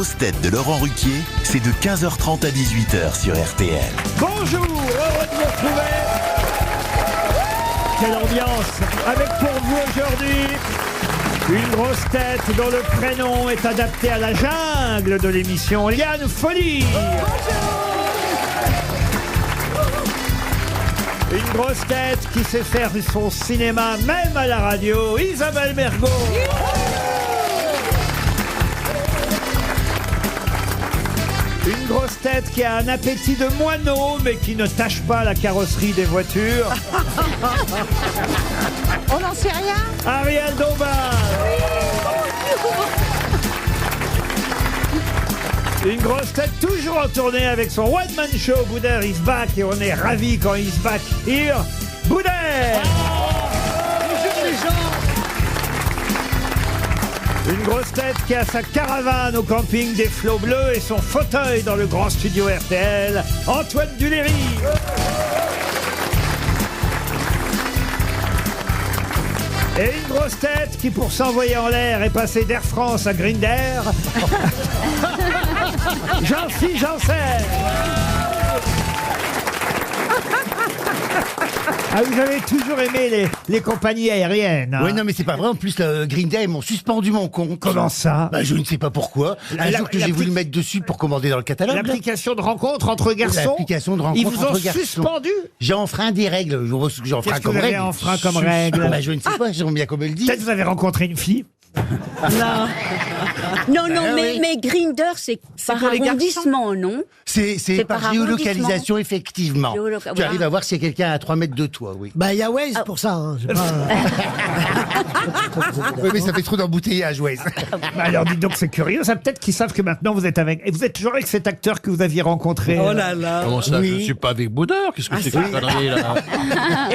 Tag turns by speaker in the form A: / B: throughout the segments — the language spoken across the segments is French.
A: grosses têtes de Laurent Ruquier, c'est de 15h30 à 18h sur RTL.
B: Bonjour, heureux de vous retrouver. Quelle ambiance. Avec pour vous aujourd'hui une grosse tête dont le prénom est adapté à la jungle de l'émission, Liane Folly. Une grosse tête qui sait faire son cinéma même à la radio, Isabelle Mergo. Une grosse tête qui a un appétit de moineau, mais qui ne tâche pas la carrosserie des voitures.
C: On n'en sait rien.
B: Ariel Dombal. Une grosse tête toujours en tournée avec son one-man show, Boudère is back, et on est ravis quand il is back here. Boudère.
C: Bonjour les gens.
B: Une grosse tête qui a sa caravane au camping des Flots Bleus et son fauteuil dans le grand studio RTL, Antoine Duléry. Et une grosse tête qui, pour s'envoyer en l'air, est passée d'Air France à Grinder. Jean-Philippe Janssen. Ah, vous avez toujours aimé les compagnies aériennes, hein?
D: Oui, non, mais c'est pas vrai. En plus, le Green Day, ils m'ont suspendu mon compte.
B: Comment ça?
D: Bah, je ne sais pas pourquoi. Un jour que j'ai voulu mettre dessus pour commander dans le catalogue.
B: L'application de rencontre entre garçons.
D: L'application de rencontre
B: Ils vous ont
D: entre garçons.
B: suspendu?
D: J'ai enfreint des règles.
B: Qu'est-ce que vous avez enfreint comme règle?
D: Bah, je ne sais pas, j'aimerais bien qu'on me le dise.
B: Peut-être vous avez rencontré une fille.
E: Non,
D: Ah oui.
E: mais Grindr, c'est par
C: pour les
E: arrondissement, non?
D: C'est
E: par
D: par géolocalisation, effectivement.
E: Géoloca-
D: Tu arrives à voir s'il y a quelqu'un à 3 mètres de toi, oui.
F: Bah, il y a Waze pour ça. Hein. C'est pas...
D: Oui, mais ça fait trop d'embouteillage, ouais.
B: Bah alors dites donc, c'est curieux. Ça peut-être qu'ils savent que maintenant vous êtes avec. Et vous êtes toujours avec cet acteur que vous aviez rencontré.
C: Oh là là.
G: Comment ça,
D: Oui.
G: je suis pas avec Boudard? Qu'est-ce que c'est que cette connerie là?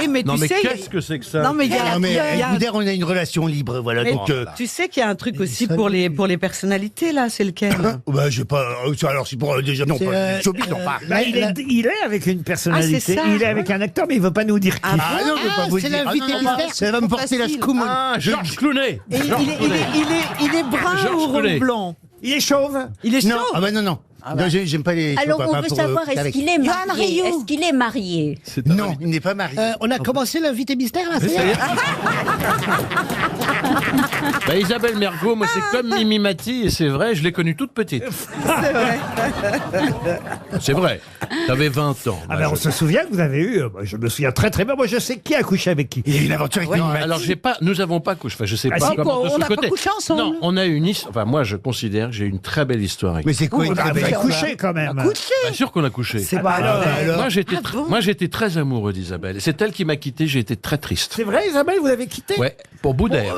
C: Eh, mais
G: Non
C: tu
G: mais
C: sais,
G: qu'est-ce que c'est que ça?
C: non mais il y a,
D: Non, mais
C: il y a-
D: avec Boudère, on a une relation libre, voilà.
C: mais
D: Donc,
C: tu sais qu'il y a un truc aussi pour les personnalités là, c'est lequel?
D: bah, je sais pas. Alors, c'est pour déjà. Non,
F: C'est,
D: pas. Showbiz, non, pas.
B: Bah, il est avec une personnalité.
C: Ah, c'est ça,
B: il est avec un acteur, mais il veut pas nous dire qui.
D: Ah non, je peux pas vous
F: c'est
D: dire.
F: l'invité
D: Ah, non,
F: mystère.
D: ça va me porter la
C: facile.
D: scoumoune.
G: Ah, Georges Clooney.
C: Et il est brun
G: Georges
C: ou
G: Clooney.
C: blanc?
B: Il est chauve.
C: Il est chaud.
D: Non, ah bah non. Non, j'aime pas les.
E: Alors,
D: pas-
E: on
D: pas
E: veut
D: pour,
E: savoir, est-ce
D: avec-
E: qu'il est
C: Johan
E: marié?
C: Rioux.
E: Est-ce qu'il est marié?
D: Non, il n'est pas marié.
F: On a commencé l'invité mystère là, c'est
G: Bah, Isabelle Mergo, moi c'est comme Mimi Mati et c'est vrai, je l'ai connue toute petite.
C: C'est vrai.
G: C'est vrai. T'avais 20 ans.
B: Ah ben on se souvient que vous avez eu. Je me souviens très très bien. Moi je sais qui a couché avec qui.
D: Il y a une aventure avec
G: Non,
D: Mimi
G: alors nous avons pas couché. Enfin, je sais
B: Ah,
G: pas
B: si,
G: comment de
C: on
G: ce
C: n'a pas
G: côté.
C: couché ensemble.
G: Non, on a une histoire. Enfin, moi je considère que j'ai une très belle histoire avec.
D: Mais c'est quoi
B: Vous
D: une
B: avez
D: avec
B: couché quand même.
G: Bien sûr qu'on a couché.
D: alors.
G: Moi j'étais très amoureux d'Isabelle. C'est elle qui m'a quitté. J'ai été très triste.
B: C'est vrai, Isabelle, vous l'avez quitté?
G: Ouais, pour Boudère.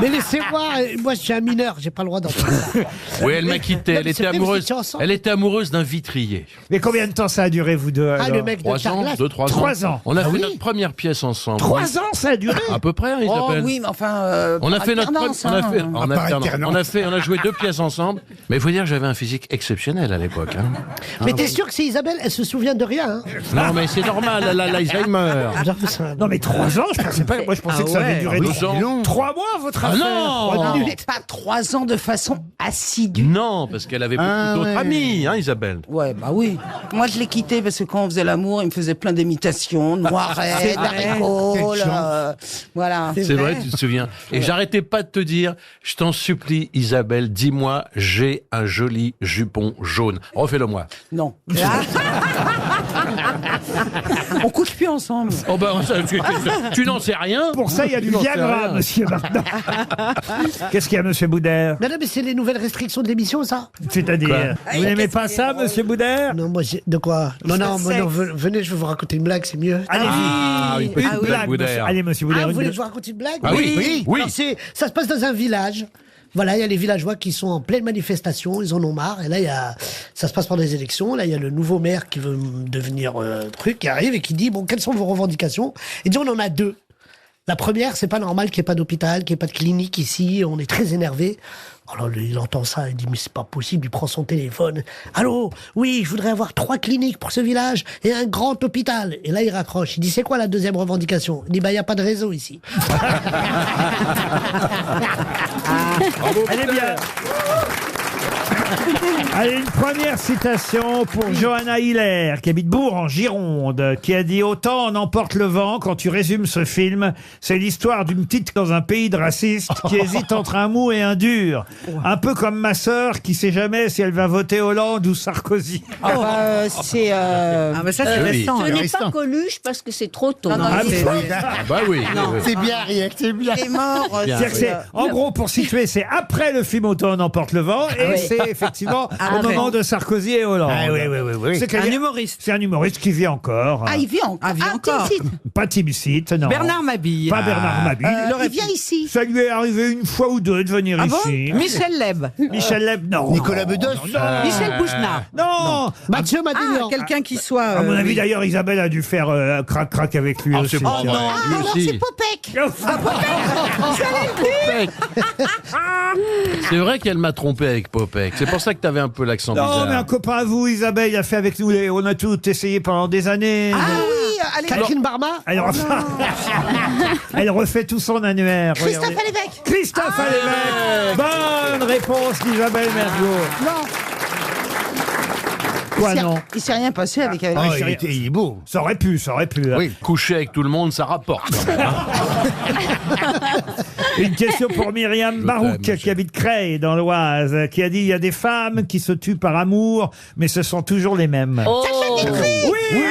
F: Mais laissez-moi, moi je suis un mineur, j'ai pas le droit d'entendre ça.
G: Oui, elle m'a quitté.
F: Non,
G: Elle
F: mais
G: était
F: c'est vrai, vous
G: amoureuse.
F: étiez ensemble.
G: Elle était amoureuse d'un vitrier.
B: Mais combien de temps ça a duré, vous deux?
F: Ah,
B: alors
F: le mec de
G: 3 ans,
F: Carglass.
G: 2-3 ans.
B: 3 ans.
G: On a fait
F: oui
G: notre première pièce ensemble.
B: 3 ans, ça a duré?
G: À peu près, hein,
C: Oh
G: Isabelle.
C: oui, mais enfin.
G: On a
C: par
G: fait notre
C: alternance,
G: on a
C: hein.
G: fait en
D: par
G: alternance.
D: alternance.
G: On a joué 2 pièces ensemble. Mais il faut dire que j'avais un physique exceptionnel à l'époque. Hein.
F: Mais t'es sûr que c'est Isabelle, elle se souvient de rien. Hein.
G: Non, mais c'est normal, elle a l'Alzheimer.
F: J'avoue ça.
B: Non mais 3 ans, je pensais pas. Moi je pensais que ça avait duré
G: 12 ans.
B: 3 mois votre
G: Ah
B: affaire.
G: non
C: Mais pas 3 ans de façon assidue.
G: Non, parce qu'elle avait beaucoup d'autres amis, hein, Isabelle.
C: Ouais, bah oui. Moi, je l'ai quitté parce que quand on faisait l'amour, il me faisait plein d'imitations, noirettes, haricots, voilà.
G: C'est vrai, tu te souviens. Et j'arrêtais pas de te dire, je t'en supplie, Isabelle, dis-moi, j'ai un joli jupon jaune. Refais-le moi.
C: Non. On couche plus ensemble.
G: Oh ben, tu n'en sais rien.
B: Pour ça, il y a du
G: Tu n'en sais
B: Viagra,
G: rien.
B: monsieur maintenant. Qu'est-ce qu'il y a, monsieur Boudère?
F: Non, mais c'est les nouvelles restrictions de l'émission, ça.
B: C'est-à-dire, vous n'aimez pas ça, monsieur Boudère?
F: Non, moi, de quoi? Non, venez, je vais vous raconter une blague, c'est mieux.
B: Allez-y.
G: Ah, une petite blague,
B: monsieur.
G: Boudère.
B: Allez, monsieur Boudère.
F: Ah, vous
B: une
F: voulez que
B: blague.
F: je vous raconte une blague?
G: Ah oui.
F: Alors, ça se passe dans un village. Voilà, il y a les villageois qui sont en pleine manifestation, ils en ont marre. Et là, ça se passe pendant les élections. Là, il y a le nouveau maire qui veut devenir truc, qui arrive et qui dit, bon, quelles sont vos revendications? Il dit, on en a 2. La première, c'est pas normal qu'il n'y ait pas d'hôpital, qu'il n'y ait pas de clinique ici. On est très énervé. Alors il entend ça, il dit mais c'est pas possible. Il prend son téléphone. Allô, oui, je voudrais avoir 3 cliniques pour ce village et un grand hôpital. Et là il raccroche. Il dit c'est quoi la deuxième revendication? Il dit bah il y a pas de réseau ici.
B: Elle est bien. Allez, une première citation pour Johanna Hiller, qui habite Bourg en Gironde, qui a dit « Autant en emporte le vent quand tu résumes ce film. C'est l'histoire d'une petite dans un pays de racistes qui hésite entre un mou et un dur. Un peu comme ma sœur qui sait jamais si elle va voter Hollande ou Sarkozy. »
C: mais ça, c'est récent.
E: Ce
C: alors.
E: n'est pas Coluche parce que c'est trop tôt.
C: Non, non, c'est-
G: Bah oui.
D: C'est bien, Ariel, c'est bien.
C: Il est mort.
B: C'est-à-dire que c'est, en gros, pour situer, c'est après le film Autant en emporte le vent, et c'est effectivement au moment de Sarkozy et Hollande.
D: Ah oui.
B: C'est
H: Un humoriste.
B: C'est un humoriste qui vit encore.
C: Ah, il vit encore.
H: Ah, vit encore.
C: Tim Sit.
B: Pas Tim Sit, non.
H: Bernard Mabille.
B: Pas Bernard Mabille.
C: Il vient ici.
B: Ça lui est arrivé une fois ou deux de venir
H: Ah bon
B: ici.
H: Michel Leb.
B: Michel Leb, non.
D: Nicolas Bedos.
H: Michel Bouchenard.
B: Non.
F: Mathieu Madénian.
H: Quelqu'un qui soit...
B: À mon avis,
H: oui.
B: d'ailleurs, Isabelle a dû faire crac-crac avec lui
G: Ah,
B: aussi.
G: c'est pas vrai.
C: Ah,
G: Lui
C: alors
G: aussi.
C: c'est Popek.
G: C'est vrai qu'elle m'a trompé avec Popek. C'est pour ça que t'avais un peu l'accent
B: Non,
G: bizarre.
B: mais un copain à vous, Isabelle, il a fait avec nous, on a tout essayé pendant des années.
C: Ah oui, allez.
F: Catherine Barma.
B: Elle refait, elle refait tout son annuaire.
C: Christophe
B: Regardez.
C: Alévèque.
B: Christophe Alévèque. Bonne réponse d'Isabelle Mergo.
C: Non.
B: Quoi, non?
C: Il s'est rien passé avec.
D: Oh,
B: chérie.
D: il est beau.
B: Ça aurait pu.
D: Oui.
G: Coucher avec tout le monde, ça rapporte. quand même, hein.
B: Une question pour Myriam Barouk,
G: t'aime,
B: qui habite Creil, dans l'Oise, qui a dit « Il y a des femmes qui se tuent par amour, mais ce sont toujours les mêmes.
E: Oh.
B: Oui.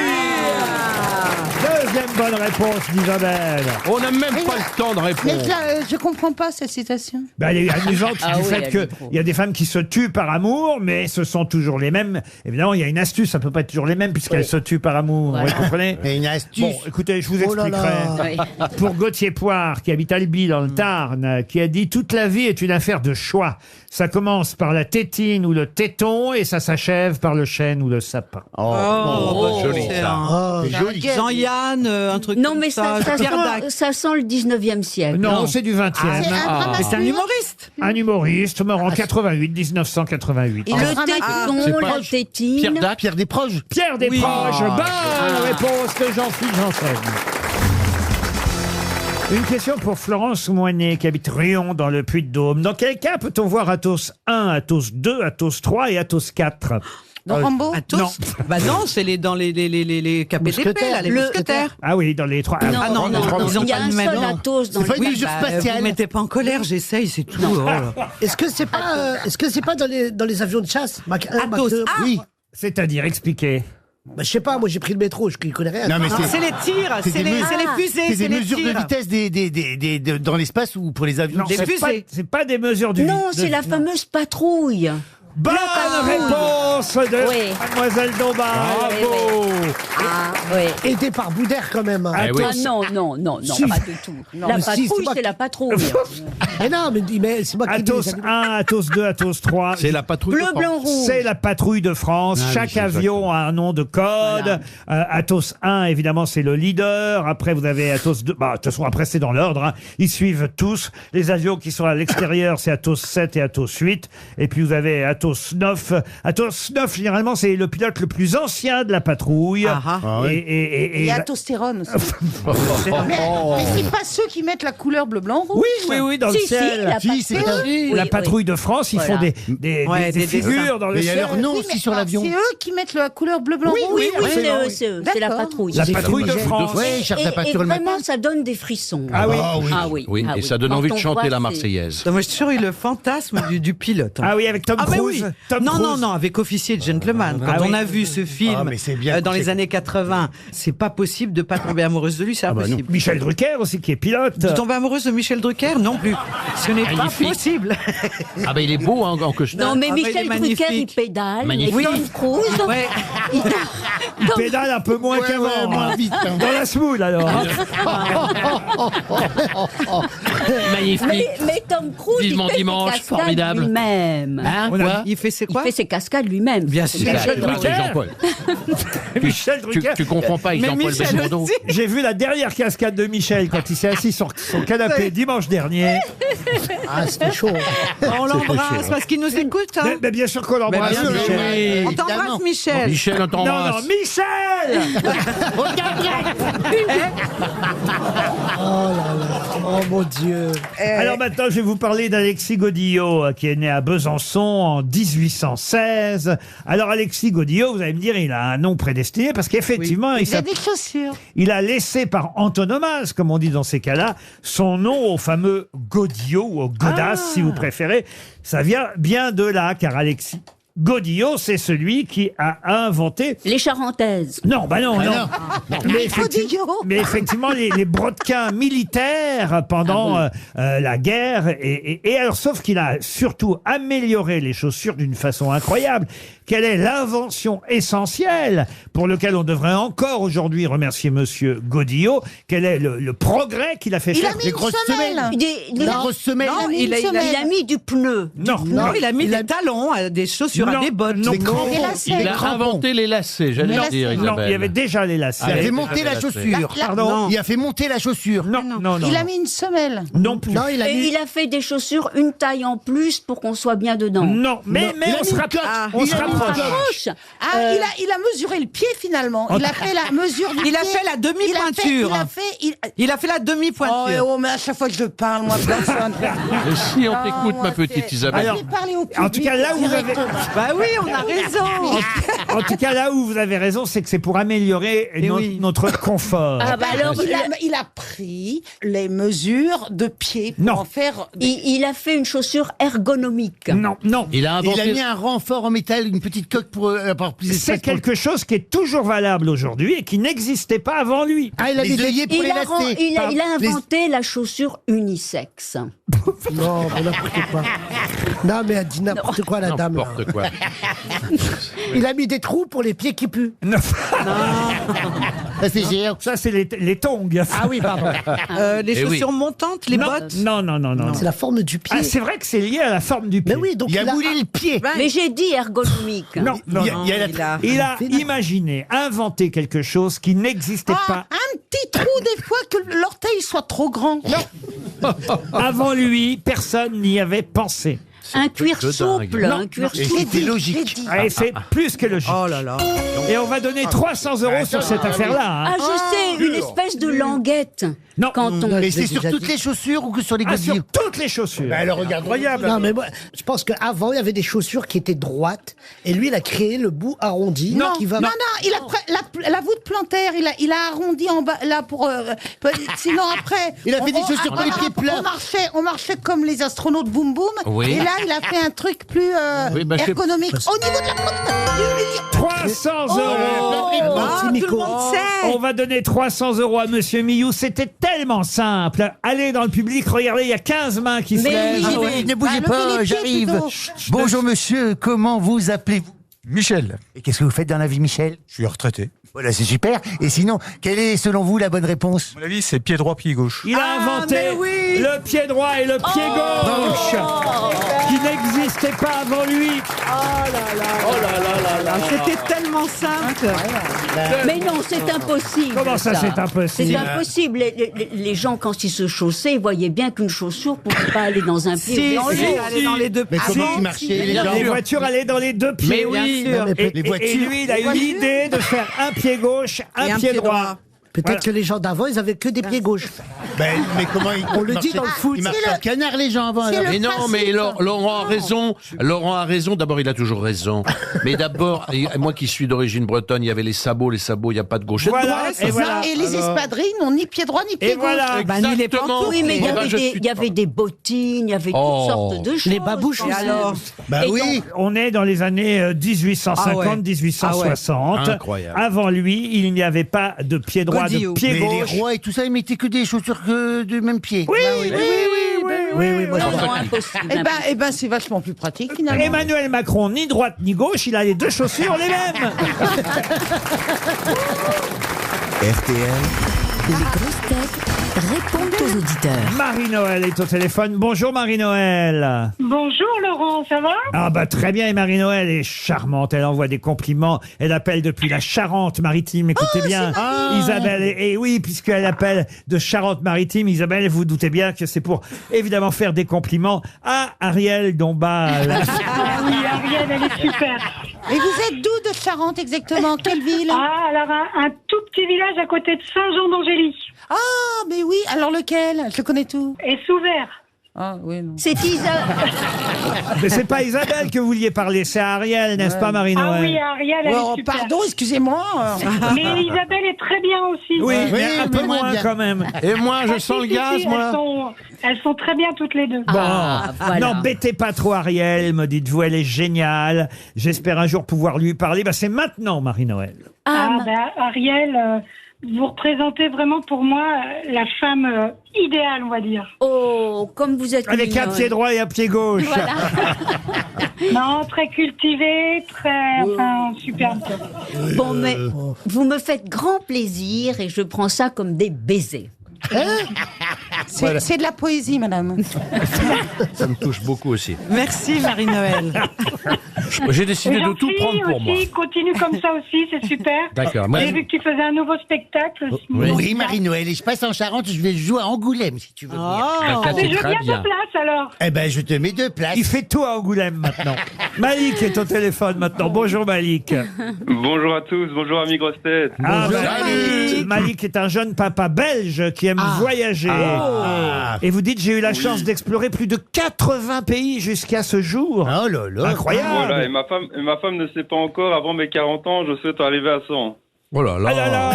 B: Deuxième bonne réponse d'Isabelle.
G: On n'a même pas le temps de
C: Mais
G: répondre.
C: je comprends pas cette citation.
B: Ben, elle est amusante
E: Ah
B: du
E: oui,
B: fait
E: elle est
B: qu'il
E: trop.
B: y a des femmes qui se tuent par amour, mais ce sont toujours les mêmes. Évidemment, il y a une astuce, ça peut pas être toujours les mêmes puisqu'elles se tuent par amour.
E: Voilà.
B: Vous comprenez?
D: Et une astuce.
B: Bon, écoutez, je vous
F: Oh là
B: expliquerai.
F: là.
E: Oui.
B: Pour Gauthier Poire, qui habite Albi dans le Tarn, qui a dit « Toute la vie est une affaire de choix. Ça commence par la tétine ou le téton et ça s'achève par le chêne ou le sapin. »
G: Joli,
H: c'est
G: ça.
H: un-
D: C'est joli.
H: Jean-Yann, un truc
E: Non,
H: comme
E: mais ça
H: Pierre Dac.
E: sent le 19e siècle.
B: Non, c'est du 20e.
C: C'est un dramaturge.
H: C'est un humoriste.
B: Un humoriste mort en 1988.
E: Et le
G: c'est
E: téton,
G: pas-
E: la tétine.
G: Pierre Dac.
D: Pierre Desproges.
B: Pierre Desproges,
G: Ah.
B: bonne réponse de Jean-Philippe Janssen. Une question pour Florence Moinet, qui habite Rion, dans le Puy-de-Dôme. Dans quel cas peut-on voir Athos 1, Athos 2, Athos 3 et Athos 4?
C: Dans Rambo.
H: Athos.
B: Non.
H: Bah non, c'est dans les KPTP, là, les mousquetaires.
B: Ah oui, dans les trois.
E: Non,
H: Ah non,
E: non,
H: non,
E: non,
H: ils ont
E: il y a
H: pas
E: un
H: le même
E: seul
H: nom.
E: Athos dans
D: C'est pas
E: le...
D: une
H: Oui,
D: mesure
H: bah,
D: spatiale.
H: vous mettez pas en colère, j'essaye, c'est tout. Oh là.
F: Est-ce que c'est pas dans les avions de chasse Mach 1, Mach
H: Athos.
F: 2.
H: Ah,
D: Oui.
B: C'est-à-dire, expliquez.
F: Bah, je sais pas, moi j'ai pris le métro, je connais rien.
D: Non, mais
H: Non, c'est les tirs,
D: c'est
H: c'est
D: des
H: les
D: mesures-
H: fusées,
D: c'est des
H: les
D: mesures de
H: tirs.
D: vitesse dans l'espace ou pour les avions.
B: Non,
H: Des
B: c'est
H: fusées.
B: pas des mesures du
E: Non,
B: de-
E: c'est la fameuse patrouille.
B: Bonne réponse de
E: Oui.
B: Mademoiselle Dombal.
E: Oui, oui. Ah, oui.
F: Aidé par Boudère quand même.
B: Ah, oui.
E: Ah non,
F: Si.
E: pas du tout. La
F: mais si, c'est
E: patrouille,
F: moi
E: c'est
F: qui-
E: la patrouille.
F: Mais non, mais c'est moi qui dis
B: Athos
F: les animaux.
B: 1, Athos 2, Athos 3.
G: C'est la patrouille.
E: Bleu,
G: de
E: blanc,
G: France.
E: rouge.
B: C'est la patrouille de France.
G: Ah oui,
B: Chaque
G: c'est
B: avion a un nom de code. Athos 1, évidemment, c'est le leader. Après, vous avez Athos 2. Bah, de toute façon, après, c'est dans l'ordre. Hein. Ils suivent tous. Les avions qui sont à l'extérieur, c'est Athos 7 et Athos 8. Et puis, vous avez Athos 9. Athos 9, généralement, c'est le pilote le plus ancien de la patrouille.
H: Ah, ah.
D: Ah oui.
C: Et il y a testostérone aussi. mais c'est pas ceux qui mettent la couleur bleu, blanc, rouge.
B: Oui, dans le
E: Si,
B: ciel.
E: la
D: Si, c'est
E: patrouille.
B: La
E: Oui,
B: patrouille de France, ils
E: Voilà.
B: font des
H: Ouais, des
B: figures dans le
D: Mais il y a
B: ciel.
D: leur nom
C: Oui,
D: aussi
C: mais
D: sur
C: alors,
D: l'avion.
C: C'est eux qui mettent la couleur bleu, blanc, rouge.
E: Oui, c'est
B: c'est
E: eux, c'est eux. C'est la
C: D'accord.
E: patrouille.
B: La patrouille de France.
D: Oui, cherche
E: Et,
D: la pâture
E: et
D: le matin.
E: vraiment, ça donne des frissons.
B: Ah oui.
C: Ah
D: oui.
G: Oui,
E: Ah
G: et ça donne
E: Quand
G: envie de
E: on
G: chanter
E: voit,
G: la
E: c'est-
G: Marseillaise.
H: Non, moi, je suis sûr, il a le fantasme du pilote. hein.
B: Ah oui, avec Tom
H: Ah, mais
B: Cruise.
H: oui.
B: Tom
H: Non,
B: Cruise.
H: non, avec Officier de Gentleman. Quand
B: Ah
H: on
B: oui.
H: a vu ce film
D: Ah, mais c'est bien
H: dans les
D: couché.
H: années 80, c'est pas possible de pas tomber amoureuse de lui, c'est
D: bah non.
H: impossible.
B: Michel Drucker aussi, qui est pilote.
H: De tomber amoureuse de Michel Drucker, non plus. Ce n'est pas
G: Magnifique.
H: possible.
G: Ah ben il est beau hein, en costume.
E: Non, mais
H: Ah, mais il
E: Michel
H: est
E: Drucker, il
H: magnifique.
E: pédale.
G: Magnifique.
E: Et Tom Cruise,
H: Ouais.
B: Il pédale un peu moins qu'avant.
D: ouais, moins
B: hein.
D: vite, hein.
B: Dans la smoule, alors. hein.
G: Magnifique.
E: mais Tom Cruise,
G: Vivement
E: il fait
G: dimanche,
E: ses cascades
G: formidable.
E: lui-même.
G: Hein, quoi
H: Il fait c'est
E: Il
H: quoi
E: fait ses cascades lui-même.
H: Bien sûr.
B: Michel
G: Bah,
B: Drucker.
G: Jean-Paul.
B: Michel Drucker.
G: Tu confonds pas avec
H: Mais
G: Jean-Paul
H: Michel
G: Belmondo.
H: aussi.
B: J'ai vu la dernière cascade de Michel quand il s'est assis sur son canapé dimanche dernier.
F: Ah, c'était chaud.
H: On l'embrasse parce qu'il nous écoute. Hein.
B: Mais bien sûr qu'on l'embrasse,
H: bien sûr,
B: Michel.
G: Oui.
H: On t'embrasse, Michel.
G: Michel, on
B: Non,
G: t'embrasse.
B: non, Michel
F: Oh mon Dieu.
B: Alors maintenant, je vais vous parler d'Alexis Godillot, qui est né à Besançon en 1816. Alors Alexis Godillot, vous allez me dire, il a un nom prédestiné, parce qu'effectivement,
C: Il a des chaussures.
B: il a laissé par antonomase, comme on dit dans ces cas-là, son nom au fameux Godillot, ou au Godas, si vous préférez. Ça vient bien de là, car Alexis Godillot, c'est celui qui a inventé...
E: Les Charentaises.
B: Non, bah non, non.
C: Godillot.
B: Mais effectivement, les brodequins militaires pendant la guerre. Et alors, sauf qu'il a surtout amélioré les chaussures d'une façon incroyable. Quelle est l'invention essentielle pour lequel on devrait encore aujourd'hui remercier Monsieur Godillot? Quel est le progrès qu'il a fait
C: Il
B: faire?
C: a mis
D: Les
C: une
D: grosses
C: semelle.
D: semelles.
E: Des-
D: Les grosses semelles.
H: Non,
C: Il a mis une
E: il a mis du pneu.
B: Non,
H: Non, il a mis des talons, des chaussures à des bottes.
B: non,
C: Des lacets.
G: Il a inventé les lacets, j'allais
C: Les
G: dire,
C: lacets.
B: non,
G: Isabelle.
B: il y avait déjà les lacets.
D: Il a
G: Allez,
D: fait monter la
G: lacets.
D: chaussure.
B: Pardon?
D: Il a fait monter la chaussure.
B: Non, non, non.
C: Il a
B: non.
C: mis une semelle.
B: Non plus.
F: Non, il a
E: Et
F: mis.
E: il a fait des chaussures une taille en plus pour qu'on soit bien dedans.
B: Non, mais
D: Il a
B: on
D: mis
B: se
D: une
B: rapproche.
D: coque.
B: On
D: Il
B: se
D: a mis une
B: rapproche.
E: Proche.
C: Ah, il a mesuré le pied finalement. Il a fait la mesure du pied.
H: Il a fait la demi-pointure. Il a fait la
C: Oh,
H: demi-pointure.
C: oh, mais à chaque fois que je parle, moi, personne.
G: Mais si on t'écoute, ma petite Isabelle.
B: Alors,
C: J'ai parlé au public.
B: en tout cas, là où vous avez...
H: Bah oui, on a raison.
B: En tout cas, là où vous avez raison, c'est que c'est pour améliorer
H: oui.
B: notre confort.
E: Ah bah alors,
C: Il a pris les mesures de pied pour
B: Non.
C: en faire.
E: il a fait une chaussure ergonomique.
B: Non, non.
G: Il a
D: Il a
G: inventé.
D: mis un renfort en métal, une petite coque pour avoir plus
B: C'est
D: d'espace. pour le-
B: quelque chose qui est toujours valable aujourd'hui et qui n'existait pas avant lui.
D: Ah, il a
C: Les
D: des œillets pour
E: Il
D: les
E: a,
D: lacets.
E: il a
D: Les-
E: inventé la chaussure unisexe.
F: Non, mais n'importe quoi. Non, mais elle dit n'importe quoi, la dame. là.
G: N'importe quoi.
F: Il a mis des trous pour les pieds qui puent.
B: Non.
D: Ça, c'est géant.
B: Ça, c'est les tongs.
F: Ah oui, pardon.
H: Les
G: Eh oui.
H: chaussures montantes, les
B: non,
H: bottes.
B: non, non, non, non.
F: C'est la forme du pied.
B: Ah, c'est vrai que c'est lié à la forme du pied.
F: Mais oui, donc
D: Il a moulé le pied.
E: Mais j'ai dit ergonomique.
B: Non, non, non. Il a
F: Il a-
B: imaginé, inventé quelque chose qui n'existait
C: Ah,
B: pas
C: un petit trou des fois que l'orteil soit trop grand.
B: avant lui. Personne n'y avait pensé.
E: Un cuir
G: de dingue.
E: souple.
B: Non,
E: Un cuir
D: Et
E: souple.
D: c'était logique.
B: Et c'est plus que logique.
H: Oh là là.
B: Et on va donner 300 € sur cette affaire-là. hein.
E: Ah, je sais, une espèce de languette.
B: Non.
E: Quand on...
D: Et
F: je
D: c'est
F: l'ai
D: sur
F: déjà
D: toutes
F: dit.
D: les chaussures ou que sur les
B: Ah, sur
D: godilles
B: toutes les chaussures.
D: Bah alors regarde, incroyable.
F: Non, mais moi, je pense qu'avant, il y avait des chaussures qui étaient droites. Et lui, il a créé le bout arrondi.
C: Non,
F: qui va...
C: non, il a la voûte plantaire, il a arrondi en bas, là, pour... sinon, après...
D: Il a fait des chaussures pour les pieds plats.
C: On marchait comme les astronautes boum boum.
G: Oui.
C: Et là, il a fait un truc plus
G: Oui, bah, je sais-
C: ergonomique. Au niveau de la poitrine.
B: 300 €.
H: Ah, tout le monde sait.
B: On va donner 300 € à Monsieur Millou. C'était tellement simple. Allez dans le public, regardez, il y a 15 mains qui se
E: Mais
B: lèvent.
E: oui.
D: Ne bougez
C: Bah, levez
D: pas,
C: les pieds
D: j'arrive.
C: plutôt.
D: Bonjour monsieur, comment vous appelez-vous?
I: Michel,
D: Et qu'est-ce que vous faites dans la vie, Michel?
I: je suis retraité.
D: Voilà, c'est super. Et sinon, quelle est selon vous la bonne réponse?
I: À mon avis, c'est pied droit, pied gauche.
B: Il a inventé
H: mais oui.
B: le pied droit et le pied gauche qui n'existaient pas avant lui.
H: C'était tellement simple.
E: Mais non, c'est impossible.
B: Comment ça, c'est impossible?
E: C'est impossible. Les gens, quand ils se chaussaient, ils voyaient bien qu'une chaussure ne pouvait pas aller dans un pied
H: Si,
E: ou dans
H: si,
E: l'autre.
H: aller dans les deux
D: Mais
H: pieds.
D: comment ils marchaient les gens?
B: Les voitures allaient dans les deux pieds.
G: Mais oui.
H: Bien sûr.
F: Non, mais
B: Et,
D: Les voitures.
B: et lui, il a eu l'idée de faire un pied gauche, un pied droit.
F: Peut-être
B: Voilà.
F: que les gens d'avant, ils avaient que des pieds gauches.
D: Ben, mais comment ils
F: On le dit dans le foot.
D: Ils marchaient en canard, les gens, avant. alors.
G: Mais non, mais Laurent a raison. Laurent a raison. D'abord, il a toujours raison. Mais d'abord, moi qui suis d'origine bretonne, il y avait les sabots. Les sabots, il n'y a pas de gauche et de
B: Voilà,
G: droite.
B: et voilà.
C: Et les espadrilles n'ont ni pied droit ni pied
B: Et
C: gauche.
B: voilà.
H: Bah, ni les
G: Exactement.
H: pantoufles.
E: Oui, mais il y
G: Eh ben,
E: avait
G: je
E: des-
G: suis-
E: il y avait des bottines, il y avait
G: Oh.
E: toutes sortes de choses.
F: Les babouches
E: quand
F: aussi.
E: même.
D: Bah
E: Et
D: oui.
E: donc,
B: On est dans les années 1850,
H: Ah ouais.
B: 1860.
G: Incroyable.
B: Avant lui, il n'y avait pas de pied droit,
H: Godillot.
B: de pied
D: Mais les
B: gauche.
D: rois et tout ça, ils mettaient que des chaussures du même pied.
B: Oui,
D: Bah
B: oui, oui, oui,
F: Oui, moi,
E: non,
F: je-
E: non, impossible.
C: Eh ben, c'est vachement plus pratique finalement.
B: Emmanuel Macron, ni droite ni gauche, il a les deux chaussures les mêmes.
A: RTL,
J: Les grosses têtes répondent aux auditeurs. 18h.
B: Marie-Noël est au téléphone. Bonjour Marie-Noël.
K: Bonjour Laurent, ça va?
B: Ah bah très bien, et Marie-Noël est charmante, elle envoie des compliments, elle appelle depuis la Charente-Maritime, écoutez bien, Isabelle, et oui, puisqu'elle appelle de Charente-Maritime, Isabelle, vous doutez bien que c'est pour évidemment faire des compliments à Ariel Dombal.
K: Ah oui, Ariel, elle est super.
C: Et vous êtes d'où de Charente exactement? Quelle ville?
K: Ah, alors un tout petit village à côté de Saint-Jean-d'Angély.
C: Ah, mais oui, alors lequel? Je connais tout.
K: Et Souvert.
C: Ah, oui, non.
E: C'est Isabelle.
B: Mais c'est pas Isabelle que vous vouliez parler, c'est à Ariel, n'est-ce pas Marie-Noël?
K: Ah oui, Ariel, elle est super.
C: Pardon, excusez-moi.
K: Mais Isabelle est très bien aussi.
B: Oui,
D: Oui,
B: mais un peu
D: mais moins
B: moins
D: bien.
B: quand même.
G: Et moi, je
K: Ah,
G: sens
K: si,
G: le gaz,
K: si,
G: moi.
K: Elles sont très bien toutes les deux.
B: Bon,
E: voilà.
B: n'embêtez pas trop Ariel, me dites-vous, elle est géniale. J'espère un jour pouvoir lui parler. Bah, c'est maintenant, Marie-Noël.
K: Ariel, vous représentez vraiment pour moi la femme idéale, on va dire.
E: Oh, comme vous êtes
B: Avec un
E: mignonne.
B: pied droit et un pied gauche.
E: Voilà.
K: Non, très cultivée, enfin, superbe.
E: Bon, mais vous me faites grand plaisir et je prends ça comme des baisers.
C: C'est de la poésie, madame.
G: Ça me touche beaucoup aussi.
H: Merci Marie-Noël.
G: J'ai décidé
K: Et
G: de tout
K: Jean-Philippe
G: prendre pour moi.
K: aussi, continue comme ça aussi, c'est super.
G: D'accord. Moi,
K: J'ai vu que tu faisais un nouveau spectacle aussi.
D: Oui, Marie-Noël, et je passe en Charente, je vais jouer à Angoulême, si tu veux venir.
K: Ah, mais
G: c'est
K: je
G: très
K: viens
G: bien.
K: de place alors.
D: Eh ben, je te mets 2 places.
B: Il fait tout à Angoulême maintenant. Malik est au téléphone maintenant. Bonjour Malik.
L: Bonjour à tous, bonjour amis grosses têtes.
B: Ah,
D: Bonjour,
B: Malik. Malik est un jeune papa belge qui aime voyager. Et vous dites, j'ai eu la chance d'explorer plus de 80 pays jusqu'à ce jour.
D: Oh là là.
B: Incroyable.
L: Voilà, et ma femme ne sait pas encore, avant mes 40 ans, je souhaite arriver à 100.
G: Oh là là.
B: Ah là là.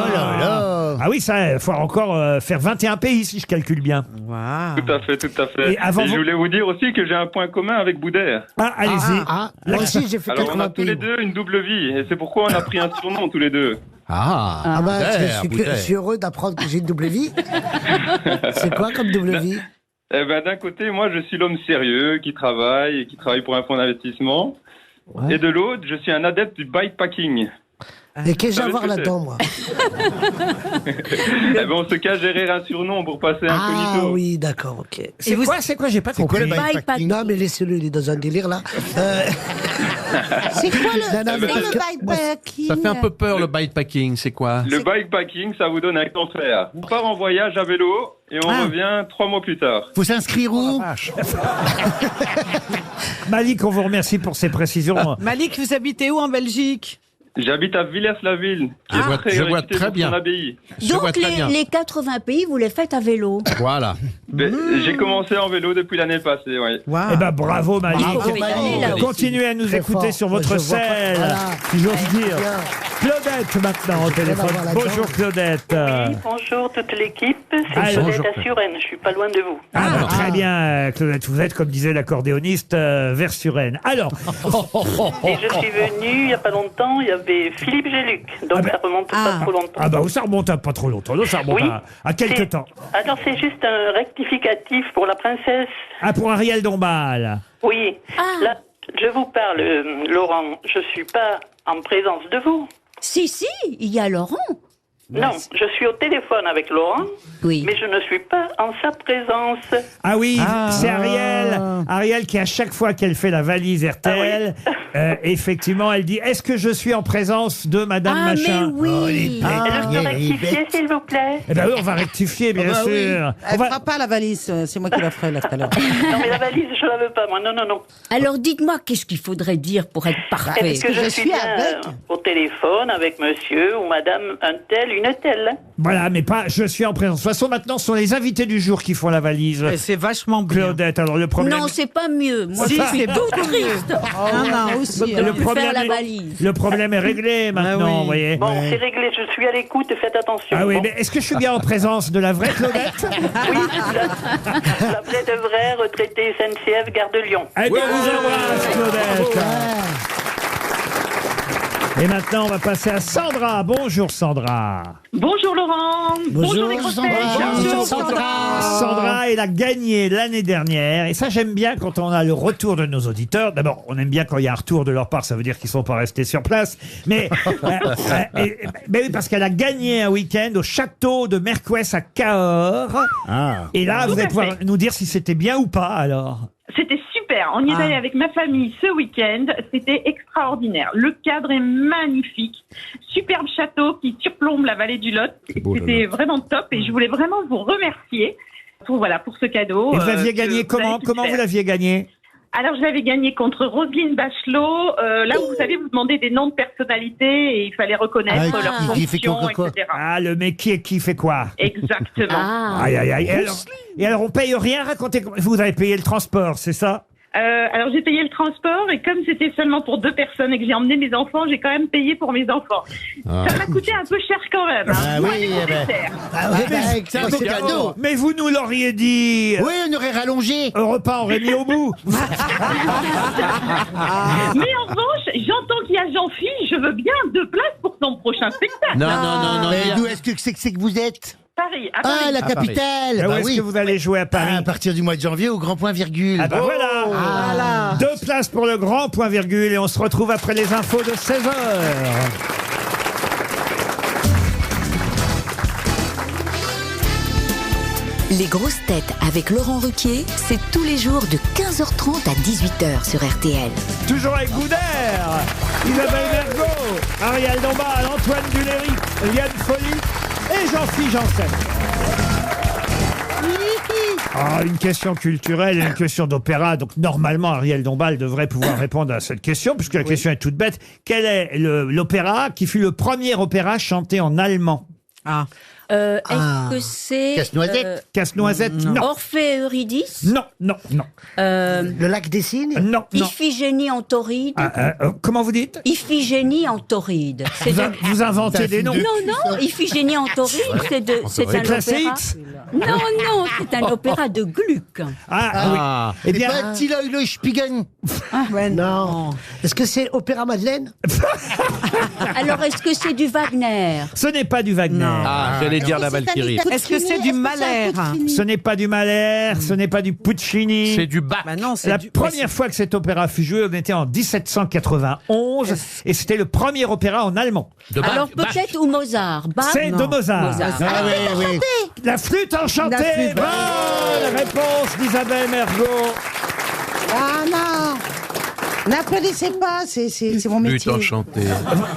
D: Oh là là.
B: Ah oui, ça, il faut encore faire 21 pays si je calcule bien.
H: Wow.
L: Tout à fait, tout à fait.
B: Et avant
L: je
B: vous-
L: voulais vous dire aussi que j'ai un point commun avec Boudère.
B: Ah, allez-y.
F: Moi aussi, j'ai fait
L: Alors on a
F: 80
L: tous les
F: pays.
L: deux une double vie, et c'est pourquoi on a pris un surnom tous les deux.
F: Ah bah, je
G: Boudère.
F: suis heureux d'apprendre que j'ai une double vie. C'est quoi comme double vie?
L: Eh ben, d'un côté, moi, je suis l'homme sérieux qui travaille pour un fonds d'investissement.
F: Ouais.
L: Et de l'autre, je suis un adepte du bikepacking.
F: Et qu'est-ce que j'ai à
L: savez
F: voir
L: ce que
F: là-dedans, moi?
L: Eh ben, on se cache derrière un surnom pour passer incognito.
F: Ah oui, d'accord, ok.
B: C'est quoi? J'ai pas
D: Pourquoi le
B: compris.
D: bikepacking?
F: Non, mais laissez-le, il est dans un délire, là.
C: C'est quoi
F: Non, non, mais parce que-
C: le bikepacking?
G: Ça fait un peu peur le bikepacking, c'est quoi?
L: Le bikepacking, ça vous donne un cancer. On part en voyage à vélo et on revient 3 mois plus tard.
D: Faut s'inscrire où?
B: Malik, on vous remercie pour ces précisions.
H: Malik, vous habitez où en Belgique?
L: J'habite à Villers-la-Ville, qui
G: Je
L: est
G: vois-
L: très
G: je vois
L: réputée
G: très
L: pour
G: bien.
L: son abbaye.
G: Je vois
E: Donc
G: très bien.
E: les 80 pays, vous les faites à vélo.
G: Voilà.
L: J'ai commencé en vélo depuis l'année passée, oui.
B: Eh ben bravo Malik.
E: Bravo, Malik. Là aussi.
B: Continuez à nous
F: Très
B: écouter
F: fort.
B: sur votre
F: Ouais, je vois pas.
B: selle,
F: Voilà.
B: si j'ose dire.
F: Bien.
B: Claudette maintenant au téléphone.
F: voir là-dedans.
B: Bonjour Claudette.
M: Bonjour toute l'équipe, c'est
B: Alors,
M: Claudette
G: bonjour.
M: à Suresnes, je suis pas loin de vous.
B: Ah, très bien Claudette, vous êtes comme disait l'accordéoniste vers Suresnes. Alors,
M: Et je suis venue il y a pas longtemps, il y avait Philippe Géluc, donc
B: Ah ben-
M: ça remonte pas trop longtemps.
B: ah bah ça remonte à pas trop longtemps, non, ça remonte
M: Oui.
B: à quelques
M: C'est-
B: temps.
M: Alors c'est juste un rectificatif pour la princesse.
B: Ah, pour Ariel Dombal.
M: Oui, là je vous parle, Laurent, je suis pas en présence de vous.
E: Si, il y a Laurent.
M: Non, je suis au téléphone avec Laurent,
E: Oui.
M: mais je ne suis pas en sa présence.
B: Ah oui, c'est Ariel. Ariel qui à chaque fois qu'elle fait la valise RTL, effectivement, elle dit, est-ce que je suis en présence de Madame
E: Ah,
B: Machin?
E: mais oui.
M: Je peux rectifier s'il vous plaît.
B: Eh ben oui, on va rectifier, bien
D: bah oui.
B: sûr. On
C: Elle
B: va-
C: fera pas la valise, c'est moi qui la ferai là tout à l'heure.
M: Non mais la valise, je la veux pas moi, non, non, non.
E: Alors dites-moi, qu'est-ce qu'il faudrait dire pour être parfait?
M: Est-ce que je suis bien
C: avec.
M: au téléphone avec monsieur ou madame un tel, une telle?
B: Voilà, mais pas je suis en présence. De toute façon, maintenant, ce sont les invités du jour qui font la valise.
H: Et c'est vachement bien.
B: Claudette, alors le problème...
E: Non, c'est pas mieux. Moi,
H: Si,
E: je
H: c'est
E: suis
H: beaucoup
E: tout triste.
H: non,
C: aussi,
E: De
B: le
E: ne plus
B: problème
E: faire la
B: est-
E: valise.
B: Le problème est réglé maintenant,
H: oui.
B: vous voyez.
M: Bon, c'est réglé, je suis à l'écoute, faites attention.
B: Ah oui,
M: Bon.
B: mais est-ce que je suis bien en présence de la vraie Claudette?
M: Oui, la vraie de vraie, retraitée SNCF, gare de Lyon.
B: Eh bien, on vous embrasse, Claudette. Et maintenant, on va passer à Sandra. Bonjour Sandra.
K: Bonjour Laurent.
F: Bonjour,
K: les grosses
F: Sandra.
K: têtes.
F: Bonjour,
B: Sandra, elle a gagné l'année dernière. Et ça, j'aime bien quand on a le retour de nos auditeurs. D'abord, on aime bien quand il y a un retour de leur part. Ça veut dire qu'ils ne sont pas restés sur place. Mais, mais oui, parce qu'elle a gagné un week-end au château de Mercouès à Cahors. Et là, vous allez pouvoir nous dire si c'était bien ou pas, alors.
K: C'était super. On y est allé avec ma famille ce week-end. C'était extraordinaire. Le cadre est magnifique. Superbe château qui surplombe la vallée du Lot. C'était vraiment top et je voulais vraiment vous remercier pour ce cadeau.
B: Et vous l'aviez gagné comment vous l'aviez gagné?
K: Alors, je l'avais gagné contre Roselyne Bachelot. Là où, vous savez, vous demandez des noms de personnalités et il fallait reconnaître leur fonction, etc.
B: Ah, le mec qui fait quoi?
K: Exactement.
B: Aïe, aïe, aïe. Et alors, on paye rien? Racontez, vous avez payé le transport, c'est ça?
K: Alors, j'ai payé le transport et comme c'était seulement pour 2 personnes et que j'ai emmené mes enfants, j'ai quand même payé pour mes enfants. Ça m'a coûté un peu cher quand même.
D: Ah oui, c'est cadeau.
B: Mais vous nous l'auriez dit.
D: Oui, on aurait rallongé.
B: Un repas aurait mis au bout.
K: Mais en revanche, j'entends qu'il y a Jean-Philippe, je veux bien 2 places pour son prochain spectacle.
G: Non.
D: Mais d'où est-ce que c'est que vous êtes?
K: Paris, à Paris.
D: Ah, la capitale.
B: Où est-ce que vous allez jouer à Paris?
D: À partir du mois de janvier au Grand Point Virgule.
B: Ah bah voilà. 2 places pour le Grand Point Virgule et on se retrouve après les infos de 16h.
J: Les grosses têtes avec Laurent Ruquier, c'est tous les jours de 15h30 à 18h sur RTL.
B: Toujours avec Boudère, Isabelle Mergo, Ariel Dombal, Antoine Duléry, Liane Folly et Jean-Philippe Janssen. Ah, une question culturelle et une question d'opéra. Donc, normalement, Ariel Dombal devrait pouvoir répondre à cette question, puisque la question est toute bête. Quel est l'opéra qui fut le premier opéra chanté en allemand?
E: Est-ce que c'est...
D: Casse-noisette.
B: Casse-noisette, non.
E: Orphée et Eurydice?
B: Non.
F: Le lac des Cygnes?
B: Non.
E: Iphigénie en tauride?
B: Comment vous dites?
E: Iphigénie en tauride.
B: Vous inventez des noms?
E: Non, Iphigénie en tauride, c'est un
B: classe
E: opéra.
B: X?
E: Non, c'est un opéra de Gluck.
B: Oui. Eh bien,
D: Tilo Spigen.
F: Non. Est-ce que c'est Opéra Madeleine?
E: Alors, est-ce que c'est du Wagner?
B: ce n'est pas du Wagner.
G: J'allais dire la Valkyrie.
H: Est-ce que c'est du Mahler?
B: Ce n'est pas du Mahler, ce n'est pas du Puccini.
G: C'est du Bach.
B: La première fois que cet opéra fut joué, on était en 1791 et c'était le premier opéra en allemand.
E: Alors peut-être ou Mozart. Bach?
B: C'est de Mozart.
D: Oui.
B: La flûte enchantée. Bonne réponse d'Isabelle Mergo.
C: Ah non. N'applaudissez pas, c'est mon métier.
G: Flûte enchantée.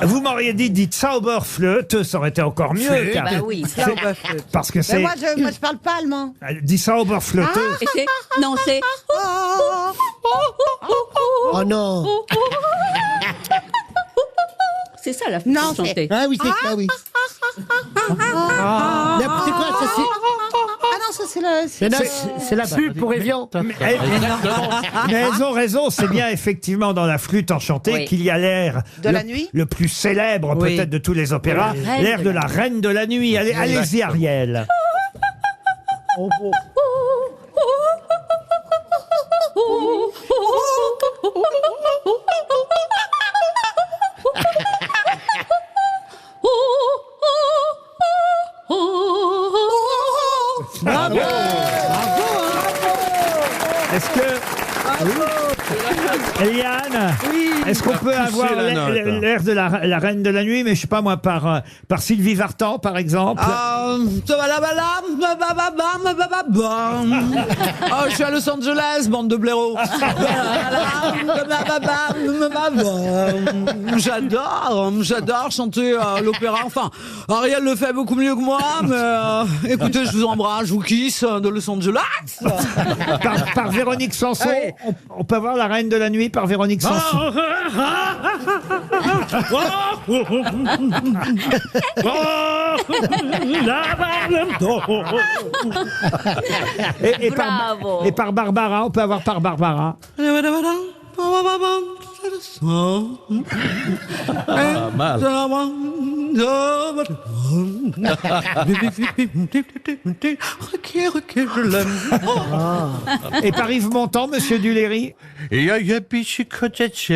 B: Vous m'auriez dit Zauberflöte, ça aurait été encore mieux.
E: Bah oui.
B: Parce que c'est...
C: Mais moi, je parle pas allemand.
B: Dit Zauberflöte.
E: Et c'est... Non, c'est...
F: Oh non.
E: C'est ça la flûte enchantée.
D: Ah oui, c'est ça, oui.
F: Mais c'est quoi ça?
C: Ah non, ça c'est
F: C'est la pub pour Evian.
B: Mais elles ont raison, c'est bien effectivement dans la flûte enchantée qu'il y a l'air
C: de la nuit,
B: le plus célèbre peut-être de tous les opéras, l'air de la Reine de la Nuit. Allez-y Ariel.
F: Bravo.
B: Est-ce que... Eliane, est-ce qu'on peut avoir l'air de la Reine de la Nuit, mais je sais pas moi, par Sylvie Vartan, par exemple?
H: Je suis à Los Angeles, bande de blaireaux. J'adore chanter l'opéra. Enfin, Ariel le fait beaucoup mieux que moi, mais écoutez, je vous embrasse, je vous kiss de Los Angeles.
B: Par Véronique Sanson, on peut avoir la Reine de la Nuit par Véronique Sanson. Et par Barbara, on peut avoir par Barbara.
H: je l'aime.
B: Et par Yves Montand, monsieur Duléry?
G: Et y a un petit cotetier,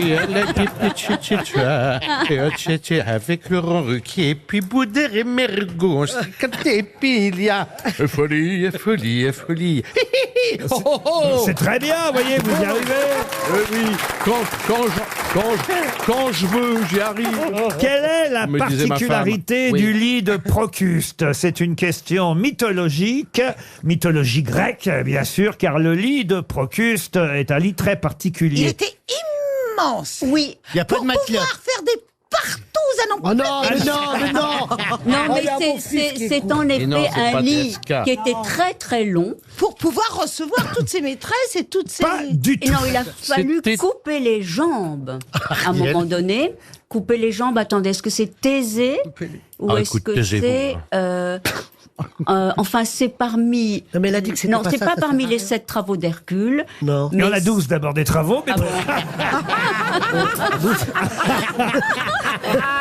G: et elle a des petits tchitchas, et un tchétché avec Laurent Ruquier, puis Boudère et Mergon, c'est quand t'es pile, y a folie, folie, folie.
B: C'est très bien, voyez, vous y arrivez.
G: Oui, quand je veux, j'y arrive.
B: Quelle est la
G: Me disait ma
B: particularité
G: femme. Oui.
B: du lit de Procuste? C'est une question mythologique, mythologie grecque, bien sûr, car le lit de Procuste est un lit très particulier.
C: Il était immense.
E: Oui.
D: Il n'y a pas
C: Pour
D: de matelas.
C: pouvoir faire des partouzes à n'en
F: Oh non, mais non, mais non.
E: Non, mais
F: Regarde mon fils qui
E: c'est
F: écoute.
E: en
G: Et
E: effet
G: non, c'est
E: un
G: pas
E: lit
G: DSK.
E: qui était très très long.
C: pour pouvoir recevoir toutes ces maîtresses et toutes ces...
B: Pas du
E: Et
B: tout.
E: non, il a fallu
G: C'était-
E: couper les jambes à un moment donné. Couper les jambes, attendez, est-ce que c'est Thésée ou
G: Ah,
E: est-ce
G: écoute,
E: que
G: taisez-vous,
E: c'est... enfin, c'est parmi...
F: Non, mais elle a dit que c'était
E: Non,
F: pas
E: c'est
F: ça,
E: pas
F: ça
E: parmi
F: sert à
E: les
F: rien.
E: 7 travaux d'Hercule.
F: Non.
B: Il y en a
E: mais
B: 12 d'abord des travaux, mais
E: Ah
B: bon.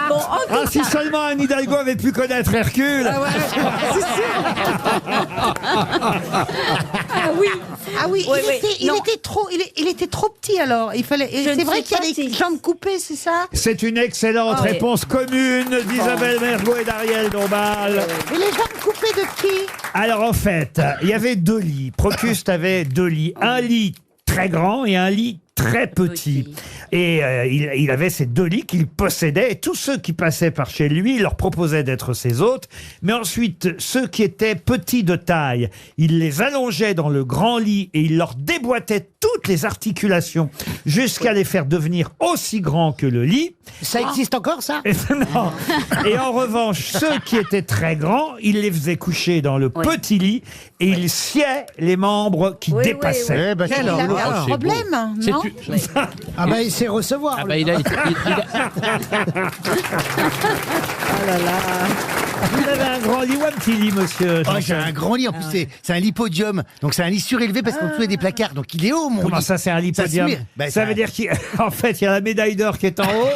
E: Bon, en tout
B: Ah, si seulement Anne Hidalgo avait pu connaître Hercule.
C: Ah oui,
E: Oui,
C: il,
E: oui.
C: était,
E: Non.
C: il était trop petit alors. Il fallait. Et
E: Je ne
C: c'est vrai
E: sais
C: qu'il y a
E: pas
C: des
E: si-
C: jambes coupées, c'est ça?
B: C'est une excellente
E: Ah ouais.
B: réponse commune d'Isabelle Mergo et d'Ariel Dombal.
C: Et les jambes coupées de qui?
B: Alors en fait, il y avait deux lits. Procuste avait deux lits. Un lit très grand et un lit très petit. Et il avait ces deux lits qu'il possédait. Et tous ceux qui passaient par chez lui, il leur proposait d'être ses hôtes. Mais ensuite, ceux qui étaient petits de taille, il les allongeait dans le grand lit et il leur déboîtait toutes les articulations jusqu'à les faire devenir aussi grands que le lit.
F: Ça existe encore, ça?
B: Et, non. Et en revanche, ceux qui étaient très grands, il les faisait coucher dans le
E: Oui.
B: petit lit et il sciait les membres qui
E: Oui, oui,
B: dépassaient.
D: Eh ben,
C: Il avait
G: horreur.
C: un
G: C'est
C: problème, non?
F: Ah bah il sait recevoir.
G: Ah
F: lui.
G: bah, il a...
B: Vous avez un grand lit ou un petit lit, monsieur
D: Oh, j'ai
B: Janssen?
D: un grand lit, en plus c'est un lit podium, donc c'est un lit surélevé parce qu'en dessous il y a des placards, donc il est haut mon
B: Comment
D: lit.
B: ça, c'est un lit
D: Ça se
B: podium?
D: met. Bah,
B: Ça veut dire qu'en fait, il y a la médaille d'or qui est en haut,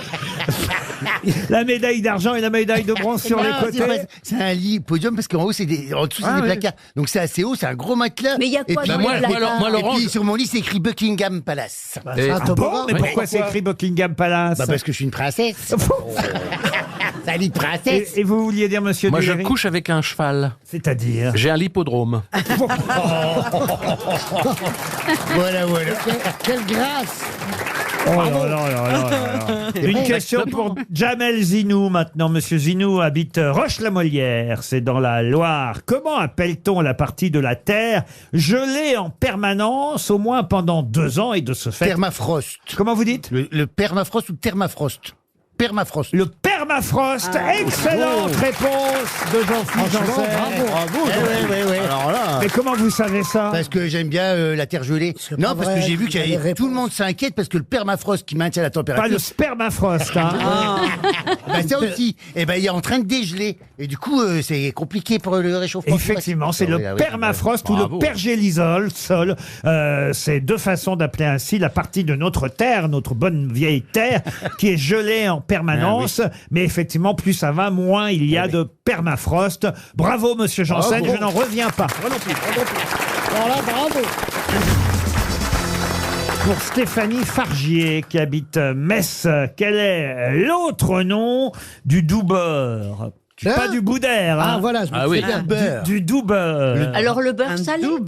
B: la médaille d'argent et la médaille de bronze sur les
D: Non,
B: côtés.
D: c'est un lit podium parce qu'en haut c'est en dessous c'est
B: Ah
D: des
B: oui.
D: placards, donc c'est assez haut, c'est un gros matelas.
E: Mais il y a
D: Et
E: quoi
D: puis-
E: dans
G: moi,
E: les
G: moi,
E: placards
G: moi,
D: Et
G: Laurent,
D: puis sur mon lit c'est écrit Buckingham Palace.
F: Bah, c'est un
B: Ah bon?
F: toboggan.
B: Mais pourquoi c'est écrit Buckingham Palace?
D: Bah parce que je suis une princesse. C'est un lit de princesse.
B: Et vous vouliez dire, monsieur
G: moi je
B: Duléry?
G: couche avec un cheval.
B: C'est-à-dire?
G: J'ai un lipodrome.
D: Voilà.
F: Quelle grâce.
B: Oh là là là là là là. Une question pour Jamel Zinou maintenant. Monsieur Zinou habite Roche-la-Molière, c'est dans la Loire. Comment appelle-t-on la partie de la Terre gelée en permanence, au moins pendant 2 ans et de ce fait...
D: Permafrost.
B: Comment vous dites?
D: Le permafrost ou thermafrost. Permafrost.
B: Le permafrost. Excellente réponse de Jean-Philippe Janssen.
D: Bravo. Ouais.
G: Alors là...
B: Mais comment vous savez ça?
D: Parce que j'aime bien la terre gelée.
F: C'est
D: Non,
F: pas
D: parce
F: vrai,
D: que j'ai vu
F: vous avez
D: que tout le
F: réponse.
D: monde s'inquiète parce que le permafrost qui maintient la température.
B: Pas le spermafrost, hein.
D: Bah, ça aussi. Et ben il est en train de dégeler. Et du coup, c'est compliqué pour le réchauffement.
B: Effectivement, c'est le permafrost ou le
G: Bravo.
B: pergélisol, sol. C'est deux façons d'appeler ainsi la partie de notre terre, notre bonne vieille terre, qui est gelée en permanence. Mais effectivement, plus ça va, moins il y a de permafrost. Bravo, monsieur Janssen,
D: Bravo.
B: je n'en reviens pas.
F: Alors là, bravo.
B: Pour Stéphanie Fargier, qui habite Metz, quel est l'autre nom du doux-beurre?
F: Hein?
B: Pas du boudère,
F: Ah
B: hein.
F: voilà, je me
G: Ah oui.
F: souviens bien.
B: Du doux-beurre.
E: Alors le beurre salé.
B: Non,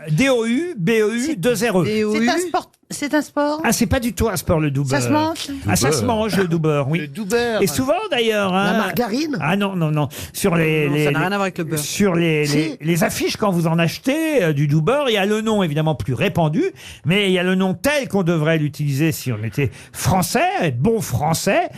B: D-O-U, B-E-U, 2-R-E.
C: C'est un sport?
B: Ah, c'est pas du tout un sport, le doux-beurre.
C: Ça se mange?
B: Ah, ça se mange, le doux-beurre, oui.
D: Le doux-beurre.
B: Et souvent, d'ailleurs...
F: La
B: hein,
F: margarine.
B: Ah non. Sur les,
H: Non, ça n'a rien à voir avec le beurre.
B: Sur les affiches, quand vous en achetez du doux-beurre, il y a le nom évidemment plus répandu, mais il y a le nom tel qu'on devrait l'utiliser si on était français, bon français.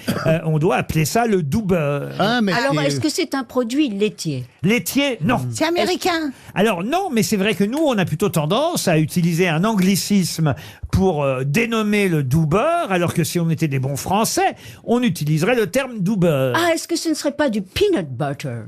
B: On doit appeler ça le doux-beurre.
D: Ah, mais
E: Alors
D: c'est-
E: est-ce que c'est un produit laitier?
B: Laitier, non.
C: C'est américain.
B: Alors non, mais c'est vrai que nous, on a plutôt tendance à utiliser un anglicisme pour dénommer le doux-beurre, alors que si on était des bons français, on utiliserait le terme doux-beurre.
E: Ah, est-ce que ce ne serait pas du peanut butter?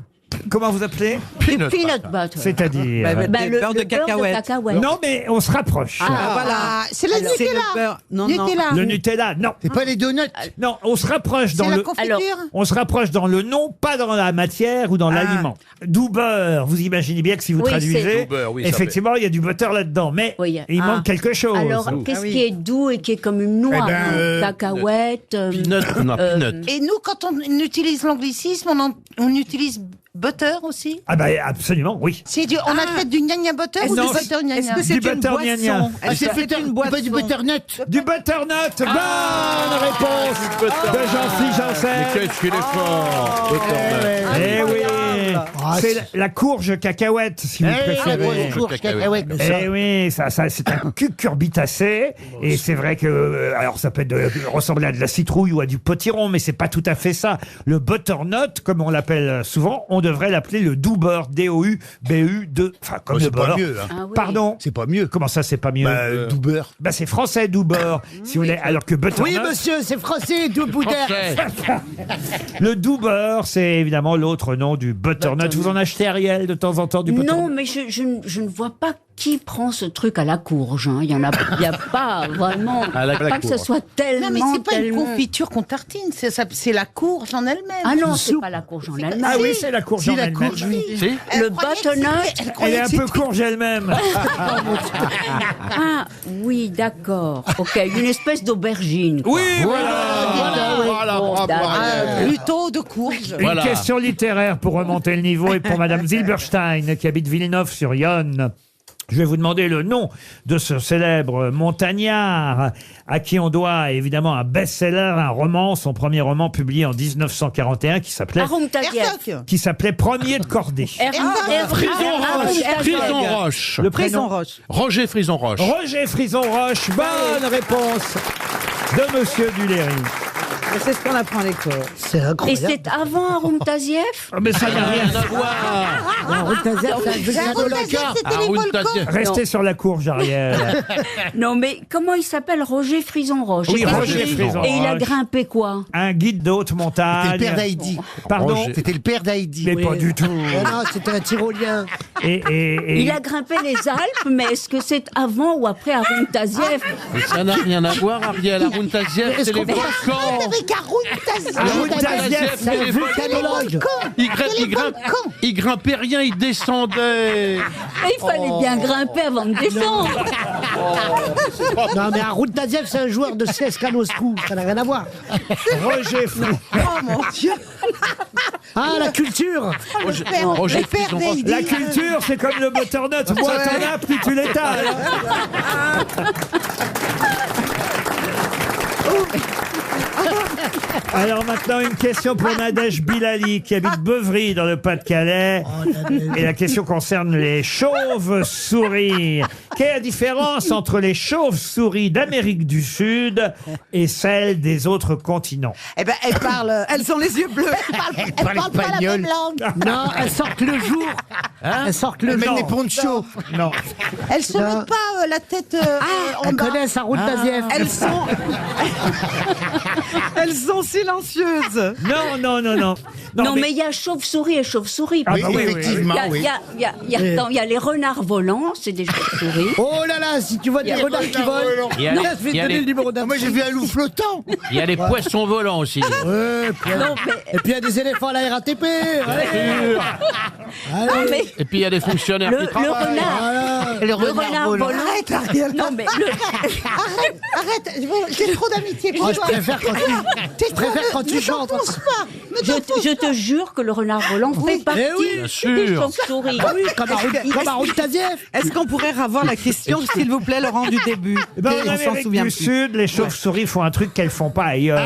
B: Comment vous appelez?
E: Du peanut butter.
B: C'est-à-dire
H: Le beurre de cacahuète.
B: Non, mais on se rapproche.
H: Voilà.
C: C'est le
H: Alors, c'est
C: Nutella.
H: le beurre. Non,
C: Nutella.
B: Le Nutella, non.
D: C'est pas les donuts.
B: Non, on se rapproche dans
C: C'est la
B: le.
C: confiture.
B: On se rapproche dans le nom, pas dans la matière ou dans l'aliment. Du beurre, vous imaginez bien que si vous
E: Oui,
B: traduisez,
E: c'est-
G: Du beurre, oui, ça
B: effectivement, il y a du butter là-dedans, mais
E: Oui.
B: il manque quelque chose.
E: Alors, qu'est-ce qui est doux et qui est comme une noix? Cacahuète.
G: Peanut, non, peanut.
C: Et nous, quand on utilise l'anglicisme, on utilise butter aussi.
B: Ah bah absolument, oui.
C: On achète du gnagna butter ou
B: non,
C: du butter gnagna?
H: Est-ce que c'est
B: Du
H: une
B: butter
H: boisson?
B: gna-gna.
H: Est-ce que c'est une boisson?
D: Pas du butternut.
B: Du butternut. Bonne réponse de Jean-Philippe Janssen.
G: Mais qu'est-ce qu'il est fort, butternut.
B: Eh oui, c'est la courge cacahuète, si vous préférez. Eh oui, ça c'est un cucurbitacé, et c'est vrai que, alors ça peut ressembler à de la citrouille ou à du potiron, mais c'est pas tout à fait ça. Le butternut, comme on l'appelle souvent, on devrait l'appeler le doux beurre, D-O-U-B-U, enfin comme le
D: C'est pas
B: beurre.
D: mieux, hein.
E: Ah oui.
B: Pardon.
D: C'est pas mieux.
B: Comment ça, c'est pas mieux?
D: Doux beurre.
B: Bah c'est français, doux beurre, si vous voulez, alors que butternut.
F: Oui, monsieur, c'est français, doux boudin.
B: Le doux beurre, c'est évidemment l'autre nom du butternut. Vous en achetez, Ariel, de temps en temps du butternut?
E: Non, mais je ne vois pas qui prend ce truc à la courge. Hein. Il y a pas vraiment.
G: À la
E: pas que ce
G: courge.
E: soit tellement.
C: Non, mais c'est pas une
E: tellement-
C: confiture qu'on tartine, c'est la courge en elle-même.
E: Ah non, c'est pas la courge en elle-même.
B: Ah oui, c'est la courge en elle-même.
E: Le butternut.
B: Elle est un peu courge elle-même.
E: Ah oui, d'accord. Ok, une espèce d'aubergine. quoi.
B: Oui, voilà.
E: Bon, d'accord.
C: Plutôt de courge.
B: Une question littéraire pour remonter le niveau et pour Madame Zilberstein qui habite Villeneuve-sur-Yonne. Je vais vous demander le nom de ce célèbre montagnard à qui on doit évidemment un best-seller, un roman, son premier roman publié en 1941 qui s'appelait Premier de Cordée.
G: Frison Roche.
B: Le prénom
G: Roger Frison Roche.
B: Roger Frison Roche. Bonne réponse de Monsieur Duléry.
H: C'est ce qu'on apprend à l'école.
F: C'est
E: Et
F: incroyable.
E: c'est avant Arum Taziev?
B: Mais ça n'a rien à
F: Arun Taziev, c'est un jeu de
C: C'était les volcans.
B: Restez sur la courge, Ariel.
E: Non, mais comment il s'appelle? Roger Frison Roche.
B: Oui,
E: Et
B: Roger Frison
E: Et il a
B: Roche.
E: grimpé quoi?
B: Un guide de haute montagne.
D: C'était le père d'Heidi.
B: Pardon.
D: C'était le père d'Heidi.
B: Mais pas du tout.
F: Non, c'était un tyrolien.
B: Et
E: Il a grimpé les Alpes, mais est-ce que c'est avant ou après Arum Taziev?
G: Mais ça n'a rien à voir, Ariel. Arun Taziev, c'est les volcans.
C: Avec Arun Taziev.
B: Arun Taziev,
G: c'est les
F: volcanologue.
G: Il grimpait rien, il descendait.
E: Mais il fallait bien grimper avant de descendre.
F: Non, mais Arun Taziev, c'est un joueur de CSKA Moscou. Ça n'a rien à voir.
B: Roger Frison.
C: Oh mon Dieu.
F: Ah, la culture.
G: Roger
C: Le père
G: Frison Roche.
C: d'Heidi.
B: La culture, c'est comme le butternut. Moins t'en as, plus tu l'étales. Alors maintenant, une question pour Nadège Bilali, qui habite Beuvry, dans le Pas-de-Calais. Et la question concerne les chauves-souris. Quelle est la différence entre les chauves-souris d'Amérique du Sud et celles des autres continents?
C: Eh ben, elles parlent.
H: Elles ont les yeux bleus.
C: Elles parlent pas la même langue.
F: Non, elles sortent le jour. Elles sortent le
D: Même
F: jour.
D: les ponchos.
B: Non.
C: Elles se mettent pas la tête en
F: Elles
C: bas.
F: connaissent Arun Taziev.
H: Elles sont silencieuses.
B: Non.
E: Non, mais il y a chauve-souris et chauve-souris.
B: Ah,
D: Oui,
B: bah oui,
D: effectivement, oui.
E: Il y a les renards volants, c'est des chauves-souris.
F: Oh là là, si tu vois des renards qui volent,
G: Il y a-
F: là, je vais
G: il y
F: te
G: a
F: donner
G: les-
F: le numéro
D: Ah,
F: d'un.
D: moi, j'ai vu un loup flottant.
G: Il y a les poissons volants aussi.
F: Ouais, puis,
E: Non, mais,
F: et puis il y a des éléphants à la RATP. Allez.
E: non, mais
G: Et puis il y a des fonctionnaires qui
E: le
G: travaillent.
E: renard, le renard volant.
C: Arrête, Ariel.
E: Non, mais
C: Arrête. J'ai trop d'amitié pour
F: Oh, je
C: toi.
F: préfère quand tu chantes.
E: je te jure que le renard volant fait partie
F: Eh oui,
G: bien
E: des
G: sûr.
E: chauves-souris.
F: Ah oui, comme Arun Taziev.
H: Est-ce qu'on pourrait avoir la question, s'il vous plaît, Laurent, du début?
B: Eh ben, en
H: On s'en
B: Amérique
H: souvient
B: du
H: plus.
B: Sud, les chauves-souris font un truc qu'elles font pas ailleurs.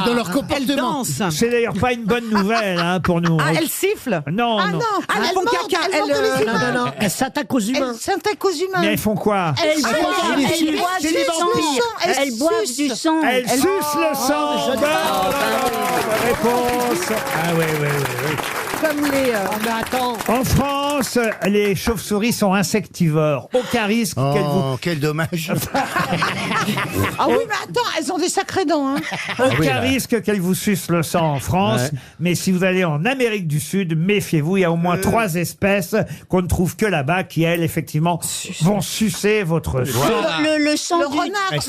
D: Dans leur
H: Elles
D: comportement.
H: dansent.
B: C'est d'ailleurs pas une bonne nouvelle pour nous.
H: Ah, elles sifflent.
B: Non,
C: Ah
B: non.
C: non,
H: Elles
C: elles
H: font
C: mentent,
H: caca.
C: elles mentent
H: Elles,
C: les
F: Non,
C: humains.
F: non, non, elles s'attaquent aux humains.
C: Elles s'attaquent aux humains.
B: Mais elles font quoi?
E: Elles boivent
C: c'est
E: du
C: les
E: sang.
C: vampires.
E: Elles boivent du sang.
B: Elles sucent le sang.
F: je-
B: Bonne réponse. Ah oui.
N: comme les...
F: mais attends.
B: En France, les chauves-souris sont insectivores. Aucun risque qu'elles vous...
D: Oh, quel dommage.
C: Ah oui, mais attends, elles ont des sacrés dents. Hein.
B: Aucun risque qu'elles vous sucent le sang en France.
G: Ouais.
B: Mais si vous allez en Amérique du Sud, méfiez-vous. Il y a au moins 3 espèces qu'on ne trouve que là-bas qui, elles, effectivement, vont sucer votre sang.
E: Le sang
C: Le
E: du...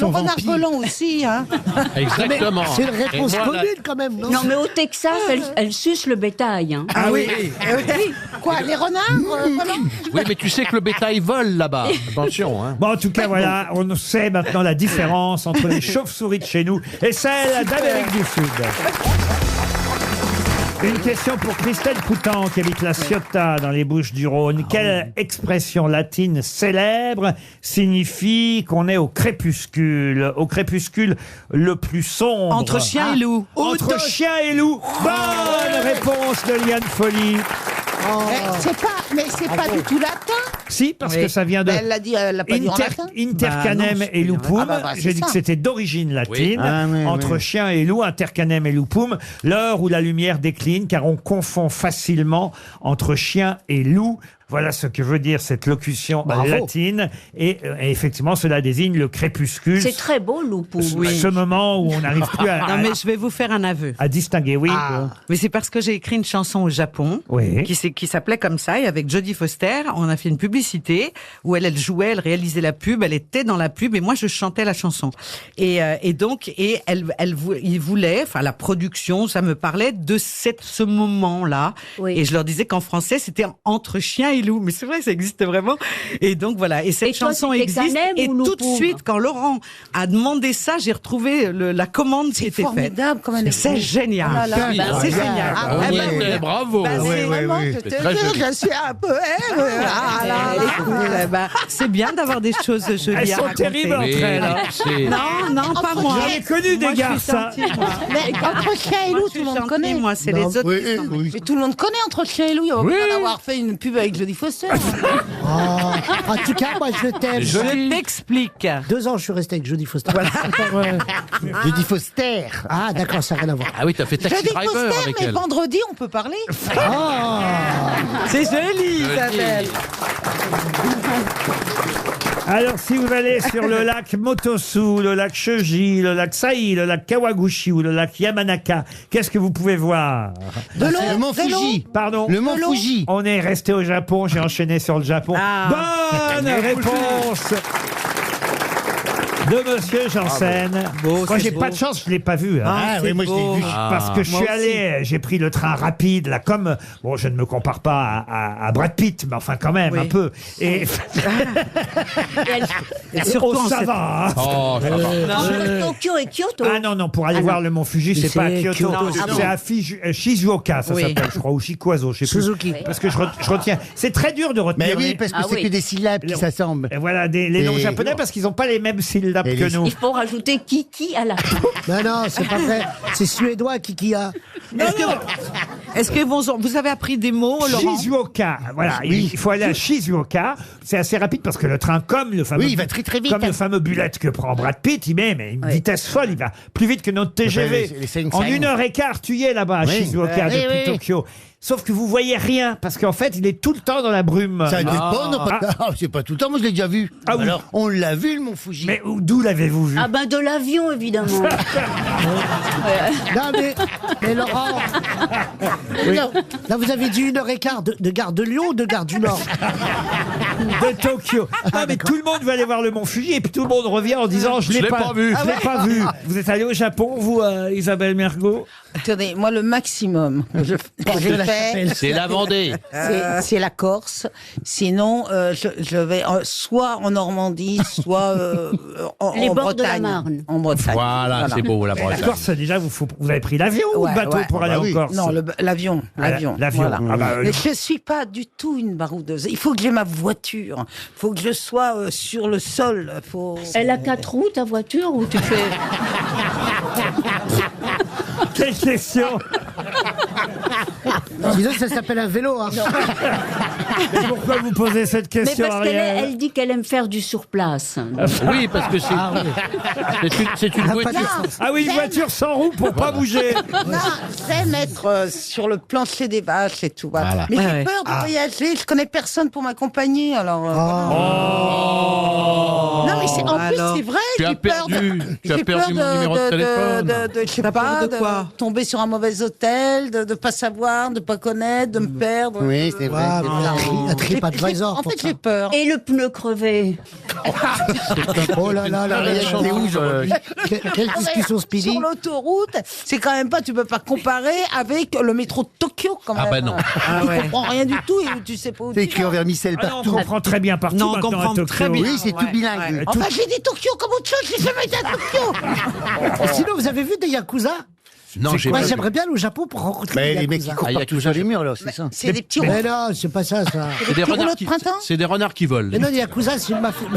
C: renard volant aussi. Hein.
G: Exactement.
F: C'est une réponse
G: Et voilà.
F: commune quand même, non?
E: Non, mais au Texas, elle suce le bétail. Hein.
B: Ah oui.
C: Quoi, les renards volants?
G: Oui, mais tu sais que le bétail vole là-bas. Attention, hein.
B: Bon, en tout cas, voilà, on sait maintenant la différence entre les chauves-souris de chez nous et celles d'Amérique du Sud. Une question pour Christelle Coutan qui habite la Ciotat dans les Bouches-du-Rhône. Quelle expression latine célèbre signifie qu'on est au crépuscule le plus sombre?
N: Entre chien et loup.
B: Entre chien et loup. Bonne réponse de Liane Folly.
C: C'est pas du tout latin.
B: Si, parce que ça vient de
C: Elle l'a dit, elle l'a pas dit en latin.
B: intercanem et lupum.
C: c'est
B: J'ai dit
C: ça.
B: que c'était d'origine latine.
G: Oui.
B: Entre chien et loup, intercanem et lupum. L'heure où la lumière décline, car on confond facilement entre chien et loup. Voilà ce que veut dire cette locution latine. Et effectivement, cela désigne le crépuscule.
E: C'est très beau, Loupou.
B: Ce moment où on n'arrive plus
N: Non, mais je vais vous faire un aveu.
B: à distinguer. Oui.
N: Mais c'est parce que j'ai écrit une chanson au Japon
B: Oui.
N: qui s'appelait comme ça, et avec Jodie Foster, on a fait une publicité où elle jouait, elle réalisait la pub, elle était dans la pub et moi je chantais la chanson. Et donc il voulait, enfin la production, ça me parlait de ce moment-là.
E: Oui.
N: Et je leur disais qu'en français c'était entre chien et loup, mais c'est vrai, ça existe vraiment. Et donc voilà, et cette
E: Et toi,
N: chanson
E: c'était
N: existe.
E: Canem
N: Et
E: ou
N: tout de
E: Loupoum?
N: suite, quand Laurent a demandé ça, j'ai retrouvé la commande qui était faite.
C: Formidable, comme elle est
N: C'est
C: belle.
N: génial.
C: Oh là là, bah,
N: C'est
C: oui.
N: génial.
C: Ah,
N: Eh
C: oui,
N: ben,
C: oui.
N: oui.
G: Bravo.
N: Bah, c'est
C: Vraiment,
N: vraiment-
C: je te
G: C'est très
C: jure,
G: joli.
C: je suis un poème. Ah là là.
N: Écoute, bah, c'est bien d'avoir des choses jolies
B: Elles
N: à
B: sont
N: raconter.
B: terribles entre elles. hein.
N: Non, pas moi.
B: J'en ai connu des
N: Moi, je suis
B: garces. hein.
N: gentille, moi.
C: Mais entre chien et
N: Moi,
C: loup,
N: je
C: tout le monde
N: suis
C: connaît.
N: gentille, moi, c'est les autres. qui sont-
C: Mais tout le monde connaît entre chien et loup. Il n'y a pas besoin d'avoir fait une pub avec Jodie Foster.
F: En tout cas, moi, je t'aime.
N: Je t'explique.
F: 2 ans, je suis resté avec Jodie Foster.
D: Jodie Foster.
F: Ah, d'accord, ça n'a rien à voir.
G: Ah oui, t'as fait Taxi
C: Jodie
G: Driver
C: Foster,
G: avec
C: mais
G: elle.
C: vendredi, on peut parler.
N: C'est joli, Isabelle.
B: Alors, si vous allez sur le lac Motosu, le lac Shoji, le lac Sai, le lac Kawaguchi ou le lac Yamanaka, qu'est-ce que vous pouvez voir?
D: C'est le mont Fuji.
B: Pardon.
D: Le mont Fuji.
B: On est resté au Japon, j'ai enchaîné sur le Japon. Bonne réponse de Monsieur Janssen. Moi, j'ai pas de chance, je l'ai pas vu. hein.
D: Ah oui, moi je l'ai vu.
B: Parce que je suis
N: Moi
B: allé, j'ai pris le train rapide, là, comme, bon, je ne me compare pas à Brad Pitt, mais enfin, quand même,
N: Oui.
B: un peu. Et,
N: Et surtout en
B: ça
N: cette-
B: va. hein.
G: Oh, ça va.
E: Entre Tokyo et Kyoto.
B: Ah non, non, pour aller voir le mont Fuji, c'est
F: C'est
B: pas à Kyoto.
F: Kyoto,
B: C'est à Shizuoka, ça
N: Oui.
B: s'appelle, je crois, ou Shikuazo, je sais plus.
F: Suzuki.
B: Parce que je retiens. C'est très dur de retenir.
D: Mais oui,
B: les-
D: parce que
E: Ah
D: c'est
E: oui.
D: que des syllabes qui s'assemblent.
B: Et voilà, les noms
D: Et-
B: japonais, parce qu'ils n'ont pas les mêmes syllabes
D: Et
B: que
D: les-
B: nous.
E: Il faut rajouter Kiki à la fin.
F: Non, c'est pas vrai. C'est suédois, Kikia.
N: Est-ce que vous avez appris des mots, Laurent?
B: Shizuoka, voilà, il faut aller à Shizuoka. C'est assez rapide parce que le train, comme le fameux,
D: Oui, il va très, très vite.
B: comme le fameux bullet que prend Brad Pitt, il met mais une vitesse folle, il va plus vite que notre TGV.
D: les Sensei.
B: En 1h15, tu y es là-bas à
D: Oui.
B: Shizuoka
D: Oui,
B: depuis
D: oui.
B: Tokyo. Sauf que vous voyez rien parce qu'en fait, il est tout le temps dans la brume.
D: Ça doit être bon, non, pas- Ah, c'est pas tout le temps, moi je l'ai déjà vu.
B: Ah oui.
D: Alors, on l'a vu le mont Fuji.
B: Mais d'où l'avez-vous vu?
E: Ah ben de l'avion, évidemment.
F: Non, mais Laurent. Là, vous avez dit 1h15 de gare de Lyon ou de gare du Nord?
B: De Tokyo. Non, mais tout le monde veut aller voir le mont Fuji et puis tout le monde revient en disant je l'ai pas
G: vu.
B: Je l'ai pas vu. Vous êtes allé au Japon, vous, Isabelle Mergo?
C: Attendez, moi, le maximum que je fais,
G: C'est la Vendée.
C: c'est la Corse. Sinon, je vais soit en Normandie, soit
E: Les
C: en
E: bords de la
C: Bretagne.
E: Marne.
C: En Bretagne.
G: Voilà, c'est beau la
B: La
G: Bretagne.
B: Corse, déjà, vous avez pris l'avion ou
C: Ouais,
B: le bateau
C: ouais.
B: pour aller
D: bah
B: en
D: oui.
B: Corse?
C: Non, l'avion.
B: Ah,
C: L'avion.
B: l'avion.
C: Voilà.
B: Ah bah,
C: Mais je suis pas du tout une baroudeuse. Il faut que j'ai ma voiture. Il faut que je sois sur le sol. Faut...
E: Elle a 4 roues, ta voiture, ou tu fais...
B: Quelle question!
F: Sinon, ça s'appelle un vélo. Hein.
B: Mais pourquoi vous posez cette
E: Mais
B: question,
E: parce qu'elle
B: Ariel
E: elle dit qu'elle aime faire du surplace.
G: Oui, parce que c'est c'est une voiture.
B: Ah oui, une voiture sans roue pour pas bouger.
C: Non, j'aime être sur le plancher des vaches et tout. Voilà.
G: Voilà.
C: Mais j'ai
N: Ouais.
C: peur de voyager. Je connais personne pour m'accompagner. Alors. Non, mais en plus, c'est vrai.
G: Tu as
C: j'ai peur
G: perdu- tu as
C: j'ai
G: perdu
C: peur
G: mon numéro de téléphone.
C: je sais
N: T'as
C: pas,
N: peur de quoi
C: tomber sur un mauvais hôtel, de pas savoir, de pas connaître, de me perdre.
D: Oui, c'est vrai.
F: Ah,
D: c'est
F: mais
D: vrai.
F: un TripAdvisor.
C: En
F: pour
C: fait,
F: ça.
C: j'ai peur.
E: Et le pneu crevé.
F: Oh là là là,
D: Ariel, t'es où aujourd'hui?
F: Quelle discussion speedy.
C: Sur l'autoroute, c'est quand même pas, tu peux pas comparer avec le métro de Tokyo quand même.
G: Ah bah non.
C: Tu comprends rien du tout et tu sais pas où
D: C'est
C: tu
D: écrit en
C: vas.
D: vermicelle
B: Ah non, on
D: partout.
B: comprend très bien partout
N: Non, on
B: maintenant
N: comprend
B: à Tokyo.
N: très bien.
D: Oui, c'est tout
N: Ouais,
D: bilingue.
N: ouais.
C: Enfin, j'ai dit Tokyo comme autre chose, j'ai jamais été à Tokyo.
F: Et sinon, vous avez vu des Yakuza?
G: Non, j'ai
F: Moi,
G: pas.
F: j'aimerais bien aller au Japon pour rencontrer
D: Mais
F: des
D: les mecs qui
F: Yakuza.
D: courent partout sur les murs, là, c'est ça.
C: C'est des petits
F: Mais non, c'est pas ça, ça.
G: C'est des
C: petits
G: renards
C: rouleaux de
G: qui.
C: printemps
G: C'est des renards qui volent.
F: Mais non, les Yakuza, c'est une mafia.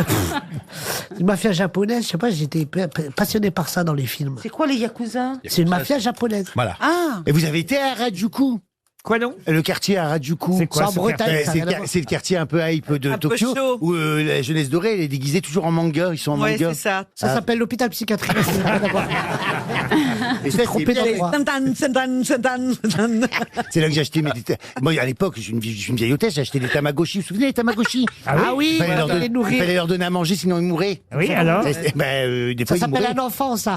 F: Une mafia japonaise, je sais pas, j'étais passionné par ça dans les films.
C: C'est quoi les Yakuza?
F: C'est une mafia japonaise.
G: Voilà.
C: Ah,
D: Et vous avez été à Harajuku?
B: Quoi non?
D: Le quartier à Harajuku.
B: C'est quoi,
F: C'est en
B: ce
F: Bretagne,
B: quartier
F: ça,
D: C'est
F: rien à voir.
D: c'est le quartier un peu hype de
N: Un peu
D: Tokyo,
N: chaud.
D: où la jeunesse dorée, elle est déguisée toujours en manga, ils sont en
N: Ouais,
D: manga.
N: c'est ça.
F: Ça s'appelle l'hôpital psychiatrique. C'est rien à voir.
D: Et ça, c'est
F: Trompé
D: bien.
F: d'endroit.
D: C'est là que j'ai acheté mes... Moi, à l'époque, je suis une vieille hôtesse, j'ai acheté des Tamagotchi. Vous vous souvenez des Tamagotchi?
F: Ah oui,
D: Il fallait leur
F: les
D: il
F: nourrir.
D: fallait leur donner à manger, sinon ils mouraient.
B: Oui, alors
D: Des fois,
F: Ça
D: ils
F: s'appelle
D: mouraient.
F: un enfant, ça.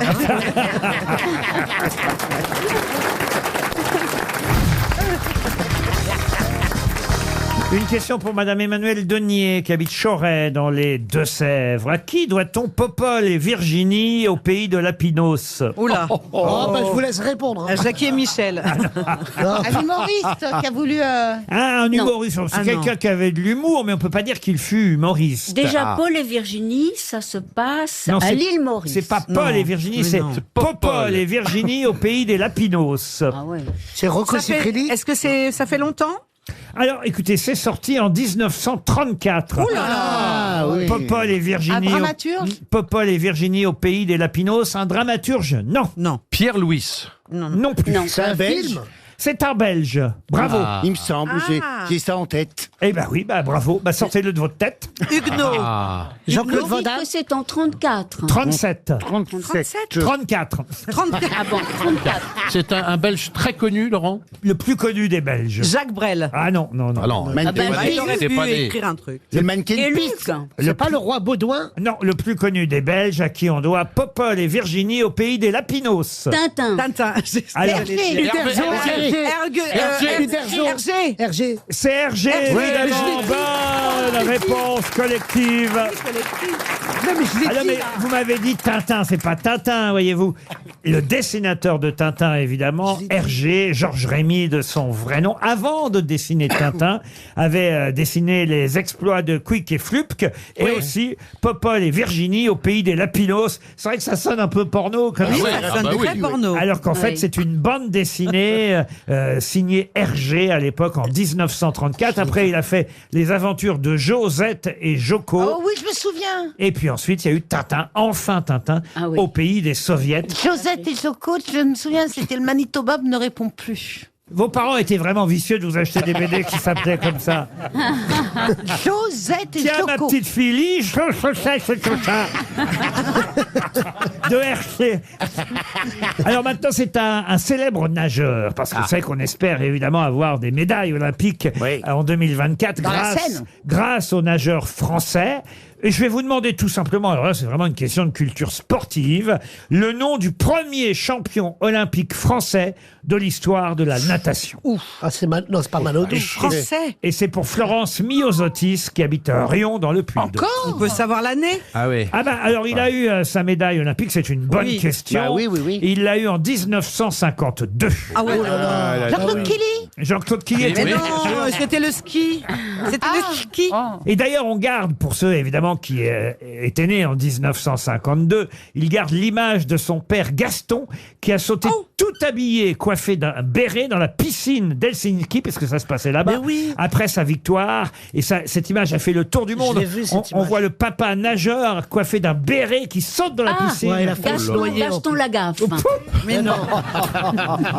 B: Une question pour Madame Emmanuelle Denier, qui habite Choret, dans les Deux-Sèvres. À qui doit-on Popol et Virginie au pays de Lapinos?
N: Oula.
F: Oh, bah, je vous laisse répondre. hein.
N: Jackie et Michel.
C: un humoriste qui a voulu.
B: Un humoriste, c'est
N: Ah,
B: quelqu'un
N: non.
B: qui avait de l'humour, mais on peut pas dire qu'il fut humoriste.
E: Déjà, Paul et Virginie, ça se passe
B: Non,
E: à
B: c'est-
E: l'île Maurice.
B: C'est pas Paul
N: Non,
B: et Virginie,
N: mais
B: c'est
N: non.
B: Popol et Virginie au pays des Lapinos.
E: Ah ouais.
F: C'est Rocco
N: Ça fait-
F: Siffredi.
N: Est-ce que ça fait longtemps?
B: Alors, écoutez, c'est sorti en 1934.
D: Ah oui.
B: Popol et Virginie.
C: Un dramaturge
B: Popol et Virginie au pays des Lapinos. Un dramaturge? Non.
N: Non.
G: Pierre Louis.
B: Non plus.
E: Non.
D: C'est un Belge.
F: film.
B: C'est un Belge. Bravo.
G: Ah.
D: Il me semble, j'ai ça en tête.
B: Eh ben oui, bah bravo. Bah sortez-le de votre tête.
N: Huguenot.
G: Ah.
F: Jean-Claude
E: Vous
F: Van
E: dites
F: Damme.
E: que c'est en 34.
B: 37.
D: 37.
B: 34.
N: 34.
E: Ah bon, 34.
G: C'est un Belge très connu, Laurent.
B: Le plus connu des Belges.
N: Jacques Brel.
B: Ah non, non, non.
G: Ah non.
E: Ah ben,
N: Bah, il aurait
G: c'est
N: pu
G: pas des-
N: écrire un truc.
D: Le mannequin
E: Et
D: de
E: Luc.
D: piste.
F: C'est pas le roi Baudouin.
B: Non, le plus connu des Belges à qui on doit Popol et Virginie au pays des Lapinos.
E: Tintin.
N: Tintin.
B: Alors,
F: Hergé.
B: c'est Hergé, évidemment. Bonne réponse collective.
F: Non, mais je l'ai
B: Alors,
F: dit.
B: mais vous m'avez dit Tintin, c'est pas Tintin, voyez-vous. Le dessinateur de Tintin, évidemment, Hergé, Georges Rémy de son vrai nom, avant de dessiner Tintin, avait dessiné les exploits de Quick et Flupk, et aussi Popol et Virginie au pays des Lapinos. C'est vrai que ça sonne un peu porno comme
N: Oui,
B: ça.
N: ça sonne très porno.
B: Alors qu'en fait,
E: Oui.
B: c'est une bande dessinée signée Hergé à l'époque en 1934. Après, il a fait les aventures de Josette et Joko.
C: Oh oui, je me souviens.
B: Et puis ensuite, il y a eu Tintin, enfin Tintin,
E: Ah oui.
B: au pays des soviets.
C: Josette et Joko, je me souviens, c'était le Manitoba ne répond plus.
B: Vos parents étaient vraiment vicieux de vous acheter des BD qui s'appelaient comme ça.
C: Josette et
B: Tiens, ma
C: Joko.
B: petite fille, c'est tout ça. De Hergé. Alors maintenant, c'est un célèbre nageur, parce que vous savez qu'on espère évidemment avoir des médailles olympiques en 2024
C: Dans la Seine.
B: grâce aux nageurs français. Et je vais vous demander tout simplement, alors là c'est vraiment une question de culture sportive, le nom du premier champion olympique français de l'histoire de la natation.
F: Ah, non, c'est pas Manodou.
N: Français.
B: Et c'est pour Florence Miosotis qui habite à Rion dans le Puy-de-Dôme.
N: On peut savoir l'année?
G: Ah oui.
B: Ah bah alors il a eu sa médaille olympique, c'est une bonne
N: Oui.
B: question.
D: Bah oui, oui, oui.
B: Et il l'a eu en 1952.
N: Ah ouais.
C: Jean-Claude Killy.
B: Jean-Claude Killy était...
N: Mais non, c'était le ski. C'était le ski.
B: Et d'ailleurs, on garde, pour ceux évidemment qui étaient nés en 1952, il garde l'image de son père Gaston qui a sauté tout tout habillé, coiffé d'un béret dans la piscine d'Helsinki, parce que ça se passait là-bas, après sa victoire. Et cette image a fait le tour du monde.
F: l'ai vu, cette
B: On
F: image.
B: voit le papa nageur coiffé d'un béret qui saute dans la piscine.
F: Ouais, il a failli se noyer.
E: Gaston Lagaffe.
F: Mais non.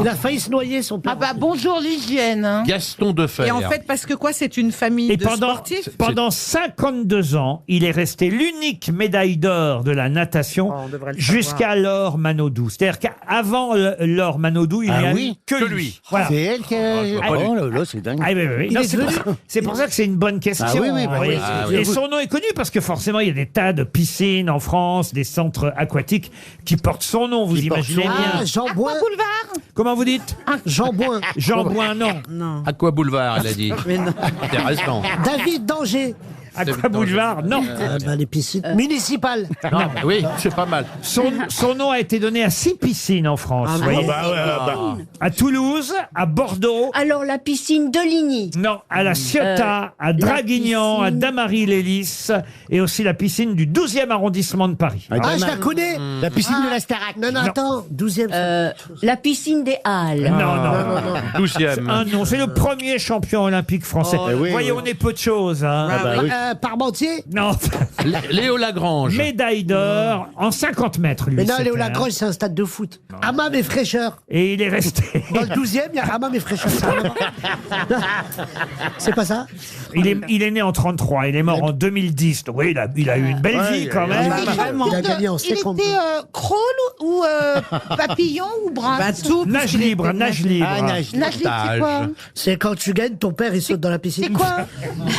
F: Il a failli se noyer, son père.
C: Ah bah bonjour l'hygiène. Hein.
G: Gaston Defer.
N: Et en fait, parce que quoi, c'est une famille
B: Et
N: de sportifs.
B: pendant 52 ans, il est resté l'unique médaille d'or de la natation
N: Oh, on devrait le
B: jusqu'à Laure Manodou. C'est-à-dire qu'avant Laure Manodou, il n'y a eu que lui. Voilà.
D: C'est elle qui a... Oh là là, c'est dingue.
B: Ah, oui, oui, oui.
D: Il
B: Non,
D: est
B: c'est pour ça que c'est une bonne question.
D: Ah oui, oui, bah
B: vous voyez.
D: oui,
B: Et
D: c'est-
B: son nom est connu parce que forcément, il y a des tas de piscines en France, des centres aquatiques qui portent son nom, vous imaginez bien.
F: Ah, Jean Boin.
C: Boulevard.
B: Comment vous dites
F: Jean Boin.
B: Jean Boin, non.
G: Aqua Boulevard, elle a dit.
N: Mais non.
G: Intéressant.
F: David Danger.
B: Aqua Boulevard, non.
F: Ah bah, les piscines municipales.
G: Non, oui, c'est pas mal.
B: Son nom a été donné à 6 piscines en France. vous voyez. À Toulouse, à Bordeaux.
E: Alors la piscine de Ligny.
B: Non, à la Ciotat, à Draguignan, à Damary-Lélis et aussi la piscine du 12e arrondissement de Paris.
F: Ah, je la connais.
D: La piscine de la Starac.
F: Non, non, attends. 12e.
E: La piscine des Halles.
B: Non, non.
G: 12e.
B: Ah non, c'est le premier champion olympique français.
D: oui,
B: Vous voyez,
D: oui.
B: on est peu de choses. Hein.
D: Ah bah oui.
F: Parmentier.
B: Non,
G: Léo Lagrange.
B: médaille d'or en 50 mètres, lui.
F: Mais non,
B: c'était,
F: Léo
B: hein.
F: Lagrange, c'est un stade de foot. Hammam et Fraîcheur.
B: Et il est resté.
F: Dans le 12e, il y a Hammam et Fraîcheur. C'est pas ça?
B: Il est né en 33, il est mort en 2010. Donc, oui, il a eu une belle vie quand même.
F: Il a gagné en
C: Il
F: seconde.
C: était crawl ou papillon ou bras.
N: Bah, tout.
B: Nage libre, nage libre.
D: Ah, nage.
C: Nage libre, c'est quoi?
F: C'est quand tu gagnes, ton père, il saute dans la piscine.
C: C'est quoi?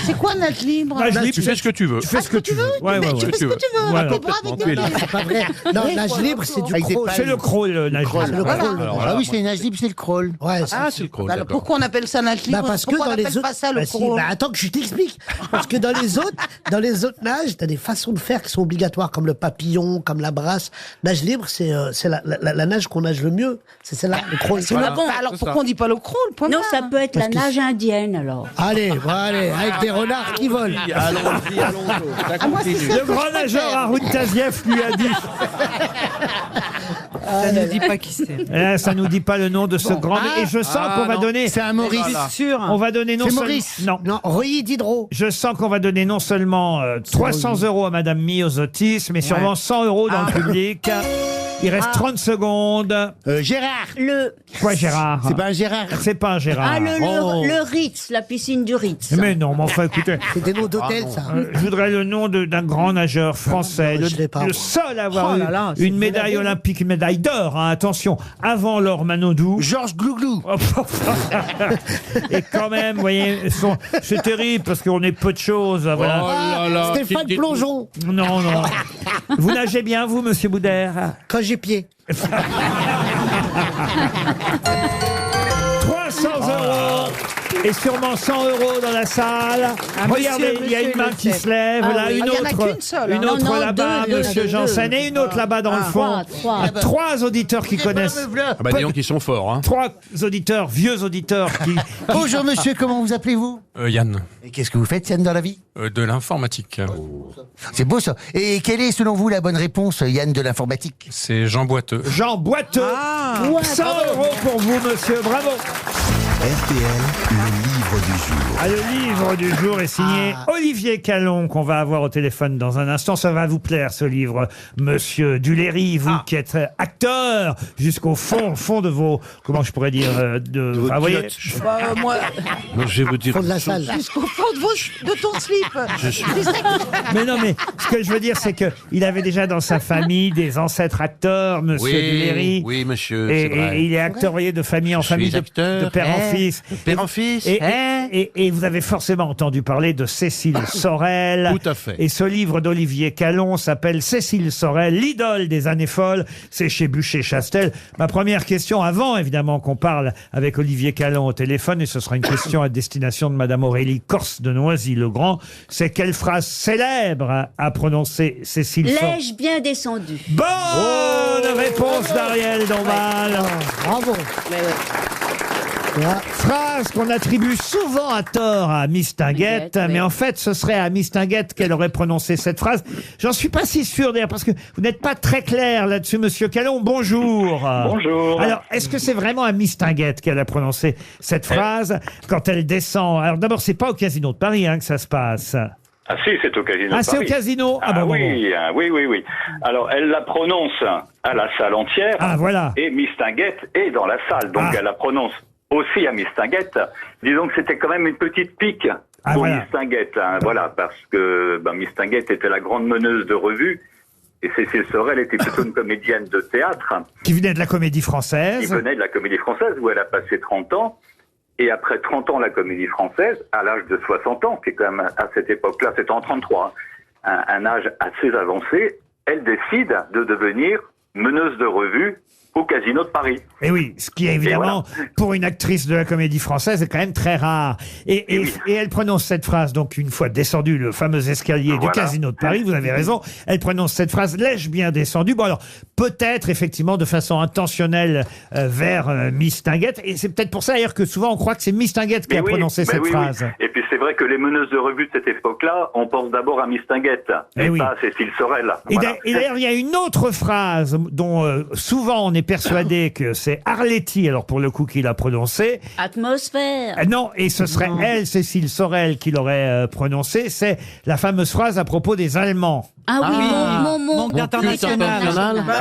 C: C'est quoi nage libre?
B: Nage libre,
G: Tu fais ce que tu veux.
B: tu fais ce que tu veux. Ouais, ouais,
C: Tu
B: ouais.
C: fais ce que tu veux.
B: Voilà.
C: Tes bras avec des pieds.
F: C'est pas vrai. Non, nage libre, c'est du
D: Avec des
F: crawl.
D: palmes.
B: C'est le crawl, le nage libre.
F: C'est le crawl.
D: Ah oui, c'est nage libre, c'est le crawl.
F: Ouais,
G: Ah, c'est le crawl,
C: Alors
G: d'accord.
C: pourquoi on appelle ça nage libre?
F: Bah parce que
C: Pourquoi
F: dans
C: on
F: les
C: appelle
F: autres,
C: pas ça le
F: bah si,
C: crawl?
F: bah attends que je t'explique. Parce que dans les autres nages, t'as des façons de faire qui sont obligatoires, comme le papillon, comme la brasse. Nage libre, c'est la nage qu'on nage le mieux. C'est celle-là, le crawl.
C: Bah, alors pourquoi on dit pas le crawl? Point
E: Non,
C: barre.
E: ça peut être la nage indienne alors.
F: Allez, bon, allez, avec des renards qui volent.
G: Allons-y, allons-y. Ça continue.
B: Le grand nageur Haroun Tazieff lui a dit.
N: Ça ne dit pas qui c'est.
B: Ça nous dit pas le nom de ce grand. Et je sens qu'on va
G: non.
B: donner.
D: C'est un Maurice.
N: C'est sûr.
B: On va donner non
D: C'est
B: seulement.
D: Maurice.
B: Non.
F: Non, Reuilly Diderot.
B: Je sens qu'on va donner non seulement 300 € à Madame Miosotis, mais sûrement 100 € dans le public. Il reste 30 secondes.
D: Gérard.
B: Quoi, Gérard?
D: C'est pas un Gérard.
B: C'est pas un Gérard.
E: Ah,
B: Oh.
E: le Ritz, la piscine du Ritz.
B: Mais non, mais enfin, écoutez.
F: C'est des noms d'hôtels, ça.
B: Je voudrais le nom d'un grand nageur français,
F: Non, je l'ai pas,
B: le
F: moi.
B: seul à avoir
N: Oh
B: eu
N: là là, c'est
B: une médaille
N: vous l'avez.
B: olympique, une médaille d'or, hein, attention, avant Laure Manodou.
D: Georges Glouglou.
B: Et quand même, vous voyez, c'est terrible parce qu'on est peu de choses. Voilà.
G: Oh là là.
F: Stéphane Plongeon.
B: Non, non. Vous nagez bien, vous, monsieur Boudère?
F: Quand j'ai pied.
B: 300 € et sûrement 100 € dans la salle. Regardez, il y a une main qui se lève.
C: Ah
B: là,
C: oui.
B: une
C: Il y en a
B: autre,
C: qu'une seule, hein.
B: une autre
E: Non, non,
B: là-bas,
E: deux,
B: monsieur
E: deux.
B: Janssen, et une autre là-bas dans le fond.
E: Trois.
B: Il y a 3 auditeurs qui connaissent.
G: Ah bah, disons qu'ils sont forts, hein.
B: 3 auditeurs, vieux auditeurs qui.
D: Bonjour monsieur, comment vous appelez-vous?
I: Yann,
D: Et qu'est-ce que vous faites Yann dans la vie?
I: de l'informatique.
D: C'est beau ça. Et quelle est selon vous la bonne réponse Yann de l'informatique?
I: C'est Jean Boiteux.
B: Jean Boiteux. 100 € pour vous, monsieur. Bravo.
A: RTL, le livre du jour.
B: Ah, le livre du jour est signé Olivier Calon, qu'on va avoir au téléphone dans un instant. Ça va vous plaire, ce livre, monsieur Duléry, vous qui êtes acteur jusqu'au fond de vos, comment je pourrais dire, vous voyez,
C: Bah, moi,
G: Non, je vais vous dire.
F: Fond de la salle.
C: jusqu'au fond de ton slip.
G: Je suis-
C: C'est ça que-
B: mais non, mais ce que je veux dire, c'est que il avait déjà dans sa famille des ancêtres acteurs, monsieur Duléry.
G: Oui, monsieur,
B: Et,
G: c'est vrai.
B: et il est acteur, voyez, de famille en
G: Je
B: famille,
G: suis acteur,
B: de père en fils.
G: Père en fils.
B: Et vous avez forcément entendu parler de Cécile Sorel.
G: Tout à fait.
B: Et ce livre d'Olivier Calon s'appelle Cécile Sorel, l'idole des années folles. C'est chez Bûcher-Chastel. Ma première question, avant évidemment qu'on parle avec Olivier Calon au téléphone, et ce sera une question à destination de Madame Aurélie Corse de Noisy-le-Grand, c'est quelle phrase célèbre a prononcé Cécile Sorel?
E: L'ai-je bien descendu?
B: Bonne réponse d'Ariel Dombal.
F: Bravo.
B: Phrase qu'on attribue souvent à tort à Mistinguett, mais en fait, ce serait à Mistinguett qu'elle aurait prononcé cette phrase. J'en suis pas si sûr d'ailleurs, parce que vous n'êtes pas très clair là-dessus, Monsieur Calon. Bonjour.
O: Bonjour.
B: Alors, est-ce que c'est vraiment à Mistinguett qu'elle a prononcé cette phrase quand elle descend? Alors d'abord, c'est pas au Casino de Paris que ça se passe.
O: Ah si, c'est au Casino de Paris.
B: Ah, c'est au Casino. Ah, bon,
O: oui, oui. Alors, elle la prononce à la salle entière.
B: Ah, voilà.
O: Et Mistinguett est dans la salle. Donc, elle la prononce aussi à Mistinguett. Disons que c'était quand même une petite pique pour
B: voilà.
O: Mistinguett. Voilà, parce que Mistinguett était la grande meneuse de revue. Et Cécile Sorel était plutôt une comédienne de théâtre.
B: Qui venait de la Comédie Française.
O: Qui venait de la Comédie Française, où elle a passé 30 ans. Et après 30 ans, la Comédie Française, à l'âge de 60 ans, qui est quand même à cette époque-là, c'était en 33, un âge assez avancé, elle décide de devenir meneuse de revue au Casino de Paris.
B: Et oui, ce qui est évidemment, pour une actrice de la Comédie Française, est quand même très rare. Et elle prononce cette phrase, donc une fois descendu le fameux escalier du Casino de Paris, vous avez raison, elle prononce cette phrase, l'ai-je bien descendu? Bon alors, peut-être effectivement de façon intentionnelle vers Mistinguett, et c'est peut-être pour ça d'ailleurs que souvent on croit que c'est Mistinguett qui a prononcé cette phrase.
O: Et puis c'est vrai que les meneuses de revue de cette époque-là, on pense d'abord à Mistinguett, et pas à Cécile Sorel.
B: Et d'ailleurs, il y a une autre phrase dont souvent on est persuadé que c'est Arletty, alors pour le coup, qui l'a prononcé.
E: Atmosphère.
B: Non, et ce serait elle, Cécile Sorel, qui l'aurait prononcé. C'est la fameuse phrase à propos des Allemands.
E: Ah oui, mon
H: international.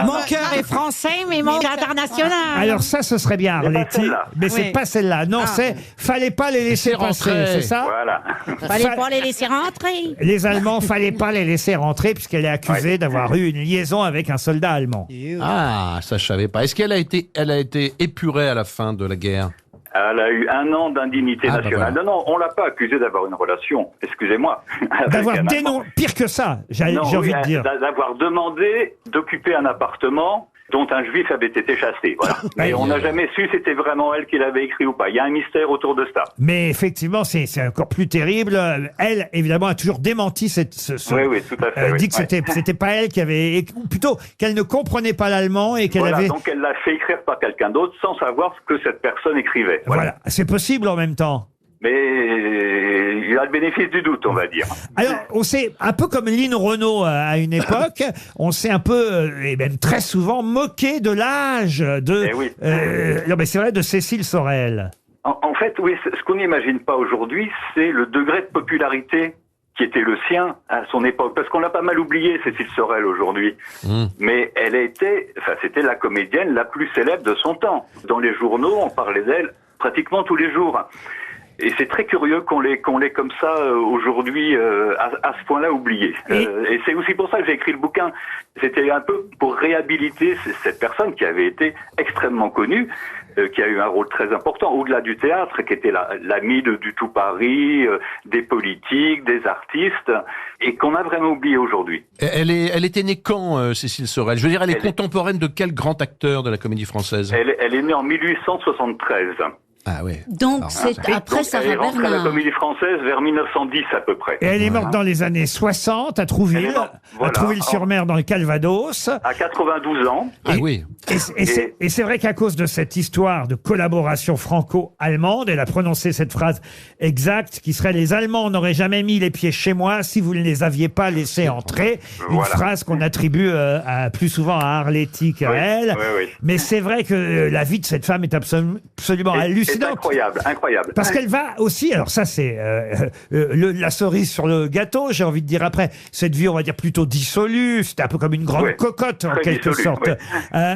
H: Mon cœur est français, mais mon international.
B: Alors ça, ce serait bien Arletty, mais c'est pas celle-là. Non, c'est fallait pas les laisser rentrer, c'est ça?
O: Voilà.
E: Fallait pas les laisser rentrer.
B: Les Allemands, fallait pas les laisser rentrer puisqu'elle est accusée d'avoir eu une liaison avec un soldat allemand.
G: Ah, ça je savais pas. Est-ce qu'elle a été épurée à la fin de la guerre?
O: Elle a eu 1 an d'indignité nationale.
G: Voilà.
O: Non, on l'a pas accusée d'avoir une relation, excusez-moi.
B: D'avoir dénoncé, pire que ça, j'ai envie de dire.
O: D'avoir demandé d'occuper un appartement dont un juif avait été chassé. Voilà. Mais on n'a jamais su si c'était vraiment elle qui l'avait écrit ou pas. Il y a un mystère autour de ça.
B: Mais effectivement, c'est encore plus terrible. Elle, évidemment, a toujours démenti
O: Oui, tout à fait.
B: Elle dit que c'était pas elle qui avait, ou plutôt qu'elle ne comprenait pas l'allemand et qu'elle avait.
O: Donc elle l'a fait écrire par quelqu'un d'autre sans savoir ce que cette personne écrivait.
B: Voilà. C'est possible en même temps.
O: Mais il a le bénéfice du doute, on va dire.
B: Alors, on s'est un peu comme Lynn Renaud à une époque, on s'est un peu, et même très souvent, moqué de l'âge de, non mais c'est vrai, de Cécile Sorel.
O: En fait, oui, ce qu'on n'imagine pas aujourd'hui, c'est le degré de popularité qui était le sien à son époque. Parce qu'on l'a pas mal oublié, Cécile Sorel, aujourd'hui. Mais c'était la comédienne la plus célèbre de son temps. Dans les journaux, on parlait d'elle pratiquement tous les jours. Et c'est très curieux qu'on l'ait comme ça aujourd'hui à ce point-là oublié. Et c'est aussi pour ça que j'ai écrit le bouquin. C'était un peu pour réhabiliter cette personne qui avait été extrêmement connue, qui a eu un rôle très important au-delà du théâtre, qui était l'amie du tout Paris, des politiques, des artistes, et qu'on a vraiment oublié aujourd'hui.
G: Elle était née quand, Cécile Sorel? Je veux dire, elle est contemporaine de quel grand acteur de la Comédie Française?
O: Elle est née en 1873.
G: Ah oui.
E: Donc c'est après Sarah Bernard. Elle est rentrée à la
O: Comédie Française vers 1910 à peu près.
B: Et elle est morte dans les années 60 à Trouville, à Trouville-sur-Mer dans le Calvados.
O: À 92 ans.
G: Ah oui.
B: Et c'est vrai qu'à cause de cette histoire de collaboration franco-allemande, elle a prononcé cette phrase exacte qui serait « Les Allemands n'auraient jamais mis les pieds chez moi si vous ne les aviez pas laissés entrer ». Une phrase qu'on attribue plus souvent à Arletty qu'à elle. Mais c'est vrai que la vie de cette femme est absolument hallucinante.
O: C'est incroyable.
B: Parce qu'elle va aussi, alors ça c'est la cerise sur le gâteau, j'ai envie de dire après, cette vie on va dire plutôt dissolue, c'était un peu comme une grande cocotte en quelque sorte.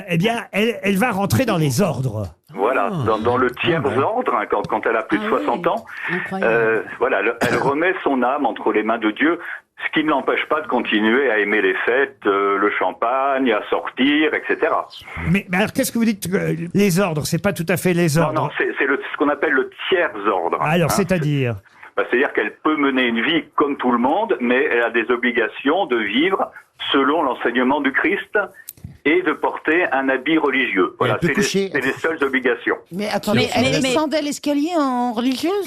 B: Eh bien, elle va rentrer dans les ordres.
O: Voilà, dans le tiers ordre, quand elle a plus de 60 ans, elle remet son âme entre les mains de Dieu, ce qui ne l'empêche pas de continuer à aimer les fêtes, le champagne, à sortir, etc.
B: Mais alors, qu'est-ce que vous dites les ordres? C'est pas tout à fait les ordres.
O: Non, c'est ce qu'on appelle le tiers ordre.
B: Alors, c'est-à-dire
O: c'est-à-dire qu'elle peut mener une vie comme tout le monde, mais elle a des obligations de vivre selon l'enseignement du Christ et de porter un habit religieux. Voilà,
D: peut
O: c'est les seules obligations.
C: Mais attendez, elle descendait l'escalier en religieuse?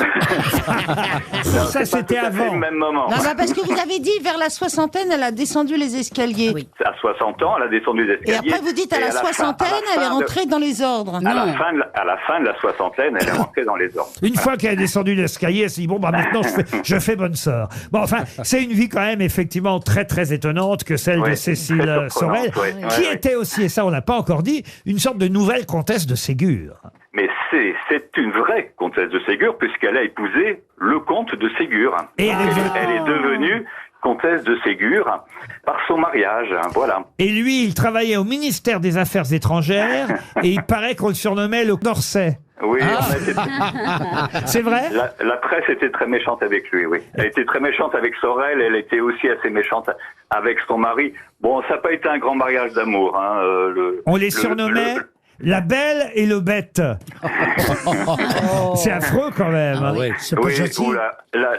B: Ça, c'était avant.
O: Au même moment.
C: Non, bah parce que vous avez dit, vers la soixantaine, elle a descendu les escaliers. Oui.
O: À 60 ans, elle a descendu les escaliers.
C: Et après, vous dites, à la soixantaine, elle est rentrée dans les ordres.
O: À la fin de la soixantaine, elle est rentrée dans les ordres.
B: Une fois qu'elle a descendu l'escalier, elle s'est dit, bon, bah maintenant, je fais bonne sœur. Bon, enfin, c'est une vie quand même, effectivement, très, très étonnante que celle de Cécile Sorel, qui était aussi, et ça, on n'a pas encore dit, une sorte de nouvelle comtesse de Ségur.
O: Mais c'est une vraie comtesse de Ségur, puisqu'elle a épousé le comte de Ségur.
B: Et
O: elle est devenue comtesse de Ségur par son mariage, voilà.
B: Et lui, il travaillait au ministère des Affaires étrangères, et il paraît qu'on le surnommait le Corset.
O: Oui,
B: c'est vrai.
O: La presse était très méchante avec lui, oui. Elle était très méchante avec Sorel, elle était aussi assez méchante avec son mari. Bon, ça n'a pas été un grand mariage d'amour. Hein,
B: on les surnommait la belle et le bête. C'est affreux quand même.
O: Ah oui,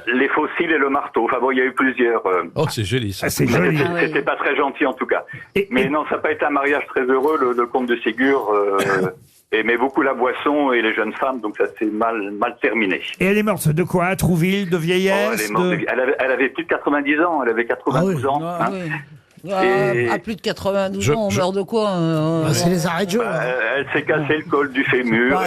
O: les fossiles et le marteau. Enfin bon, il y a eu plusieurs.
P: Oh, c'est joli ça.
B: C'est joli.
O: C'était pas très gentil en tout cas. Mais non, ça n'a pas été un mariage très heureux, le comte de Ségur. Aimait beaucoup la boisson et les jeunes femmes, donc ça s'est mal terminé.
B: Et elle est morte de quoi? À Trouville, de vieillesse?
O: Elle avait plus de 90 ans, elle avait 92 ans.
C: Ah, oui. À plus de 92 ans, on meurt de quoi?
F: C'est les arrêts de jeu.
O: Elle s'est cassé le col du fémur.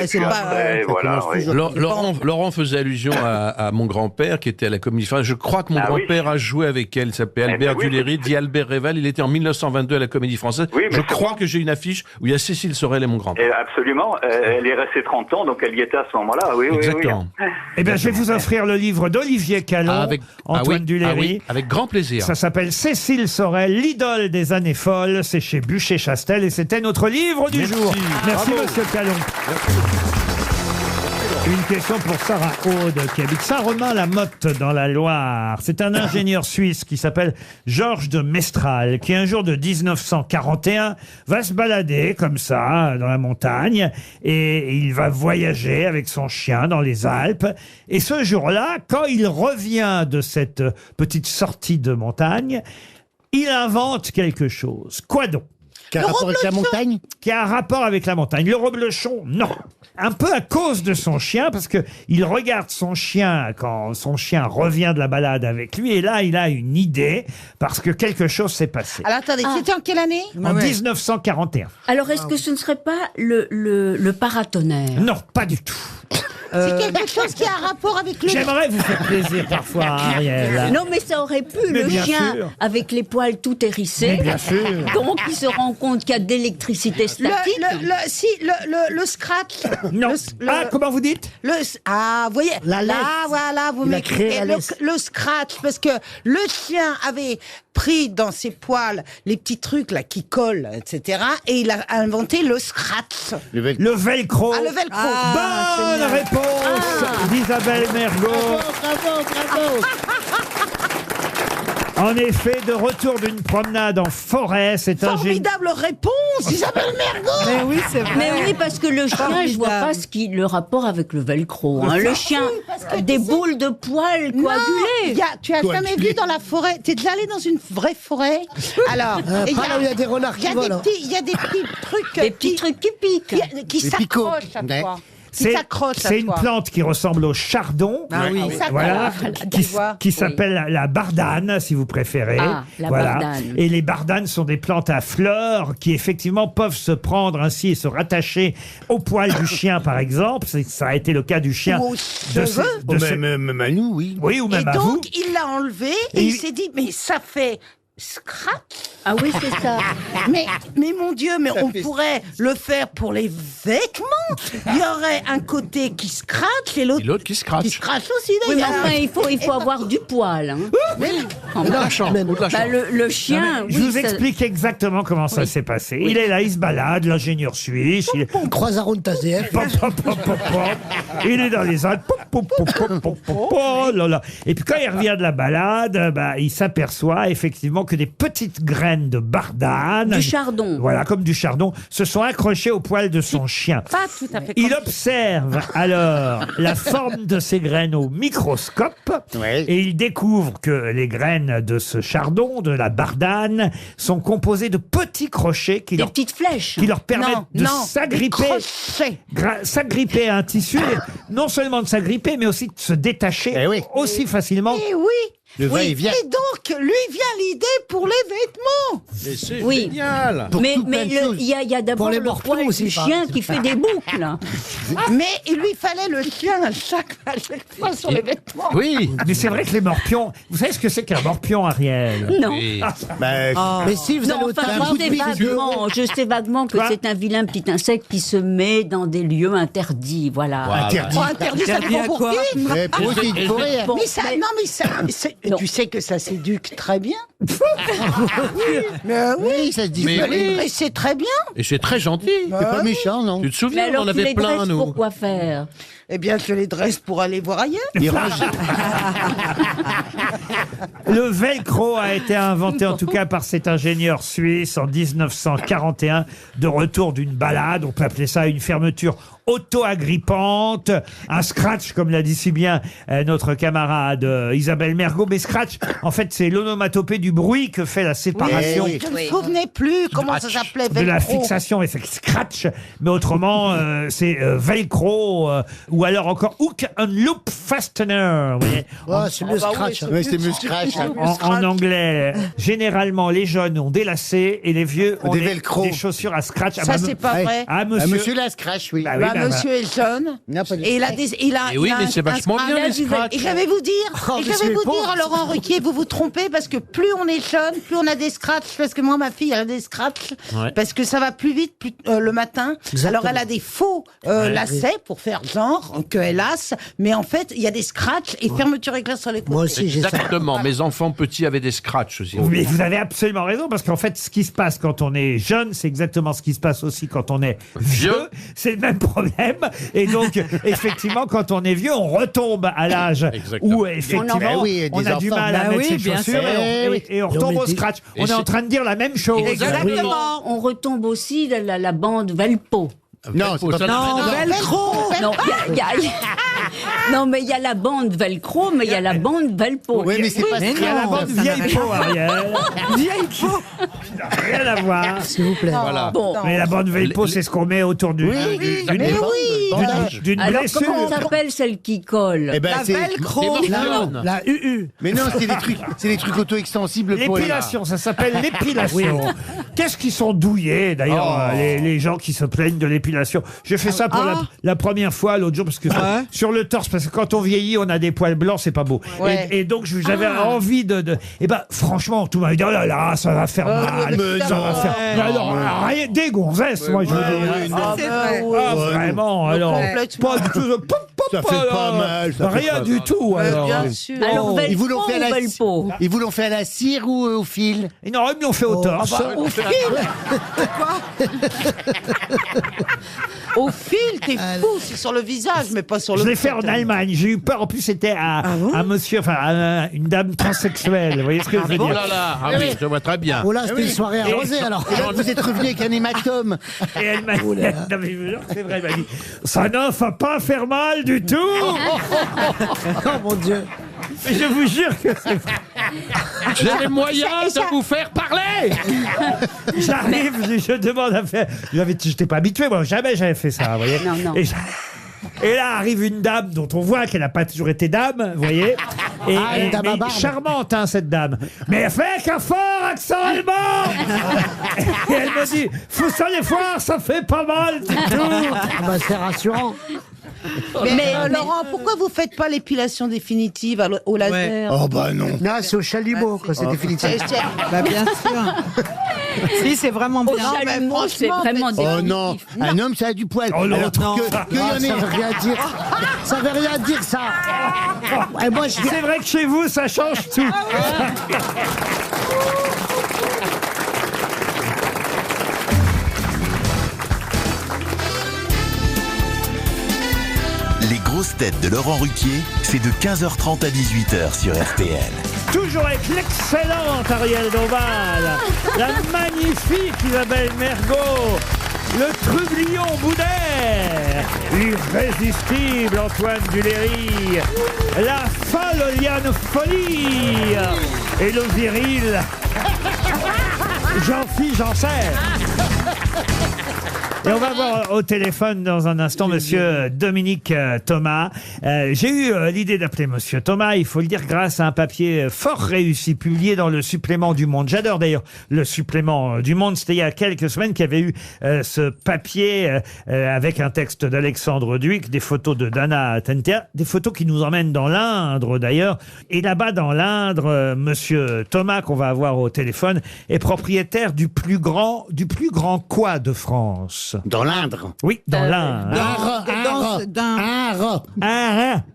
P: Laurent faisait allusion à mon grand-père qui était à la Comédie Française. Je crois que mon grand-père a joué avec elle. Il s'appelait Albert Duléry, dit Albert Réval. Il était en 1922 à la Comédie Française. Je crois que j'ai une affiche où il y a Cécile Sorel et mon grand-père.
O: Absolument. Elle est restée 30 ans, donc elle y était à ce moment-là. Oui,
P: exactement.
O: Oui.
B: Eh bien, je vais vous offrir le livre d'Olivier Callon, Antoine Duléry.
P: Avec grand plaisir.
B: Ça s'appelle Cécile Sorel, l'idole des années folles. C'est chez Bûcher-Chastel et c'était notre livre du jour. Merci, monsieur Callon. Une question pour Sarah Aude qui habite Saint-Romain-la-Motte dans la Loire. C'est un ingénieur suisse qui s'appelle Georges de Mestral qui un jour de 1941 va se balader comme ça dans la montagne et il va voyager avec son chien dans les Alpes. Et ce jour-là, quand il revient de cette petite sortie de montagne, il invente quelque chose. Quoi donc?
D: Qui a un rapport avec la montagne?
B: Qui a un rapport avec la montagne. Le reblochon, non. Un peu à cause de son chien, parce que il regarde son chien quand son chien revient de la balade avec lui, et là, il a une idée, parce que quelque chose s'est passé.
C: Alors, attendez, c'était en quelle année?
B: En 1941.
E: Alors, est-ce que ce ne serait pas le paratonnerre?
B: Non, pas du tout.
C: C'est quelque chose qui a un rapport avec le...
B: J'aimerais vous faire plaisir parfois, Ariel.
E: Non, mais ça aurait pu.
B: Mais
E: le
B: bien
E: chien,
B: sûr.
E: avec les poils tout hérissés.
B: Mais bien sûr.
E: Donc, il se rend compte qu'il y a de l'électricité statique.
C: Le scratch.
B: Non. Comment vous dites?
C: Vous voyez,
F: La laisse.
C: là, voilà, vous
F: Il a
C: m'écrivez
F: créé la laisse.
C: le scratch, parce que le chien avait pris dans ses poils les petits trucs là qui collent, etc. Et il a inventé le scratch.
B: Le velcro.
C: Ah, le velcro.
B: Bonne réponse d'Isabelle Mergo.
D: Bravo.
B: En effet, de retour d'une promenade en forêt, c'est un
C: Formidable réponse, Isabelle Mergo.
N: Mais oui, c'est vrai.
E: Mais oui, parce que le chien,
N: Formidable.
E: je vois pas le rapport avec le velcro. Hein. Le chien, des boules de poils coagulées.
C: Tu as jamais vu dans la forêt? T'es déjà allé dans une vraie forêt? Alors,
F: Pas là où il y a des renards qui volent.
C: il y a des petits trucs,
E: Des petits trucs qui piquent.
C: qui s'accrochent à toi.
B: C'est une plante qui ressemble au chardon.
N: Ah oui.
B: Voilà, qui
C: Oui.
B: s'appelle la bardane, si vous préférez.
E: Ah, la bardane.
B: Et les bardanes sont des plantes à fleurs qui effectivement peuvent se prendre ainsi et se rattacher au poil du chien, par exemple. Ça a été le cas du chien.
C: Ou aux cheveux.
D: Même à nous, oui.
B: Oui, ou même
C: Et
B: à vous.
C: donc, il l'a enlevé et il s'est dit, mais ça fait scratch.
E: Ah oui, c'est ça.
C: Mais mon Dieu, mais on pourrait le faire pour les vêtements. Il y aurait un côté qui scratch et l'autre
P: qui scratch.
C: Qui scratch aussi
E: Oui, mais
C: d'ailleurs.
E: enfin, il faut avoir du poil. Hein.
P: Ou de la chambre.
E: Bah, le chien.
B: Je
E: oui,
B: vous
E: ça-
B: explique exactement comment ça s'est passé. Il est là, il se balade, l'ingénieur suisse.
F: Croisarone TASDF.
B: Pop, pop, pop, pop, pop. Il est dans les Alpes. Pop, Oh là là. Et puis quand il revient de la balade, il s'aperçoit effectivement que des petites graines de bardane,
E: Du chardon.
B: voilà, comme du chardon, se sont accrochées au poil de son chien.
E: Pas tout à fait.
B: Il observe alors la forme de ces graines au microscope et il découvre que les graines de ce chardon, de la bardane, sont composées de petits crochets qui leur
E: petites flèches
B: qui leur permettent de
C: des
B: s'agripper
C: crochets.
B: s'agripper à un tissu, et non seulement de s'agripper, mais aussi de se détacher aussi facilement.
C: Eh oui.
D: Le
C: Oui,
D: va-et-vient.
C: et donc, lui vient l'idée pour les vêtements.
P: Mais c'est
E: Oui.
P: génial.
E: Mais il y a d'abord le poil du chien qui fait des boucles.
C: Mais il lui fallait le chien à chaque fois sur les vêtements.
P: Oui.
B: Mais c'est vrai que les morpions, vous savez ce que c'est qu'un morpion, Ariel?
E: Non.
P: Oui.
F: Mais si vous allez
E: Non,
F: au
E: enfin,
F: tabac,
E: je sais vaguement que
B: Quoi
E: c'est un vilain petit insecte qui se met dans des lieux interdits, voilà.
D: Interdit.
C: Oh, interdit, ça
H: Interdit à
C: dépend pour
H: quoi
C: qui.
D: Mais pour eux, c'est une forêt. hein.
E: Bon,
C: Mais ça,
E: mais-
C: non, mais ça,
E: Non.
C: tu sais que ça s'éduque très bien. Mais
D: Oui, ça se dit.
P: Mais oui.
C: Et c'est très bien.
P: Et c'est très gentil.
D: C'est pas méchant, non?
P: Tu te
E: Mais
P: souviens, on
E: alors,
P: en
E: tu
P: avait
E: les
P: plein,
E: dresses
P: nous.
E: pour quoi faire?
C: Eh bien, je les dresse pour aller voir ailleurs.
D: Il range.
B: Le velcro a été inventé en tout cas par cet ingénieur suisse en 1941, de retour d'une balade. On peut appeler ça une fermeture auto-agrippante, un scratch, comme l'a dit si bien notre camarade Isabelle Mergot. Mais scratch, en fait, c'est l'onomatopée du bruit que fait la séparation
C: Je ne me souvenais plus comment ça s'appelait.
B: de la
C: velcro.
B: fixation, et c'est scratch, mais autrement c'est velcro ou alors encore hook and loop fastener. Vous voyez,
F: Oh, c'est mieux scratch.
D: Ouais, c'est mieux scratch.
B: en anglais, généralement les jeunes ont des lacets et les vieux ont
D: Des velcro.
B: des chaussures à scratch.
C: Ça, c'est pas vrai.
B: Ah,
D: Ah,
B: monsieur.
D: monsieur la scratch, oui.
B: Bah oui,
C: Bah, monsieur est jeune.
D: Non, pas du
C: Et il a des, il a,
P: Et oui,
C: il a
P: mais
C: un-
P: c'est vachement
C: un-
P: bien,
C: un-
P: les scratchs.
C: Et je vais vous dire,
F: Oh,
C: et je
F: mais
C: vais
F: c'est
C: vous
F: bon.
C: dire, Laurent Ruquier, vous vous trompez parce que plus on est jeune, plus on a des scratchs. Parce que moi, ma fille, elle a des scratchs
P: Ouais.
C: parce que ça va plus vite le matin.
F: Exactement.
C: Alors, elle a des faux lacets pour faire genre qu'elle lasse, mais en fait, il y a des scratchs et fermeture éclair sur les côtés.
F: Moi aussi, j'ai ça.
P: Exactement. Mes enfants petits avaient des scratchs aussi.
B: Mais vous avez absolument raison, parce qu'en fait, ce qui se passe quand on est jeune, c'est exactement ce qui se passe aussi quand on est vieux. C'est le même problème. Et donc, effectivement, quand on est vieux, on retombe à l'âge
P: Exactement.
B: où, effectivement,
D: Eh oui,
B: on
D: des
B: a du
D: enfants.
B: mal à
H: Bah
B: mettre
H: oui,
B: ses
H: bien
B: chaussures
H: sûr.
B: et on retombe
F: mais
B: au
F: dis-
B: scratch.
P: Et
B: On est en
P: c'est-
B: train de dire la même chose.
E: Exactement. On retombe aussi de la bande Velpo.
D: Non, c'est pas
H: Non, velcro.
E: Non, non, mais il y a la bande Velcro, mais il y a la bande Velpo.
D: Oui, mais c'est pas
H: Mais
B: Il y a la
H: non,
B: bande
H: ça n'a
B: vieille
H: rien
B: peau, Ariel.
H: Vieille peau.
B: Rien à voir.
F: S'il vous plaît.
P: Voilà.
E: Bon.
B: Mais la bande vieille peau, c'est ce qu'on met autour d'une
C: Mais
B: d'une-
C: oui.
B: d'une
E: Alors,
B: blessure.
E: comment s'appelle celle qui colle?
D: Eh ben,
H: La
D: c'est
H: velcro.
P: Des morphiones.
F: La UU.
D: Mais non, c'est des trucs auto-extensibles pour les.
B: L'épilation, ça s'appelle l'épilation. Qu'est-ce qu'ils sont douillés, d'ailleurs,
D: Oh.
B: les gens qui se plaignent de l'épilation. J'ai fait ça pour la première fois l'autre jour, parce que sur le torse, parce que quand on vieillit, on a des poils blancs, c'est pas beau.
C: Ouais.
B: Et donc, j'avais envie de... Et ben, franchement, tout le monde m'a dit, oh là là, ça va faire mal.
D: mais
B: Ça va
D: non.
B: faire... Mais alors, rien, des gonzesses, moi, je veux dire.
H: C'est vrai.
B: Ah, vraiment, alors,
C: complètement.
B: pas du tout.
D: Ça fait pas mal, ça fait
B: Rien
D: pas
B: du
D: mal.
B: tout, alors.
C: Bien sûr.
E: Alors, Velcro
D: Ils vous l'ont fait à
E: ou
D: la
E: Velpo?
D: Ils vous l'ont fait à la cire ou au fil?
B: Et non, ils me l'ont fait au torse.
C: Au fil. Au fil, t'es fou, c'est sur le visage, mais pas sur le.
B: Je l'ai fait en Allemagne. J'ai eu peur. En plus, c'était à un monsieur, enfin, à une dame transsexuelle. Vous voyez ce que je veux
P: Oh
B: dire?
P: là là. Ah oui, je vois très bien.
F: Oh là, c'était une soirée arrosée alors.
D: Et là, vous êtes revenu avec un hématome.
B: Et elle m'a dit, non, mais je vous jure, c'est vrai, elle m'a dit, ça ne va pas faire mal du tout.
F: Oh mon Dieu.
B: Mais je vous jure que c'est vrai.
P: J'ai les moyens de vous faire parler.
B: J'arrive, je demande à faire. J'étais pas habitué, moi, jamais j'avais fait ça, vous voyez.
E: Non, non.
B: Et là arrive une dame dont on voit qu'elle n'a pas toujours été dame, vous voyez. Et,
F: une dame à
B: mais
F: barbe.
B: charmante, hein, cette dame. Mais elle fait qu'un fort accent allemand. Et elle me dit, vous allez voir, ça fait pas mal du tout.
F: Ah bah, c'est rassurant.
C: Mais, Laurent, pourquoi vous faites pas l'épilation définitive au laser?
D: Oh bah non.
F: Non, c'est au chalumeau que c'est définitif.
H: Bah, bien sûr. Si, c'est vraiment
E: Au
H: bien.
E: chalumeau, c'est vraiment
D: Oh non,
E: définitif.
D: un homme ça a du poil.
B: Oh,
D: Alors
B: l'autre.
D: que y en
F: Ça
D: ait-
F: veut rien dire. Ça veut rien dire ça. Et moi, je
B: C'est vrai que chez vous, ça change tout.
A: Les grosses grosses têtes de Laurent Ruquier, c'est de 15h30 à 18h sur RTL.
B: Toujours avec l'excellente Ariel Dombal, la magnifique Isabelle Mergo, le trublion Boudère, l'irrésistible Antoine Duléry, la folle Liane Folie et le viril Jean-Philippe Janssen. Et on va voir au téléphone dans un instant monsieur Dominique Thomas. J'ai eu l'idée d'appeler monsieur Thomas, il faut le dire, grâce à un papier fort réussi publié dans le supplément du Monde. J'adore d'ailleurs le supplément du Monde. C'était il y a quelques semaines qu'il y avait eu ce papier avec un texte d'Alexandre Duic, des photos de Dana Tentia, des photos qui nous emmènent dans l'Indre d'ailleurs. Et là-bas dans l'Indre, monsieur Thomas, qu'on va avoir au téléphone, est propriétaire du plus grand quoi de France?
D: Dans l'Indre.
B: Oui, dans l'Indre.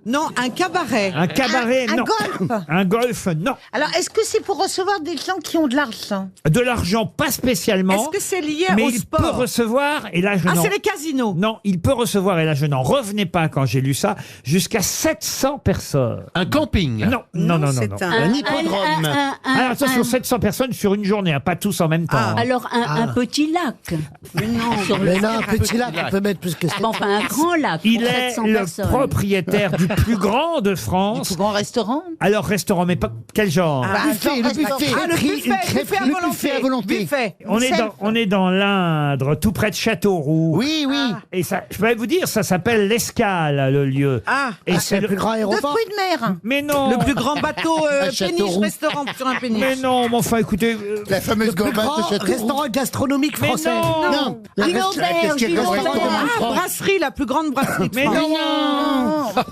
N: Non, un cabaret.
B: Un cabaret,
C: Un
B: non.
C: golf.
B: Un golf, non.
C: Alors, est-ce que c'est pour recevoir des gens qui ont de l'argent?
B: De l'argent, pas spécialement.
N: Est-ce que c'est lié
B: mais
N: au
B: il
N: sport
B: peut recevoir, et là je
N: Ah,
B: n'en...
N: c'est les casinos.
B: Non, il peut recevoir, et là je n'en revenais pas quand j'ai lu ça, jusqu'à 700 personnes.
P: Un camping.
B: Non, non, non, non.
N: c'est
B: non.
D: Un hippodrome.
B: Alors attention, 700 personnes sur une journée, hein, pas tous en même temps. hein.
E: Alors, un petit lac. Mais non, sur
F: Mais non, un petit lac, on peut mettre plus que ça.
E: Bon, enfin, un grand lac.
B: Il
E: pour
B: est
E: 700
B: le
E: personnes.
B: propriétaire du plus grand de France.
C: Plus grand restaurant?
B: Alors restaurant, mais pas quel genre?
D: Le buffet.
N: Ah, le buffet à volonté. Buffet.
B: On est dans l'Indre, tout près de Châteauroux.
D: Oui, oui.
B: Et ça, je peux vous dire, ça s'appelle l'Escale, le lieu.
N: Ah,
B: Et
F: C'est le plus grand
C: De
F: aéroport.
C: fruits de mer.
B: Mais non.
N: le plus grand bateau péniche
D: Châteauroux.
N: restaurant sur un péniche.
B: Mais non, mais enfin, écoutez.
D: La fameuse
F: Le plus
D: gambade
F: grand
D: de Châteauroux.
F: restaurant gastronomique
B: Mais
F: français.
B: non.
D: La
E: Une
D: resta-
E: auberge,
D: qu'est-ce qu'il y a
E: une
D: comme restaurant
E: auberge.
D: en
N: Ah,
D: France
N: brasserie, la plus grande brasserie de
B: Mais
N: France.
B: non.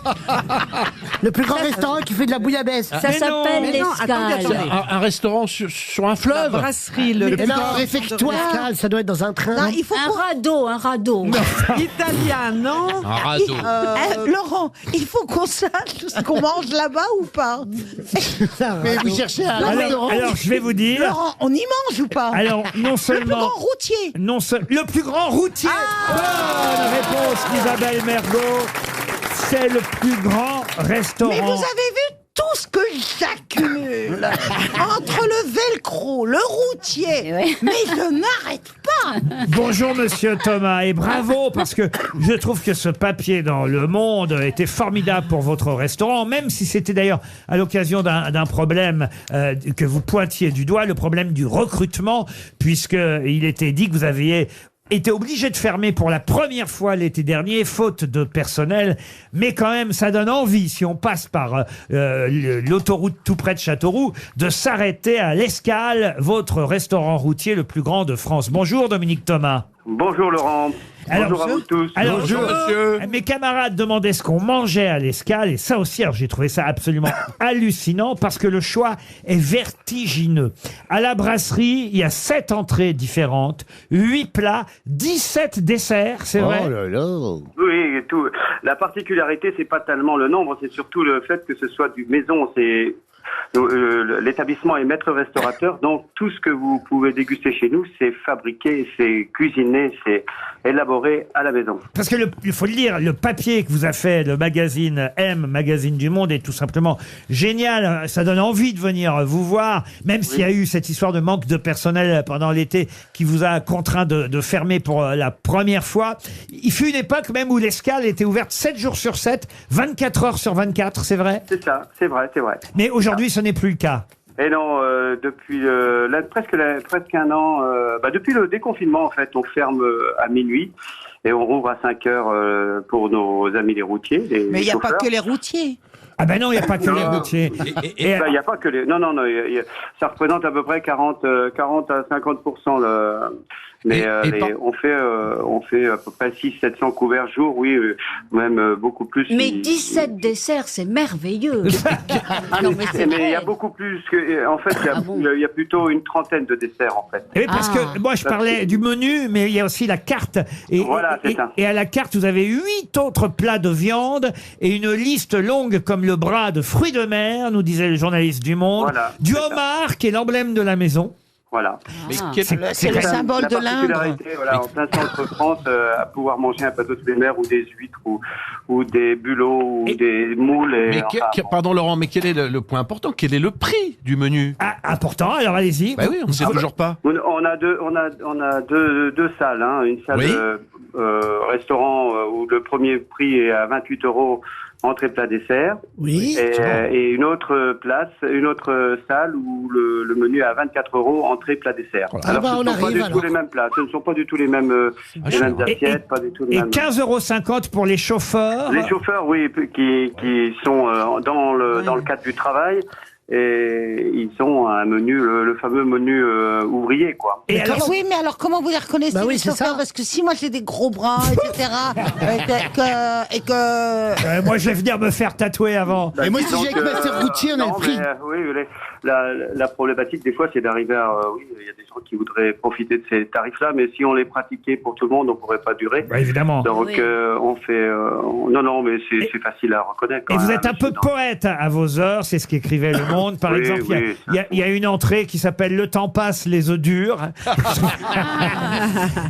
F: Le plus grand restaurant qui fait de la bouillabaisse.
E: Ça
B: Mais non.
E: s'appelle
N: Mais non, attendez,
E: l'Escale.
N: attendez.
P: Un restaurant sur un
N: La
P: fleuve.
N: brasserie,
D: Le
N: le
D: plus grand réfectoire.
F: Escale, ça doit être dans un train.
C: Non, il faut
E: Un radeau.
N: italien, non
P: Un radeau.
C: Laurent, il faut qu'on sache ce qu'on mange là-bas ou pas?
D: Mais vous cherchez un restaurant.
B: Alors, je vais vous dire.
C: Laurent, on y mange ou pas?
B: Alors, non
C: Le plus
B: seulement.
C: grand routier.
B: Le plus grand routier. Bonne réponse d'Isabelle Mergo. C'est le plus grand restaurant.
C: Mais vous avez vu tout ce que j'accumule entre le velcro, le routier. Mais je n'arrête pas.
B: Bonjour Monsieur Thomas et bravo parce que je trouve que ce papier dans Le Monde était formidable pour votre restaurant, même si c'était d'ailleurs à l'occasion d'un problème que vous pointiez du doigt, le problème du recrutement, puisqu'il était dit que vous aviez été obligé de fermer pour la première fois l'été dernier, faute de personnel. Mais quand même, ça donne envie, si on passe par l'autoroute tout près de Châteauroux, de s'arrêter à l'Escale, votre restaurant routier le plus grand de France. Bonjour Dominique Thomas.
L: Bonjour Laurent. Bonjour à vous tous.
B: Alors,
P: Bonjour, monsieur.
B: Mes camarades demandaient ce qu'on mangeait à l'Escale, et ça aussi, alors j'ai trouvé ça absolument hallucinant, parce que le choix est vertigineux. À la brasserie, il y a 7 entrées différentes, 8 plats, 17 desserts, c'est vrai?
D: Oh là là.
L: Oui, et tout. La particularité, c'est pas tellement le nombre, c'est surtout le fait que ce soit du maison. C'est l'établissement est maître restaurateur, donc tout ce que vous pouvez déguster chez nous, c'est fabriqué, c'est cuisiné, c'est élaboré à la maison.
B: Parce que il faut le dire, le papier que vous a fait le magazine M, magazine du Monde, est tout simplement génial. Ça donne envie de venir vous voir, même s'il y a eu cette histoire de manque de personnel pendant l'été qui vous a contraint de fermer pour la première fois. Il fut une époque même où l'Escale était ouverte 7 jours sur 7, 24 heures sur 24, c'est vrai?
L: C'est ça, c'est vrai, c'est vrai.
B: Mais aujourd'hui, ce n'est plus le cas.
L: Et non, depuis presque un an, depuis le déconfinement, en fait, on ferme à minuit et on rouvre à 5 heures pour nos amis les routiers.
C: Mais il n'y a pas
L: chauffeurs.
C: que les routiers.
B: Ah ben non, il n'y a pas que les routiers.
L: Il n'y a pas que les... Non, ça représente à peu près 40 à 50% Mais on fait à peu près 600-700 couverts jour, oui, même beaucoup plus.
E: Mais 17 desserts, c'est merveilleux.
L: Non, mais il y a beaucoup plus que, en fait, il y a plutôt une trentaine de desserts, en fait.
B: Oui, parce que moi, je parlais du menu, mais il y a aussi la carte. Et,
L: voilà, c'est ça.
B: Et à la carte, vous avez 8 autres plats de viande et une liste longue comme le bras de fruits de mer, nous disait le journaliste du Monde.
L: Voilà,
B: du homard, qui est l'emblème de la maison.
L: Voilà.
C: C'est le symbole de l'Indre.
L: Voilà, en plein centre-France, à pouvoir manger un plateau de fruits de mer ou des huîtres ou des bulots ou des moules.
P: Mais pardon Laurent, mais quel est le point important? Quel est le prix du menu?
B: Ah, important, alors allez-y.
P: Bah oui, on ne sait toujours pas.
L: On a deux salles, hein. Une salle restaurant où le premier prix est à 28 €. Entrée, plat, dessert.
F: Oui.
L: Et une autre salle où le menu est à 24 €, entrée, plat, dessert. Alors, ce ne sont pas du tout les mêmes plats. Ce ne sont pas du tout les mêmes assiettes, pas du tout les mêmes.
B: Et 15,50 € pour les chauffeurs.
L: Les chauffeurs, oui, qui sont dans le cadre du travail. Et ils ont un menu, le fameux menu ouvrier, quoi.
C: Mais alors comment vous les reconnaissez, les chauffeurs? Parce que si moi j'ai des gros bras, etc.,
B: moi je vais venir me faire tatouer avant.
D: Et moi si j'ai avec ma sœur routier, on a le prix.
L: La problématique des fois, c'est d'arriver à... oui, il y a des gens qui voudraient profiter de ces tarifs-là, mais si on les pratiquait pour tout le monde, on ne pourrait pas durer.
B: Bah, évidemment.
L: Donc on fait... non, mais c'est facile à reconnaître.
B: Et vous êtes un peu poète à vos heures, c'est ce qu'écrivait Le Monde. Par exemple, il y a une entrée qui s'appelle « Le temps passe, les œufs durs ».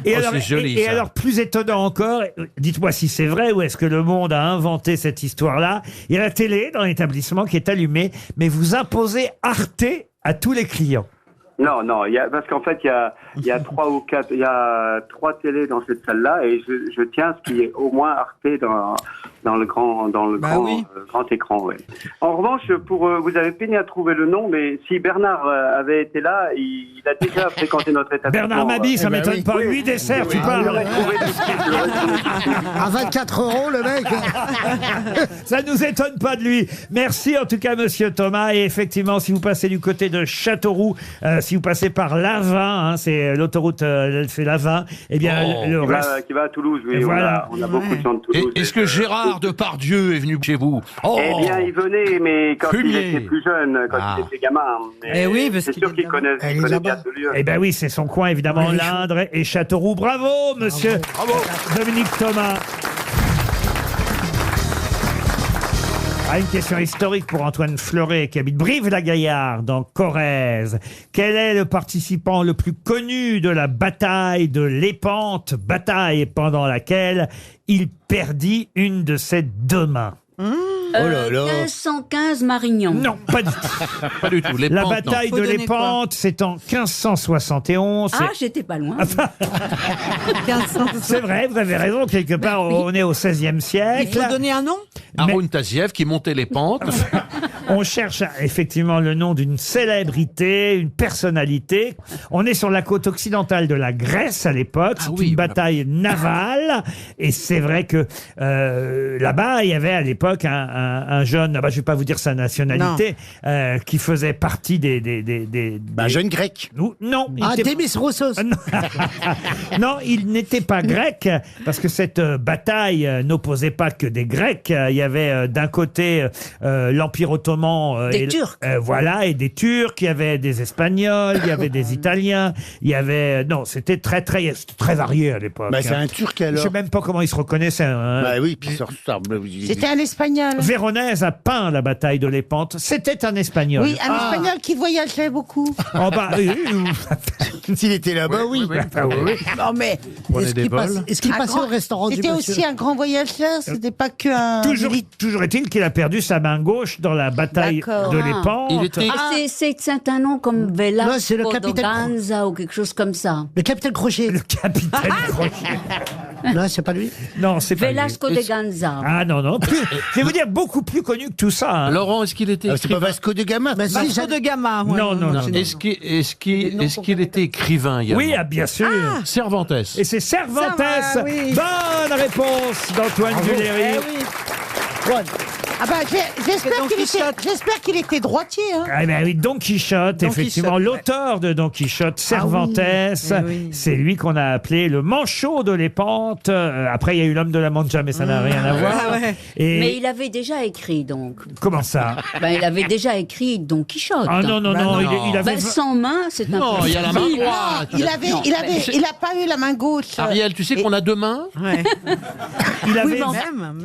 P: C'est joli, ça.
B: Alors, plus étonnant encore, dites-moi si c'est vrai ou est-ce que Le Monde a inventé cette histoire-là. Il y a la télé dans l'établissement qui est allumée, mais vous imposez Arte à tous les clients.
L: Non, parce qu'en fait, il y a 3 ou 4, il y a 3 télés dans cette salle-là, et je tiens à ce qu'il y ait au moins Arte dans le grand écran. Ouais. En revanche, vous avez peiné à trouver le nom, mais si Bernard avait été là, il a déjà fréquenté notre établissement.
B: Bernard Mabie, ça m'étonne pas. 8 desserts, tu parles.
F: À 24 € le mec.
B: Ça nous étonne pas de lui. Merci en tout cas, monsieur Thomas. Et effectivement, si vous passez du côté de Châteauroux, si vous passez par Lavin, c'est l'autoroute, c'est Lavin, eh bien,
L: qui va à Toulouse, oui.
B: Voilà.
L: On a beaucoup de gens de Toulouse.
P: Est-ce que Gérard Depardieu est venu chez vous?
L: Eh bien, il venait, mais quand il était plus jeune, quand il était gamin. C'est sûr qu'il connaît bien ce lieu.
B: Eh ben oui, c'est son coin, évidemment, l'Indre et Châteauroux. Bravo, monsieur Dominique Thomas. Une question historique pour Antoine Fleuret, qui habite Brive-la-Gaillarde, dans Corrèze. Quel est le participant le plus connu de la bataille de l'Épante, bataille pendant laquelle il perdit une de ses 2 mains?
E: 1515 Marignan.
B: Non, pas du tout.
P: Pas du tout.
B: La bataille de l'Épante, c'est en 1571.
E: Ah, j'étais pas loin.
B: C'est vrai, vous avez raison, quelque part, on est au XVIe siècle.
H: Il faut donner un nom?
P: Haroun Taziev qui montait les pentes.
B: On cherche effectivement le nom d'une célébrité, une personnalité. On est sur la côte occidentale de la Grèce à l'époque. C'est une bataille navale. Et c'est vrai que là-bas, il y avait à l'époque un jeune, je vais pas vous dire sa nationalité, qui faisait partie des
D: jeune grec.
B: Non.
F: Démis Roussos.
B: Non, il n'était pas grec, parce que cette bataille n'opposait pas que des Grecs. Il y avait d'un côté l'Empire ottoman.
E: Des Turcs.
B: Voilà, et des Turcs, il y avait des Espagnols, il y avait des Italiens, il y avait... Non, c'était très varié à l'époque.
D: C'est un Turc alors.
B: Je sais même pas comment ils se reconnaissaient.
D: Oui, puis ça ressemble.
C: C'était un Espagnol.
B: Véronèse a peint la bataille de l'Épante. C'était un Espagnol.
C: Oui, un Espagnol qui voyageait beaucoup.
D: S'il était là-bas, oui.
C: Non, mais...
F: Est-ce qu'il passait au restaurant du monsieur?
C: C'était aussi un grand voyageur, c'était pas que un...
B: Toujours est-il qu'il a perdu sa main gauche dans la bataille de l'Épante.
E: C'est un nom comme Velasco
F: c'est le capitaine
E: Ganza ou quelque chose comme ça.
F: Le capitaine Crochet.
B: Le capitaine Crochet.
F: Non, c'est pas lui.
B: Non, c'est pas
E: Velasco de Ganza.
B: Ah non. Je vais vous dire, beaucoup plus connu que tout ça.
P: Laurent, est-ce qu'il était
D: c'est pas Vasco de Gama.
H: Vasco de Gama.
B: Non.
P: Est-ce qu'il était écrivain également?
B: Oui, bien sûr.
P: Cervantes.
B: Et c'est Cervantes. Bonne réponse d'Antoine Duléry.
C: J'espère qu'il était droitier.
B: Ah ben oui, Don Quichotte, effectivement, l'auteur de Don Quichotte, Cervantes, c'est lui qu'on a appelé le manchot de l'Épante. Après, il y a eu l'homme de la Mancha, mais ça n'a rien à voir.
E: Mais il avait déjà écrit, donc.
B: Comment ça?
E: Il avait déjà écrit Don Quichotte.
B: Ah non, il avait...
E: sans main, c'est un
P: Non, il y a la main droite.
C: Il a pas eu la main gauche.
P: Ariel, tu sais qu'on a 2 mains?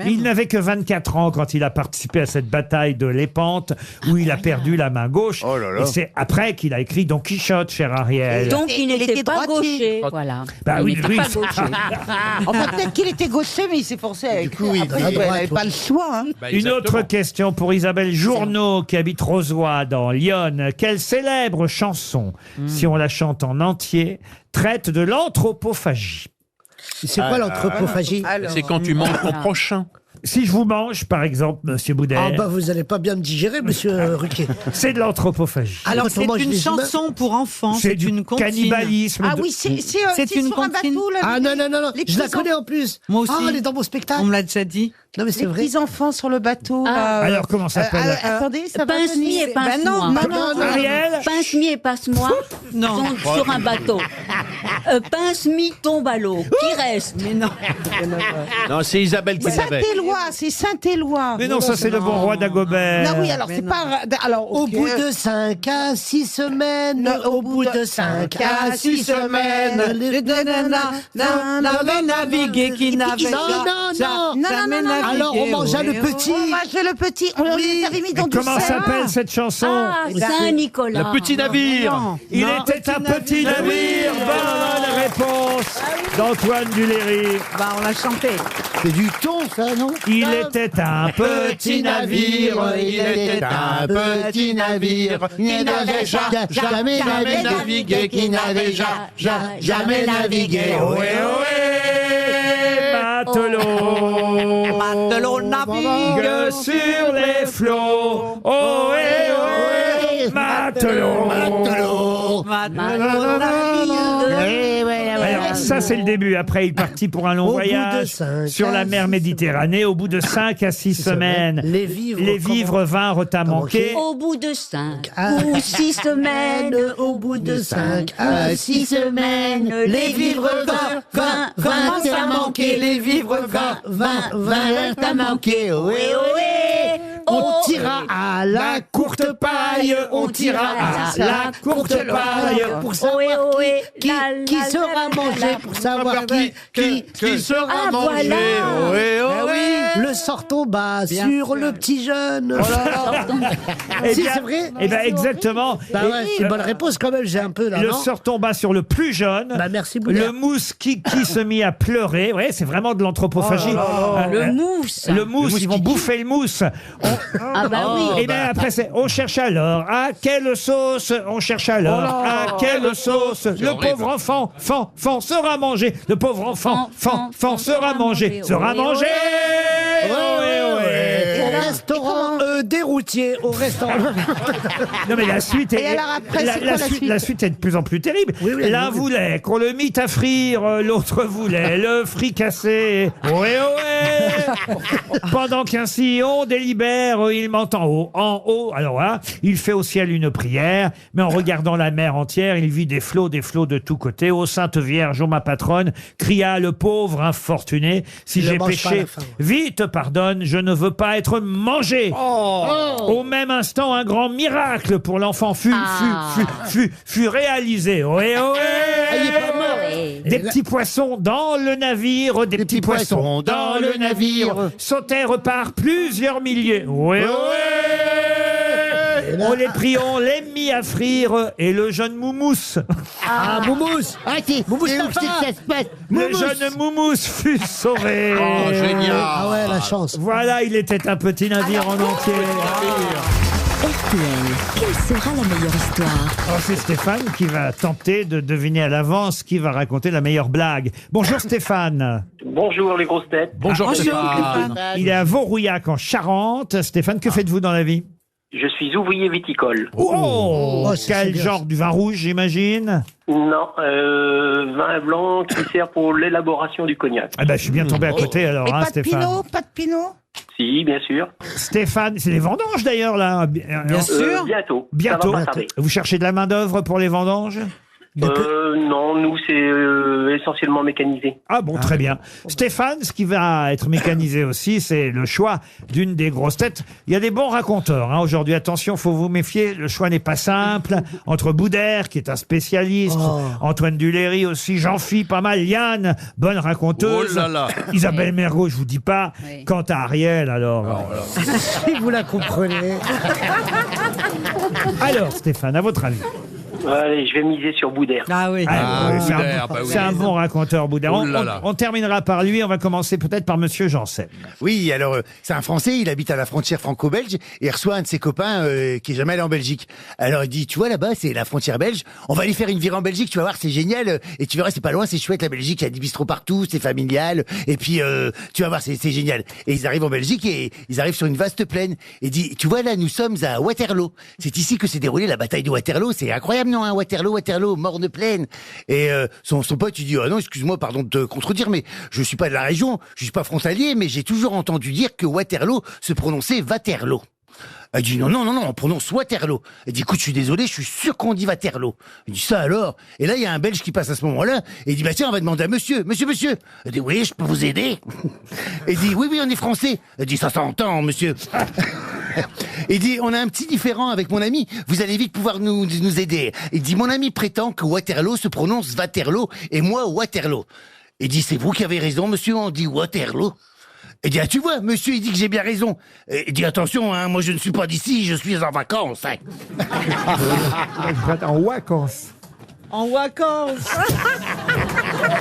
B: Il n'avait que 24 ans quand il a parlé participé à cette bataille de l'Épante où il a perdu la main gauche. Et c'est après qu'il a écrit Don Quichotte, cher Ariel.
E: Donc il n'était pas
C: droitier.
E: gaucher. Voilà.
B: Bah
E: il
B: oui,
E: n'était
B: oui.
E: pas gaucher.
C: Enfin, peut-être qu'il était gaucher, mais il s'est forcé à écrire.
D: il
C: Après, il n'avait pas le choix. Hein.
B: Une autre question pour Isabelle Journeau qui habite Rozoy dans l'Yonne. Quelle célèbre chanson, si on la chante en entier, traite de l'anthropophagie?
F: C'est quoi l'anthropophagie?
P: C'est quand tu manges ton prochain.
B: Si je vous mange, par exemple, Monsieur Boudet,
F: Ah bah vous allez pas bien me digérer, monsieur Ruquier.
B: c'est de l'anthropophagie.
N: Alors
F: Quand on
N: c'est
F: mange
N: une
F: des humains,
N: chanson pour enfants,
B: C'est
N: c'est
B: du
N: une comptine.
B: cannibalisme.
C: Ah
B: de-
C: oui, c'est
N: C'est une
C: sur un
N: comptine.
C: bateau. Là,
F: Ah non, non, non, non.
C: les
F: Je la
C: petits
F: connais en plus.
N: Moi aussi.
F: Ah, elle est dans mon spectacle.
N: On me l'a déjà dit.
F: Non mais c'est
C: Les
F: vrai.
C: petits enfants sur le bateau. là,
B: Alors, comment ça s'appelle
C: Attendez, ça va
E: Pince-mi
C: venir.
E: et pince-moi.
C: non, non, non.
B: Ariel,
E: Pince-mi et passe-moi
N: Non.
E: sont sur un bateau. Pince-mi tombe à l'eau. Qui reste?
N: Mais non.
P: Non, c'est Isabelle qui l'avait.
C: Saint-Éloi, c'est Saint-Éloi.
B: mais non, ça c'est le bon roi d'Agobert.
C: Non, oui, alors c'est pas. Alors,
F: Au
C: ok.
F: bout de 5 à 6 semaines, au bout de 5 à 6 semaines, les
N: N'avait navigué qui n'avait jamais navigué.
F: Alors on mangea le petit.
C: On mangeait le petit. On les avait mis dans du
B: Comment
C: sel.
B: s'appelle cette chanson?
E: Ah, Saint-Nicolas.
P: Le petit navire.
B: Il était un petit navire. Bonne réponse d'Antoine Duléry.
N: Bah on l'a chanté.
D: C'est du thon, ça, non?
B: Il était un petit navire.
D: il était un petit navire, qui n'avait jamais navigué, qui n'avait jamais navigué.
B: Ohé, ohé, matelot.
N: Matelot navigue
B: sur les flots. Ohé, ohé, matelot.
N: Matelot navigue.
B: Alors ça c'est le début. Après il partit pour un long
F: Au bout de
B: voyage
F: 5
B: sur la
F: à
B: mer
F: 6
B: Méditerranée. Au bout de 5 à 6 semaines,
F: Les vivres
B: vinrent à manquer.
E: Au bout de 5
F: Ah.
E: ou 6 semaines,
F: au bout de 5 à 6 semaines, les vivres vinrent à manquer, les vivres vinrent à manquer.
E: ohé, ohé,
F: On tira à la courte paille, on tira à la courte paille pour savoir
E: ohé,
F: qui sera mangé, pour savoir qui sera
E: Ah,
F: mangé.
E: voilà.
F: Ah oui, le sort tomba sur le petit jeune.
B: Eh
F: Si,
B: bien-
F: c'est vrai.
B: Eh ben exactement.
F: Bah ouais, c'est une bonne réponse quand même, j'ai un peu là,
B: Le
F: non?
B: sort tomba sur le plus jeune.
F: Bah merci beaucoup.
B: Le mousse qui se mit à pleurer. Ouais, c'est vraiment de l'anthropophagie.
E: Le mousse.
B: Le mousse, ils vont bouffer le mousse.
E: Ah bah oui.
B: Et bien après, on cherche alors à quelle sauce. On cherche alors à quelle sauce le pauvre enfant sera mangé. Le pauvre enfant sera mangé. Sera mangé.
F: Au restaurant des routiers, au restaurant.
B: Non mais la suite est
C: Et alors après, c'est quoi la suite
B: la suite est de plus en plus terrible.
F: Oui,
B: L'un
F: oui.
B: voulait qu'on le mît à frire, l'autre voulait le fricasser. Ohé, ohé. Pendant qu'un sillon délibère, il monte en haut. En haut, alors là, il fait au ciel une prière, mais en regardant la mer entière, il vit des flots de tous côtés. Ô Sainte Vierge, ô ma patronne, cria le pauvre infortuné, si
F: Il le
B: j'ai
F: mange pas à la
B: péché,
F: fin.
B: vite pardonne, je ne veux pas être mangé. Au même instant, un grand miracle pour l'enfant fut réalisé. Ohé, ohé. Des petits poissons dans le navire, des petits poissons dans le navire, sautèrent par plusieurs milliers. Ohé, ohé. On les prit, on les mit à frire, et le jeune Moumous,
F: Ah, Moumous.
D: Ah, c'est
F: Moumous
D: c'est où
F: Tafa.
D: c'est que ça se passe?
B: le jeune Moumous fut sauvé.
P: Oh, génial.
F: Ah ouais, la chance.
B: Voilà, il était un petit navire en entier.
J: RTL, quelle sera la meilleure histoire?
B: Alors, c'est Stéphane qui va tenter de deviner à l'avance qui va raconter la meilleure blague. Bonjour Stéphane.
L: Bonjour les grosses têtes.
P: Bonjour
N: Stéphane.
B: Il est à Vaurouillac en Charente. Stéphane, que faites-vous dans la vie?
L: Je suis ouvrier viticole.
B: Oh,
F: c'est
B: quel
F: bien.
B: genre? Du vin rouge, j'imagine?
L: Non, vin blanc qui sert pour l'élaboration du cognac.
B: Ah ben, je suis bien tombé à côté alors,
C: Et
B: hein,
C: pas de
B: Stéphane.
C: pinot, pas de pinot.
L: Si, bien sûr.
B: Stéphane, c'est les vendanges d'ailleurs là.
N: Bien sûr.
L: Bientôt.
B: Bientôt.
L: Ça va pas tarder.
B: Vous cherchez de la main d'œuvre pour les vendanges?
Q: Non, nous, c'est essentiellement mécanisé.
B: Ah bon, très bien. Stéphane, ce qui va être mécanisé aussi, c'est le choix d'une des grosses têtes. Il y a des bons raconteurs aujourd'hui. Attention, faut vous méfier. Le choix n'est pas simple. Entre Boudère, qui est un spécialiste, Antoine Duléry aussi, Jean-Phi, pas mal, Yann, bonne raconteuse.
P: Oh là là.
B: Isabelle Mergo, je vous dis pas. Quant à Ariel, alors.
F: Si vous la comprenez.
B: Alors, Stéphane, à votre avis?
Q: Allez, je vais miser sur Boudère.
N: Ah oui.
B: C'est un bon raconteur, Boudère.
D: Oh là là.
B: On terminera par lui. On va commencer peut-être par Monsieur Janssen.
D: Oui, alors c'est un Français, il habite à la frontière franco-belge et il reçoit un de ses copains qui est jamais allé en Belgique. Alors il dit, tu vois là-bas, c'est la frontière belge, on va aller faire une virée en Belgique, tu vas voir, c'est génial, et tu verras, c'est pas loin, c'est chouette la Belgique, il y a des bistrots partout, c'est familial, et puis tu vas voir, c'est génial. Et ils arrivent en Belgique et ils arrivent sur une vaste plaine. Et il dit, tu vois là, nous sommes à Waterloo. C'est ici que s'est déroulée la bataille de Waterloo, c'est incroyable, non, hein, Waterloo, morne plaine. Et son pote, il dit, ah non, excuse-moi, pardon de te contredire, mais je suis pas de la région, je suis pas frontalier, mais j'ai toujours entendu dire que Waterloo se prononçait Waterloo. Elle dit non, on prononce Waterloo. Elle dit écoute, je suis désolé, je suis sûr qu'on dit Waterloo. Il dit ça alors. Et là, il y a un Belge qui passe à ce moment-là et il dit bah tiens, on va demander à monsieur. Elle dit oui, je peux vous aider. Il dit oui, on est français. Elle dit ça s'entend, monsieur. Il dit on a un petit différend avec mon ami, vous allez vite pouvoir nous aider. Il dit mon ami prétend que Waterloo se prononce Waterloo et moi Waterloo. Il dit c'est vous qui avez raison, monsieur, on dit Waterloo. Il dit, ah, tu vois, monsieur, il dit que j'ai bien raison. Il dit, attention, hein, moi je ne suis pas d'ici, je suis en vacances. Hein.
B: En vacances.
N: En vacances.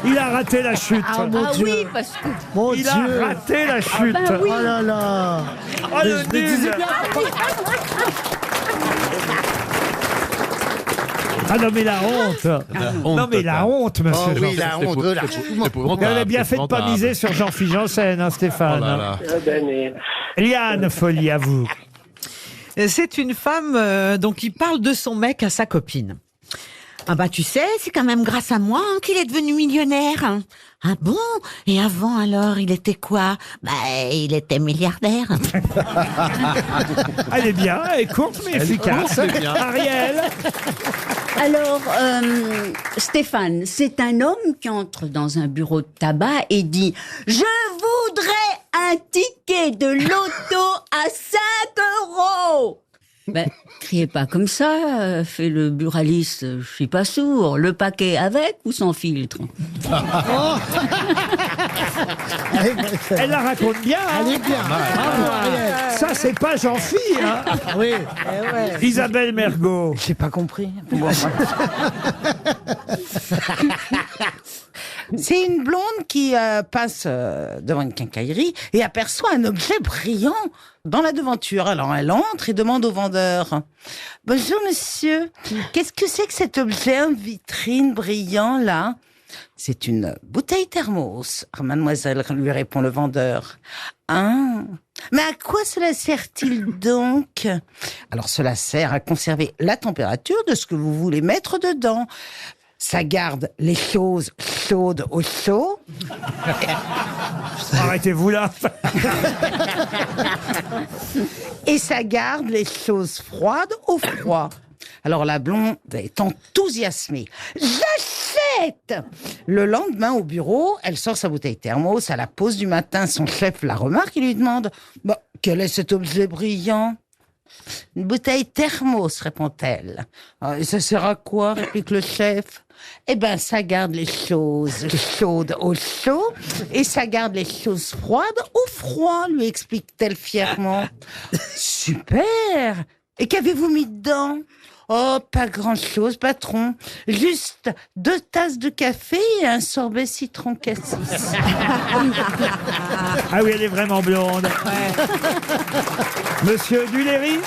B: Il a raté la chute.
E: Ah oui, parce que...
B: Il a raté la chute.
E: bah oui.
F: Oh là là.
B: Oh le nul. Ah non mais la honte. Non mais la honte, monsieur.
D: Oh oui, la honte.
B: Vous avez bien fait de pas miser sur Jean-Philippe Janssen, hein, Stéphane. Liane Folly, à vous.
N: C'est une femme donc qui parle de son mec à sa copine.
R: Ah bah tu sais, c'est quand même grâce à moi qu'il est devenu millionnaire. Ah bon? Et avant alors, il était quoi? Bah, il était milliardaire.
B: Elle est bien, elle est courte mais efficace. Ariel.
E: Alors, Stéphane, c'est un homme qui entre dans un bureau de tabac et dit « Je voudrais un ticket de loto à 5 €. Ben, criez pas comme ça, fait le buraliste, je suis pas sourd. Le paquet avec ou sans filtre?
B: Elle la raconte bien.
F: Elle est bien. Bravo, Ariel.
B: Ça, c'est pas Jean-Philippe. Hein.
F: Oui.
B: Isabelle Mergo.
C: J'ai pas compris. C'est une blonde qui passe devant une quincaillerie et aperçoit un objet brillant dans la devanture. Alors elle entre et demande au vendeur « Bonjour monsieur, qu'est-ce que c'est que cet objet en vitrine brillant là ?» C'est une bouteille thermos. « Mademoiselle, lui répond le vendeur. « Ah, mais à quoi cela sert-il donc ?» Alors cela sert à conserver la température de ce que vous voulez mettre dedans. Ça garde les choses chaudes au chaud.
B: Arrêtez-vous là.
C: Et ça garde les choses froides au froid. Alors la blonde est enthousiasmée. J'achète! Le lendemain au bureau, elle sort sa bouteille thermos. À la pause du matin, son chef la remarque et lui demande bah, « Quel est cet objet brillant ?» « Une bouteille thermos, répond-elle. « Et ça sert à quoi ?» réplique le chef. « Eh ben, ça garde les choses chaudes au chaud et ça garde les choses froides au froid, lui explique-t-elle fièrement. « Super! Et qu'avez-vous mis dedans ?»« Oh, pas grand-chose, patron. Juste 2 tasses de café et un sorbet citron cassis. »
B: Ah oui, elle est vraiment blonde. Monsieur Duléry.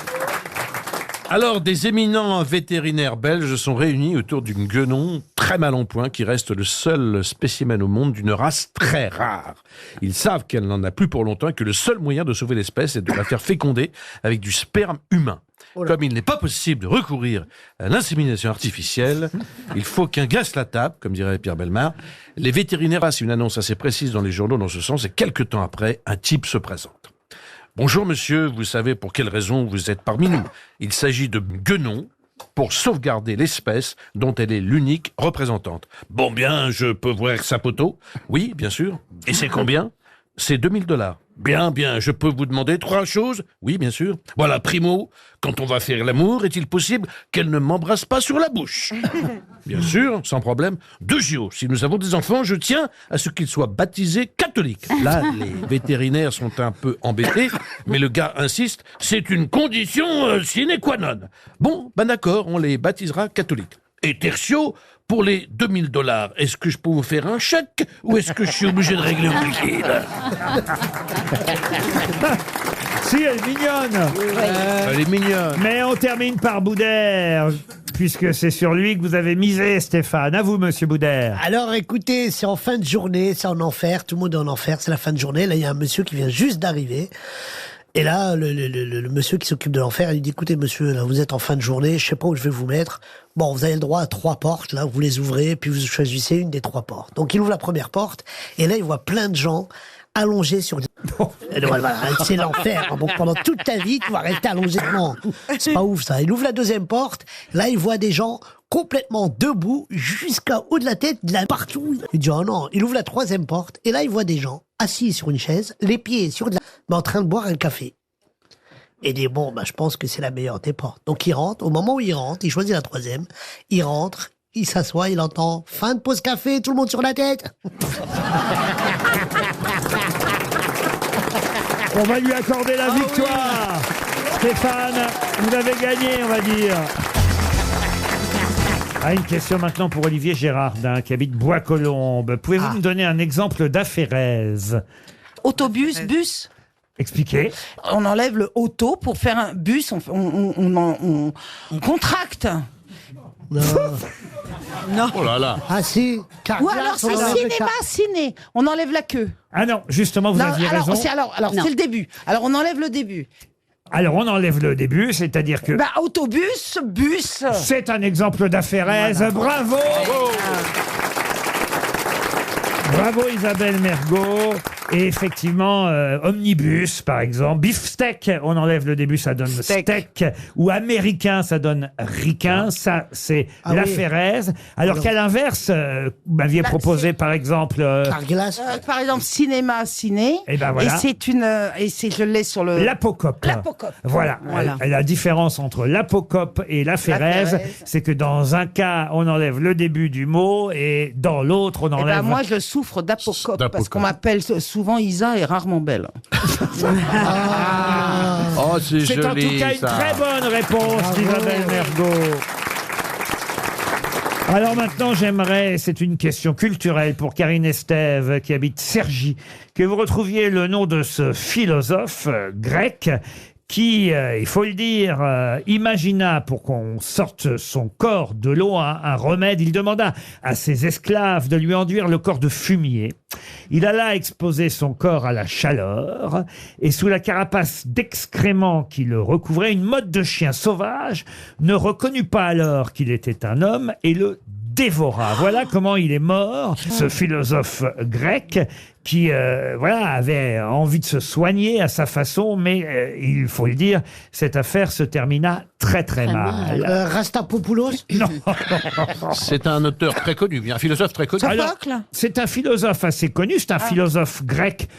P: Alors, des éminents vétérinaires belges sont réunis autour d'une guenon très mal en point qui reste le seul spécimen au monde d'une race très rare. Ils savent qu'elle n'en a plus pour longtemps et que le seul moyen de sauver l'espèce est de la faire féconder avec du sperme humain. Comme il n'est pas possible de recourir à l'insémination artificielle, il faut qu'un graisse la table, comme dirait Pierre Bellemare. Les vétérinaires passent une annonce assez précise dans les journaux dans ce sens et quelques temps après, un type se présente. Bonjour monsieur, vous savez pour quelle raison vous êtes parmi nous. Il s'agit de guenon, pour sauvegarder l'espèce dont elle est l'unique représentante. Bon bien, je peux voir sa photo? Oui, bien sûr. Et c'est combien? C'est 2000 $. Bien, je peux vous demander 3 choses? Oui, bien sûr. Voilà, primo, quand on va faire l'amour, est-il possible qu'elle ne m'embrasse pas sur la bouche? Bien sûr, sans problème. Deuxièmement, si nous avons des enfants, je tiens à ce qu'ils soient baptisés catholiques. Là, les vétérinaires sont un peu embêtés, mais le gars insiste, c'est une condition sine qua non. Bon, ben d'accord, on les baptisera catholiques. Et tertio, pour les 2000 $, est-ce que je peux vous faire un chèque ou est-ce que je suis obligé de régler au liquide?
B: Si, elle est mignonne.
P: Elle est mignonne.
B: Mais on termine par Boudère, puisque c'est sur lui que vous avez misé, Stéphane. À vous, monsieur Boudère.
F: Alors écoutez, c'est en fin de journée, c'est en enfer, tout le monde est en enfer, c'est la fin de journée. Là, il y a un monsieur qui vient juste d'arriver. Et là, le monsieur qui s'occupe de l'enfer, il dit, écoutez, monsieur, là, vous êtes en fin de journée, je sais pas où je vais vous mettre. Bon, vous avez le droit à 3 portes, là, vous les ouvrez, puis vous choisissez une des 3 portes. Donc, il ouvre la première porte, et là, il voit plein de gens allongés sur... Et donc, voilà, c'est l'enfer. Donc, pendant toute ta vie, tu vas rester allongé devant. C'est pas ouf, ça. Il ouvre la deuxième porte, là, il voit des gens complètement debout, jusqu'à haut de la tête, de là, partout. Il dit, oh non. Il ouvre la troisième porte, et là, il voit des gens assis sur une chaise, les pieds sur de la... mais en train de boire un café. Et il dit, bon, bah, je pense que c'est la meilleure des portes. Donc, il rentre. Au moment où il rentre, il choisit la troisième. Il rentre, il s'assoit, il entend fin de pause café, tout le monde sur la tête.
B: On va lui accorder la victoire. Oui. Stéphane, vous avez gagné, on va dire. Une question maintenant pour Olivier Gérardin, qui habite Bois-Colombes. Pouvez-vous me donner un exemple d'aphérèse?
C: Autobus, bus.
B: Expliquez.
C: On enlève le auto pour faire un bus, on contracte.
F: Non.
C: Non.
P: Oh là là.
F: Ah si.
C: Ou alors c'est cinéma, ciné. On enlève la queue.
B: Ah non, justement, vous aviez raison.
C: Alors c'est le début. Alors on enlève le début.
B: Alors on enlève le début, c'est-à-dire que...
C: Bah autobus, bus.
B: C'est un exemple d'aphérèse. Voilà. Bravo. Bravo Isabelle Mergot. Et effectivement, omnibus, par exemple. Beefsteak, on enlève le début, ça donne steak. Ou américain, ça donne ricain. Ça, c'est l'aphérèse. Alors qu'à l'inverse, vous m'aviez proposé, par exemple...
C: par exemple, cinéma, ciné.
B: Et ben voilà.
C: Et c'est une... je l'ai sur le...
B: L'apocope.
C: L'apocope.
B: Voilà. La différence entre l'apocope et l'aphérèse, c'est que dans un cas, on enlève le début du mot et dans l'autre, on enlève...
C: moi, je souffre d'apocope parce qu'on m'appelle souvent Isa et rarement Belle.
P: Oh, c'est joli.
B: C'est en tout cas une très bonne réponse d'Isabelle Mergot. Alors maintenant, j'aimerais, c'est une question culturelle pour Karine Estève, qui habite Cergy, que vous retrouviez le nom de ce philosophe grec qui, il faut le dire, imagina pour qu'on sorte son corps de l'eau un remède. Il demanda à ses esclaves de lui enduire le corps de fumier. Il alla exposer son corps à la chaleur et sous la carapace d'excréments qui le recouvrait, une meute de chien sauvage ne reconnut pas alors qu'il était un homme et le dévora. Voilà comment il est mort, ce philosophe grec qui avait envie de se soigner à sa façon, mais il faut le dire, cette affaire se termina très très mal.
F: Rastapopoulos?
B: Non.
P: C'est un auteur très connu, un philosophe très connu.
B: Alors, c'est un philosophe assez connu, c'est un philosophe grec.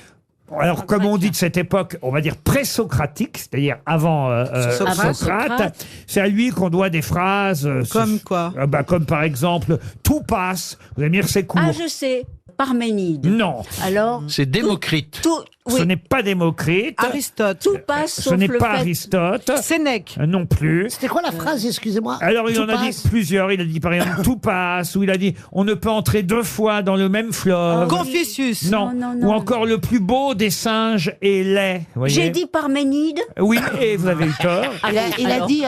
B: Alors, comme on dit de cette époque, on va dire pré-socratique, c'est-à-dire avant Socrate, c'est à lui qu'on doit des phrases.
H: Comme quoi?
B: Comme par exemple, tout passe. Vous allez me dire, c'est court.
E: Ah, je sais. Parménide.
B: Non.
E: Alors.
P: C'est Démocrite.
B: Ce n'est pas Démocrite.
H: Aristote.
E: Tout passe
B: Ce
E: sauf
B: n'est
E: le
B: pas
E: fait...
B: Sénèque.
H: Sénèque.
B: Non plus.
F: C'était quoi la phrase, excusez-moi?
B: Alors, il
F: tout
B: en a dit plusieurs. Il a dit, par exemple, tout passe. Ou il a dit, on ne peut entrer 2 fois dans le même fleuve.
H: Confucius.
B: Non. Ou encore, le plus beau des singes est laid.
E: J'ai dit Parménide.
B: Oui, et vous avez eu tort.
C: Il a dit,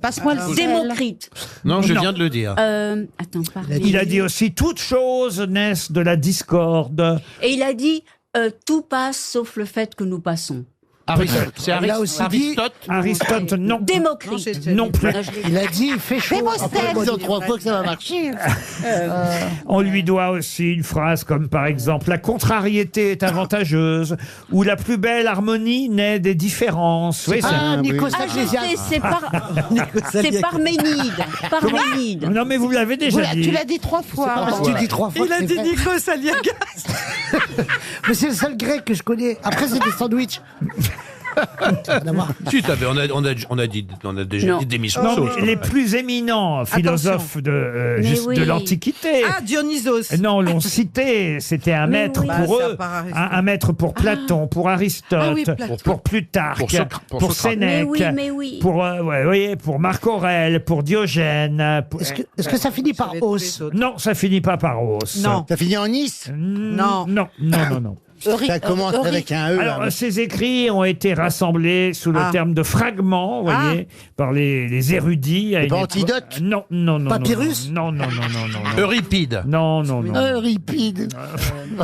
C: passe-moi le sel.
E: Démocrite.
P: Non, je viens de le dire.
E: Attends,
B: Il a dit aussi, toutes choses naissent de la discorde.
E: Et il a dit, tout passe sauf le fait que nous passons.
P: Aristote. C'est
F: Il a aussi dit-
B: Aristote, non.
E: Démocrite.
B: Non plus.
F: Il a dit, il fait chaud.
C: Démosthène.
F: Après, ils ont 3 fois que ça va marcher.
B: On lui doit aussi une phrase comme par exemple « La contrariété est avantageuse » ou « La plus belle harmonie naît des différences ». Oui,
F: Ah, Nico
E: Ah, je
F: Sagliasian.
E: sais, c'est Parménide. Parménide.
B: Non, mais vous l'avez déjà
C: Tu
B: dit.
C: l'as dit 3 fois.
F: Tu dis 3 fois.
N: Il a
F: que
N: dit
F: c'est vrai.
N: Nikos Aliagas.
F: Mais c'est le seul grec que je connais. Après, c'est des sandwichs.
P: Si, on a déjà
E: Non.
P: dit des Miss
B: Non,
P: Rousseau.
B: mais les plus éminents philosophes de,
E: Mais
B: juste
E: oui.
B: de l'Antiquité.
N: Ah, Dionysos.
B: Non, l'ont cité. C'était un
E: Mais
B: maître
E: oui.
B: pour
N: Bah, ça
B: eux,
N: part Aristote.
B: un maître pour Platon, pour Aristote,
N: Ah oui, Platon.
B: pour Plutarque,
P: Pour
B: pour
P: Socrate.
B: Sénèque,
E: Mais oui.
B: pour pour Marc Aurèle, pour Diogène.
F: Est-ce que ça finit par os?
B: Non, ça finit pas par os.
N: Non.
D: Ça finit en Nice
B: Non, non, non.
D: Ça commence avec un E.
B: Alors,
D: là.
B: ces écrits ont été rassemblés sous le
N: Ah.
B: terme de fragments, vous voyez, par les érudits. à une
D: pas
B: époque-
D: Antidote
B: Non, non, non.
F: Papyrus
B: Non, non, non, non, non. non.
P: Euripide.
B: Non, non, non.
F: Euripide.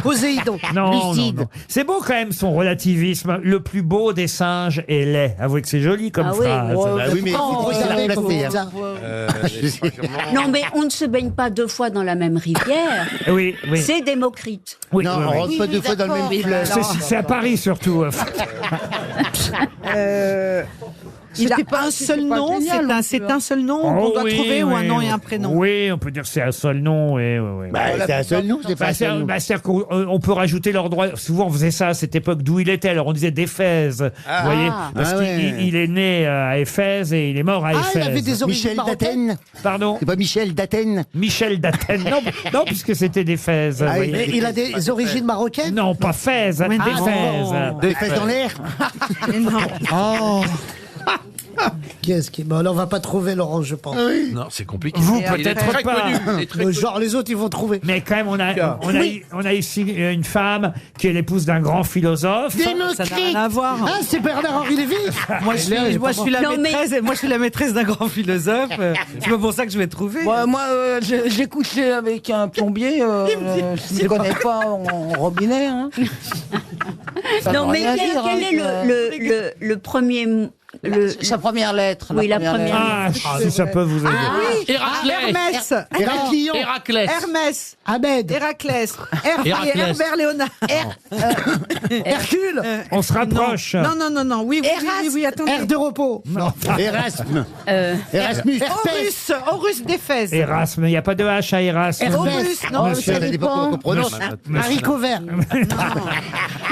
F: Poséidon.
B: Non, non,
F: Lucide.
B: non. C'est beau quand même son relativisme. Le plus beau des singes est laid. Avouez que c'est joli comme
E: Ah oui,
B: phrase.
D: Bah oui, mais
F: Oh,
D: c'est
F: regardez
D: la
F: comme
D: placé,
F: ça.
E: Non, mais on ne se baigne pas 2 fois dans la même rivière.
B: Oui, oui.
E: C'est Démocrite.
B: Oui,
D: Non,
B: oui,
D: on
B: oui.
D: rentre pas 2 fois dans le même fleuve.
B: C'est à Paris surtout.
N: Il a
C: C'était pas-
N: un
C: c'était
N: seul
C: pas
N: nom,
C: génial non
N: c'est
C: plus,
N: un seul nom qu'on
B: Oh
N: doit
B: oui,
N: trouver ou un
B: oui,
N: nom et
B: oui.
N: un prénom.
B: Oui, on peut dire que c'est un seul nom. Oui, oui, oui.
D: Bah, c'est un seul nom, c'est pas un seul nom.
B: C'est-à-dire qu'on on peut rajouter leur droit. Souvent, on faisait ça à cette époque d'où il était. Alors, on disait d'Éphèse. Vous voyez, parce
D: Ah
B: qu'il
D: ouais.
B: il est né à Éphèse et il est mort à
F: Ah, il
B: Éphèse.
F: avait des origines
D: Michel
F: marocaines.
D: d'Athènes.
B: Pardon,
D: C'est pas Michel d'Athènes.
B: Michel d'Athènes. Non, non, puisque c'était d'Éphèse.
D: Ah,
B: vous
D: oui,
B: voyez.
F: Mais il a des origines marocaines.
B: Non, pas Fès,
N: Mais non.
B: d'Éphèse.
D: Des fesses dans l'air.
N: Mais non.
F: Oh. Qu'est-ce qui. Bon, là, on va pas trouver Laurent, je pense.
P: Non, c'est compliqué.
B: Vous,
P: Il est
B: peut-être
P: très
B: pas.
P: connu. Il est très
F: Mais
P: connu.
F: genre, les autres, ils vont trouver.
B: Mais quand même, on a ici une femme qui est l'épouse d'un grand philosophe.
N: Ça n'a rien à voir.
F: Ah, c'est Bernard-Henri Lévy.
N: Moi, je suis la
E: Non, mais-
N: maîtresse, moi, je suis la maîtresse d'un grand philosophe. C'est pas pour ça que je vais trouver.
C: Moi, j'ai couché avec un plombier. Je ne connais pas en robinet. Hein. Ça
E: Non,
C: veut
E: mais
C: rien
E: quel,
C: dire,
E: quel
C: hein,
E: est le premier.
C: sa première lettre.
E: Oui, la première.
B: Ah, si ça peut vous aider.
N: Hérmès.
F: Héraclion.
I: Héraclès.
N: Hermès.
F: Ahmed.
N: Héraclès.
I: Héraclès.
N: Herbert Léonard.
F: Hercule.
B: On se rapproche.
N: Non. Oui, attendez.
F: Air de repos. Non.
D: Erasme.
E: Euh,
D: Erasmus.
N: Horus d'Éphèse.
B: Erasme, il n'y a pas de H à Erasme.
N: Horus, non.
B: Monsieur-
D: Ça dépend comment on prononce.
F: Haricot vert.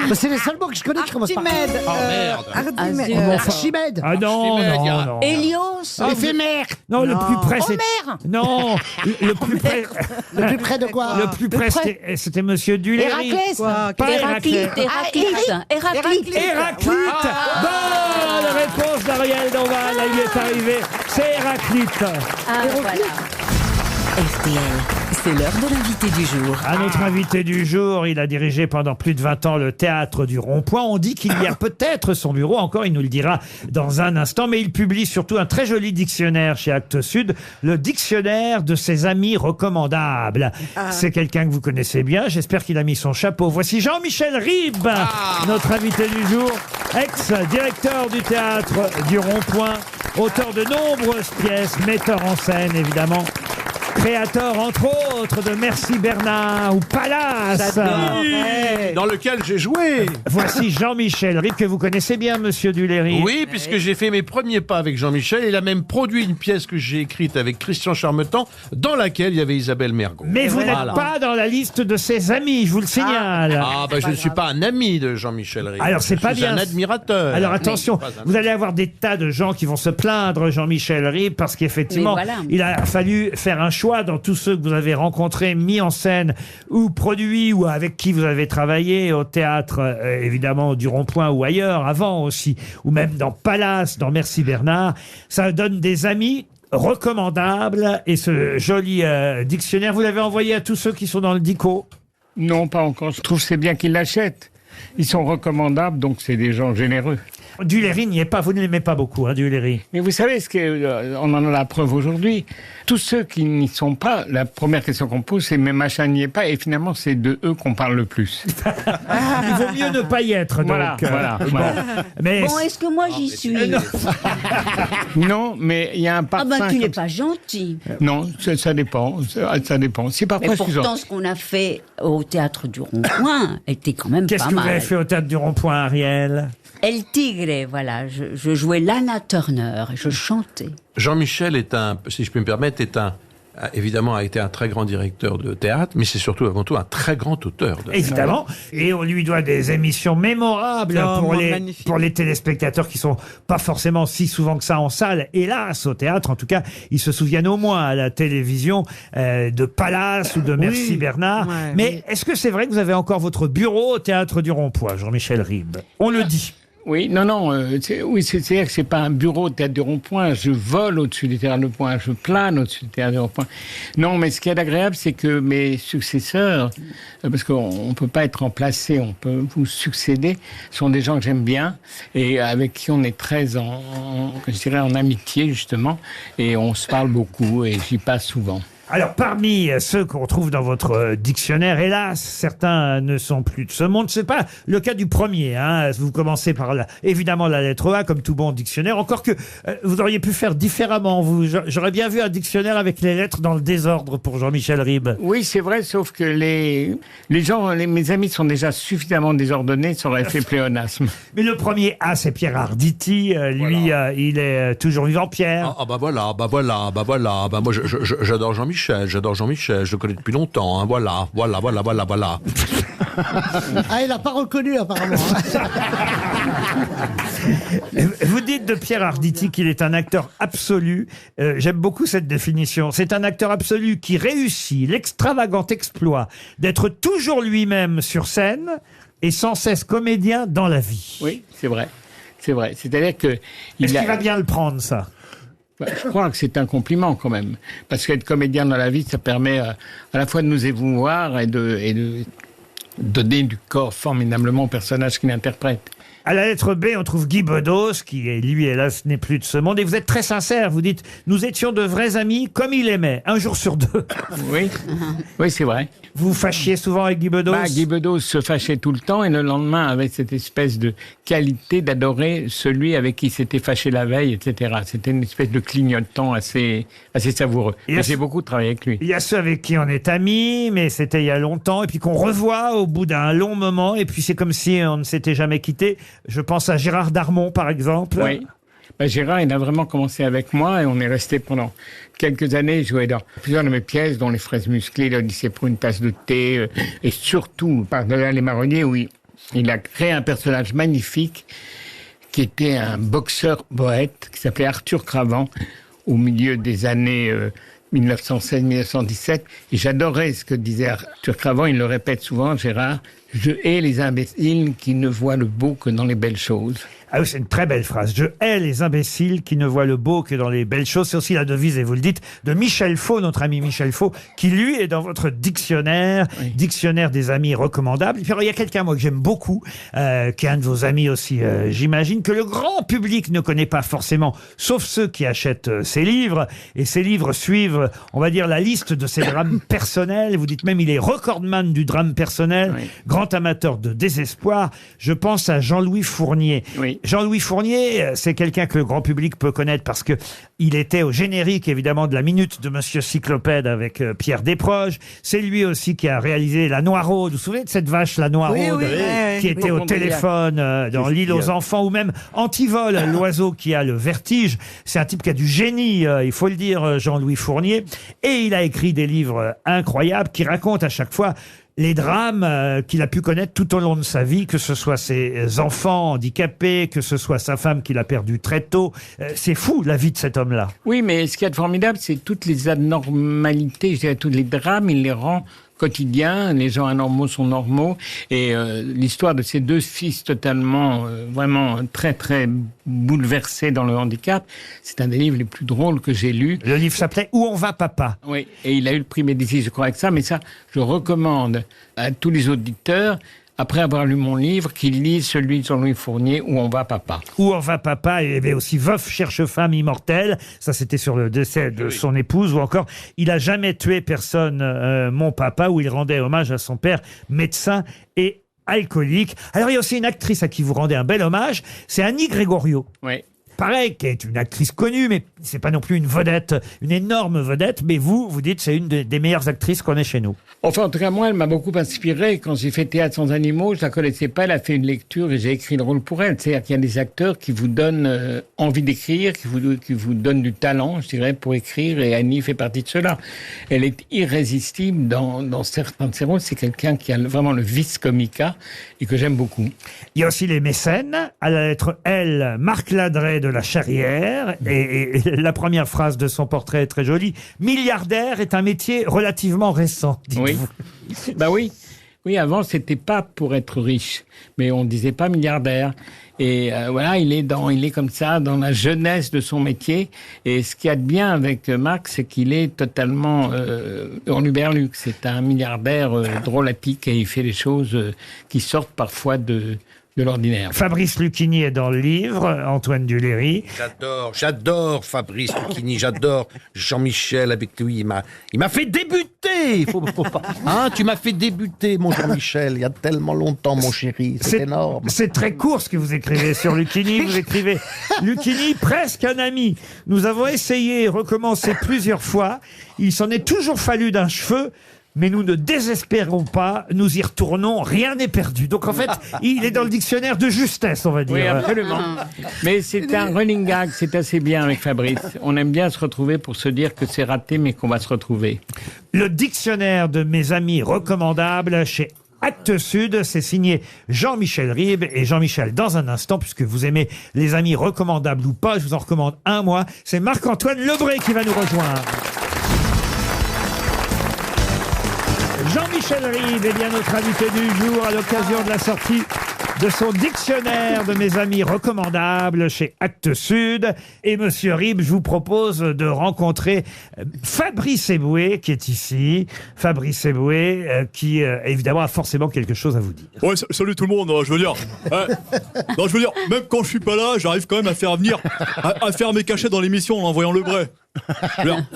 F: Mais c'est les seuls mots que je connais qui commencent par.
N: Archimède.
I: Oh, merde.
N: Archimède.
F: Archimède.
B: Ah non,
I: Archimède,
B: non, non.
E: Hélios.
D: Éphémère.
B: Non, le plus près, c'est...
C: Homère.
B: Non, le plus près...
F: Le plus près de quoi?
B: Le plus près, c'était Monsieur Duléry.
C: Héraclès.
B: Pas
E: Héraclite.
B: Héraclès.
E: Héraclite.
B: Héraclite. Bonne réponse d'Ariel Dombal. Il y est arrivé. C'est Héraclite.
E: Ah, voilà.
J: RTL, c'est l'heure de l'invité du jour.
B: À notre invité du jour, il a dirigé pendant plus de 20 ans le théâtre du Rond-Point. On dit qu'il y a peut-être son bureau, encore il nous le dira dans un instant, mais il publie surtout un très joli dictionnaire chez Actes Sud, le dictionnaire de ses amis recommandables. C'est quelqu'un que vous connaissez bien, j'espère qu'il a mis son chapeau. Voici Jean-Michel Ribes, notre invité du jour, ex-directeur du théâtre du Rond-Point, auteur de nombreuses pièces, metteur en scène évidemment. Créateur, entre autres, de Merci Bernard ou Palace.
P: Dans lequel j'ai joué.
B: Voici Jean-Michel Ribes, que vous connaissez bien, monsieur Duléry.
P: Oui, puisque j'ai fait mes premiers pas avec Jean-Michel. Il a même produit une pièce que j'ai écrite avec Christian Charmetan, dans laquelle il y avait Isabelle Mergo.
B: Mais vous
P: Voilà.
B: n'êtes pas dans la liste de ses amis, je vous le signale.
P: Ah, bah je ne suis pas un ami de Jean-Michel Ribes.
B: Alors, c'est pas
P: Je suis
B: bien.
P: un admirateur.
B: Alors attention,
P: Pas un-
B: vous allez avoir des tas de gens qui vont se plaindre, Jean-Michel Ribes, parce qu'effectivement,
E: Mais voilà.
B: il a fallu faire un choix dans tous ceux que vous avez rencontrés, mis en scène, ou produits, ou avec qui vous avez travaillé au théâtre, évidemment, du Rond-Point ou ailleurs, avant aussi, ou même dans Palace, dans Merci Bernard. Ça donne des amis recommandables, et ce joli dictionnaire, vous l'avez envoyé à tous ceux qui sont dans le dico.
S: Non, pas encore. Je trouve que c'est bien qu'ils l'achètent. Ils sont recommandables, donc c'est des gens généreux.
B: Duléry n'y est pas, vous ne l'aimez pas beaucoup, hein, Duléry.
S: Mais vous savez, on en a la preuve aujourd'hui. tous ceux qui n'y sont pas, la première question qu'on pose, c'est mais machin n'y est pas, et finalement c'est de eux qu'on parle le plus.
B: Il vaut mieux ne pas y être,
S: Voilà,
B: donc.
S: voilà.
B: Mais
E: Bon, est-ce que moi j'y suis?
S: Non, mais il y a un
E: Ah
S: parfum.
E: ben tu n'es
S: comme
E: pas gentil.
S: Non, ça dépend. Ça dépend. C'est
E: Mais
S: parfois
E: pourtant,
S: suffisant.
E: ce qu'on a fait au théâtre du Rond-Point était quand même
B: qu'est-ce
E: pas
B: que vous avez
E: mal.
B: fait au théâtre du Rond-Point, Ariel?
E: El Tigre, voilà, je jouais Lana Turner et je chantais.
P: Jean-Michel est si je peux me permettre, évidemment a été un très grand directeur de théâtre, mais c'est surtout avant tout un très grand auteur.
B: Évidemment. Et on lui doit des émissions mémorables pour les téléspectateurs qui sont pas forcément si souvent que ça en salle. Hélas, au théâtre, en tout cas, ils se souviennent au moins à la télévision de Palace ou de Merci Bernard.
H: Ouais,
B: mais est-ce que c'est vrai que vous avez encore votre bureau au théâtre du Rond-Point, Jean-Michel Ribes? On le dit.
S: Oui, non, c'est-à-dire que c'est pas un bureau au théâtre du Rond-Point. Je vole au-dessus du théâtre du Rond-Point, je plane au-dessus du théâtre du Rond-Point. Non, mais ce qui est agréable, c'est que mes successeurs, parce qu'on peut pas être remplacé, on peut vous succéder, sont des gens que j'aime bien et avec qui on est très en amitié justement, et on se parle beaucoup et j'y passe souvent.
B: Alors, parmi ceux qu'on trouve dans votre dictionnaire, hélas, certains ne sont plus de ce monde. C'est pas le cas du premier, hein. Vous commencez par évidemment la lettre A, comme tout bon dictionnaire. Encore que vous auriez pu faire différemment. J'aurais bien vu un dictionnaire avec les lettres dans le désordre pour Jean-Michel Ribes.
S: Oui, c'est vrai, sauf que les gens, mes amis sont déjà suffisamment désordonnés, ça aurait fait pléonasme.
B: Mais le premier A, c'est Pierre Arditi. Lui, il est toujours vivant, Pierre.
P: Bah voilà. Moi, j'adore Jean-Michel, je le connais depuis longtemps. Hein. Voilà.
F: Ah, il n'a pas reconnu, apparemment.
B: Vous dites de Pierre Arditi qu'il est un acteur absolu. J'aime beaucoup cette définition. C'est un acteur absolu qui réussit l'extravagant exploit d'être toujours lui-même sur scène et sans cesse comédien dans la vie.
S: Oui, c'est vrai. C'est-à-dire que...
B: Est-ce qu'il va bien le prendre, ça?
S: Je crois que c'est un compliment quand même. Parce qu'être comédien dans la vie, ça permet à la fois de nous émouvoir et de donner du corps formidablement au personnage qu'il interprète.
B: À la lettre B, on trouve Guy Bedos, qui, lui, hélas, n'est plus de ce monde. Et vous êtes très sincère, vous dites « Nous étions de vrais amis, comme il aimait, un jour sur deux. »
S: Oui, c'est vrai.
B: Vous vous fâchiez souvent avec Guy Bedos?
S: Guy Bedos se fâchait tout le temps et le lendemain avait cette espèce de qualité d'adorer celui avec qui s'était fâché la veille, etc. C'était une espèce de clignotant assez savoureux. J'ai beaucoup travaillé avec lui.
B: Il y a ceux avec qui on est amis, mais c'était il y a longtemps, et puis qu'on revoit au bout d'un long moment, et puis c'est comme si on ne s'était jamais quitté. Je pense à Gérard Darmon, par exemple.
S: Oui. Gérard, il a vraiment commencé avec moi et on est resté pendant quelques années. Il jouait dans plusieurs de mes pièces, dont Les Fraises musclées, l'Odyssée pour une tasse de thé, et surtout Par-delà les marronniers, où il a créé un personnage magnifique qui était un boxeur poète qui s'appelait Arthur Cravant au milieu des années 1916-1917. Et j'adorais ce que disait Arthur Cravant, il le répète souvent, Gérard, « Je hais les imbéciles qui ne voient le beau que dans les belles choses ».
B: Ah oui, c'est une très belle phrase. Je hais les imbéciles qui ne voient le beau que dans les belles choses. C'est aussi la devise, et vous le dites, de Michel Faux, notre ami Michel Faux, qui lui est dans votre dictionnaire, dictionnaire des amis recommandables. Et puis alors, il y a quelqu'un, moi, que j'aime beaucoup, qui est un de vos amis aussi, j'imagine, que le grand public ne connaît pas forcément, sauf ceux qui achètent ses livres. Et ces livres suivent, on va dire, la liste de ses drames personnels. Vous dites même, il est recordman du drame personnel, grand amateur de désespoir. Je pense à Jean-Louis Fournier.
S: Oui.
B: Jean-Louis Fournier, c'est quelqu'un que le grand public peut connaître parce que il était au générique, évidemment, de la Minute de Monsieur Cyclopède avec Pierre Desproges. C'est lui aussi qui a réalisé La Noiraude. Vous vous souvenez de cette vache, La Noiraude, qui était au téléphone dans L'île aux enfants, ou même Antivol, l'oiseau qui a le vertige. C'est un type qui a du génie, il faut le dire, Jean-Louis Fournier. Et il a écrit des livres incroyables qui racontent à chaque fois les drames qu'il a pu connaître tout au long de sa vie, que ce soit ses enfants handicapés, que ce soit sa femme qu'il a perdue très tôt. C'est fou, la vie de cet homme-là.
S: Oui, mais ce qui est formidable, c'est toutes les anormalités, je dirais, tous les drames, il les rend quotidiens. Les gens anormaux sont normaux. Et l'histoire de ces deux fils totalement, vraiment très, très bouleversés dans le handicap, c'est un des livres les plus drôles que j'ai lus.
B: Le livre s'appelait « Où on va, papa ?»
S: Oui, et il a eu le prix Médicis, je crois, avec ça. Mais ça, je recommande à tous les auditeurs après avoir lu mon livre, qu'il lise celui de Jean-Louis Fournier, Où on va papa.
B: Où on va papa, et il y avait aussi Veuf cherche femme immortelle, ça c'était sur le décès de son épouse, ou encore Il a jamais tué personne, mon papa, où il rendait hommage à son père, médecin et alcoolique. Alors il y a aussi une actrice à qui vous rendez un bel hommage, c'est Annie Gregorio.
S: Oui.
B: Pareil, qui est une actrice connue, mais c'est pas non plus une vedette, une énorme vedette, mais vous dites c'est une des meilleures actrices qu'on ait chez nous.
S: Enfin, en tout cas, moi, elle m'a beaucoup inspiré. Quand j'ai fait Théâtre sans animaux, je la connaissais pas, elle a fait une lecture et j'ai écrit le rôle pour elle. C'est-à-dire qu'il y a des acteurs qui vous donnent envie d'écrire, qui vous donnent du talent, je dirais, pour écrire, et Annie fait partie de cela. Elle est irrésistible dans certains de ses rôles. C'est quelqu'un qui a vraiment le vice comica et que j'aime beaucoup.
B: Il y a aussi les mécènes, à la lettre L, Marc Ladret de la Charrière, et la première phrase de son portrait est très jolie. Milliardaire est un métier relativement récent, dites-vous.
S: Oui. Bah oui. Oui, avant, c'était pas pour être riche, mais on disait pas milliardaire. Et voilà, il est comme ça dans la jeunesse de son métier. Et ce qu'il y a de bien avec Marc, c'est qu'il est totalement hurluberlu. C'est un milliardaire drôlatique et il fait des choses qui sortent parfois de l'ordinaire.
B: Fabrice Lucchini est dans le livre, Antoine Duléry.
G: J'adore Fabrice Lucchini, j'adore Jean-Michel avec lui. Il m'a fait débuter. Faut pas. Hein, tu m'as fait débuter, mon Jean-Michel. Il y a tellement longtemps, mon chéri. C'est énorme.
B: C'est très court ce que vous écrivez sur Lucchini. Vous écrivez Lucchini, presque un ami. Nous avons essayé et recommencé plusieurs fois. Il s'en est toujours fallu d'un cheveu. Mais nous ne désespérons pas, nous y retournons, rien n'est perdu. Donc en fait, il est dans le dictionnaire de justesse, on va dire.
S: Oui, absolument. Mais c'est un running gag, c'est assez bien avec Fabrice. On aime bien se retrouver pour se dire que c'est raté, mais qu'on va se retrouver.
B: Le dictionnaire de mes amis recommandables chez Actes Sud, c'est signé Jean-Michel Ribes. Et Jean-Michel, dans un instant, puisque vous aimez les amis recommandables ou pas, je vous en recommande un, moi, c'est Marc-Antoine Lebré qui va nous rejoindre. Jean-Michel Ribes est bien notre invité du jour à l'occasion de la sortie de son dictionnaire de mes amis recommandables chez Actes Sud. Et monsieur Ribes, je vous propose de rencontrer Fabrice Eboué qui est ici. Fabrice Eboué qui évidemment a forcément quelque chose à vous dire.
T: Ouais, salut tout le monde, je veux dire. Non, je veux dire, même quand je suis pas là, j'arrive quand même à faire venir, à faire mes cachets dans l'émission en envoyant le Bray.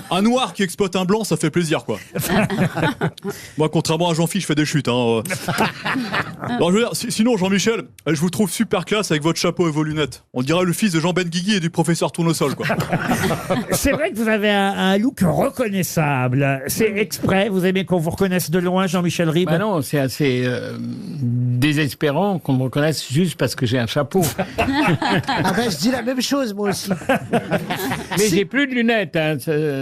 T: Un noir qui exploite un blanc, ça fait plaisir, quoi. Moi, contrairement à Jean-Philippe, je fais des chutes. Hein. Non, je veux dire, sinon, Jean-Michel, je vous trouve super classe avec votre chapeau et vos lunettes. On dirait le fils de Jean Benguigui et du professeur Tournesol, quoi.
B: C'est vrai que vous avez un look reconnaissable. C'est exprès. Vous aimez qu'on vous reconnaisse de loin, Jean-Michel Ribes?
S: Bah non, c'est assez désespérant qu'on me reconnaisse juste parce que j'ai un chapeau.
F: Ah ben, je dis la même chose, moi aussi.
S: Mais j'ai plus de lunettes. Hein.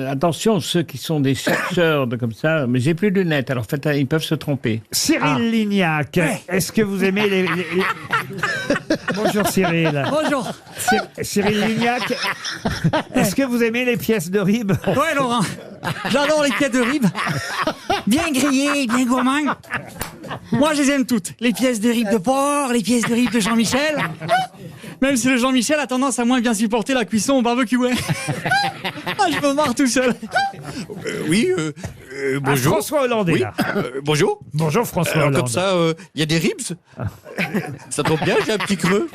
S: Attention, ceux qui sont des chercheurs comme ça, mais j'ai plus de lunettes. Alors, en fait, ils peuvent se tromper.
B: Cyril Lignac, est-ce que vous aimez les... Bonjour Cyril.
U: Bonjour.
B: Cyril Lignac, est-ce que vous aimez les pièces de Ribes?
U: Ouais, Laurent. J'adore les pièces de Ribes. Bien grillées, bien gourmandes. Moi, je les aime toutes. Les pièces de Ribes de porc, les pièces de Ribes de Jean-Michel. Même si le Jean-Michel a tendance à moins bien supporter la cuisson au barbecue. Ah, je me marre tout seul.
T: Bonjour.
B: François Hollande est là.
T: Bonjour.
B: Bonjour François Hollande.
T: Comme ça, il y a des ribs. Ça tombe bien, j'ai un petit creux.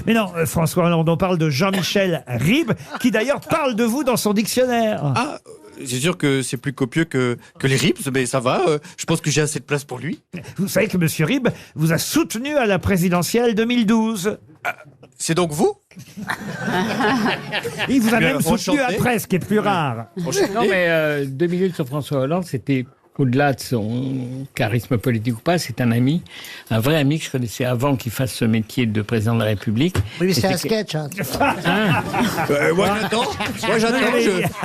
B: Mais non, François Hollande, on parle de Jean-Michel Ribes, qui d'ailleurs parle de vous dans son dictionnaire.
T: Ah, c'est sûr que c'est plus copieux que les ribs, mais ça va. Je pense que j'ai assez de place pour lui.
B: Vous savez que monsieur Ribes vous a soutenu à la présidentielle 2012.
T: C'est donc vous?
B: Il vous a
T: Bien,
B: même soutenu
T: enchanté.
B: après, ce qui est plus rare.
S: Non, mais 2 minutes sur François Hollande, c'était au-delà de son charisme politique ou pas, c'est un ami, un vrai ami que je connaissais avant qu'il fasse ce métier de président de la République.
F: Oui, mais c'est
S: Et
F: un sketch. Hein.
T: Moi j'attends,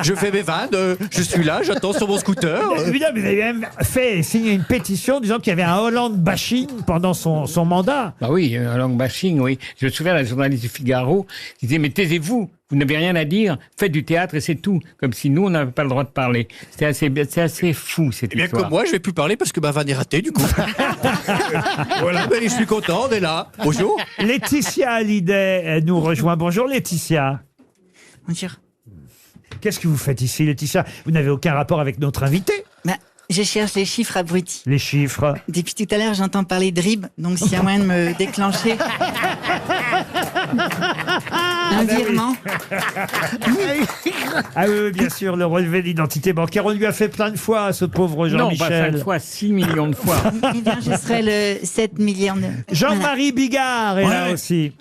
T: je fais mes vannes, je suis là, j'attends sur mon scooter.
B: Évidemment, vous avez même fait signer une pétition disant qu'il y avait un Hollande bashing pendant son mandat.
S: Bah oui, un long bashing, oui. Je me souviens d'un journaliste du Figaro qui disait « Mais taisez-vous, vous n'avez rien à dire, faites du théâtre et c'est tout. » Comme si nous, on n'avait pas le droit de parler. C'est assez fou, cette
T: Bien
S: histoire.
T: comme moi, je vais plus parler parce que ma vanne est ratée, du coup. Voilà, mais je suis content, on est là. Bonjour.
B: Laetitia Hallyday nous rejoint. Bonjour Laetitia.
U: Bonjour.
B: Qu'est-ce que vous faites ici, Laetitia? Vous n'avez aucun rapport avec notre invité?
U: Bah, Je cherche les chiffres abrutis.
B: Les chiffres.
U: Depuis tout à l'heure, j'entends parler de RIB, donc s'il y a moyen de me déclencher. Un virement.
B: Ah oui, bien sûr, le relevé d'identité bancaire. On lui a fait plein de fois à ce pauvre Jean-Michel.
S: Non, pas 5 fois, 6 millions de fois.
U: Eh bien, je serai le 7 millions de...
B: Jean-Marie Bigard est là aussi.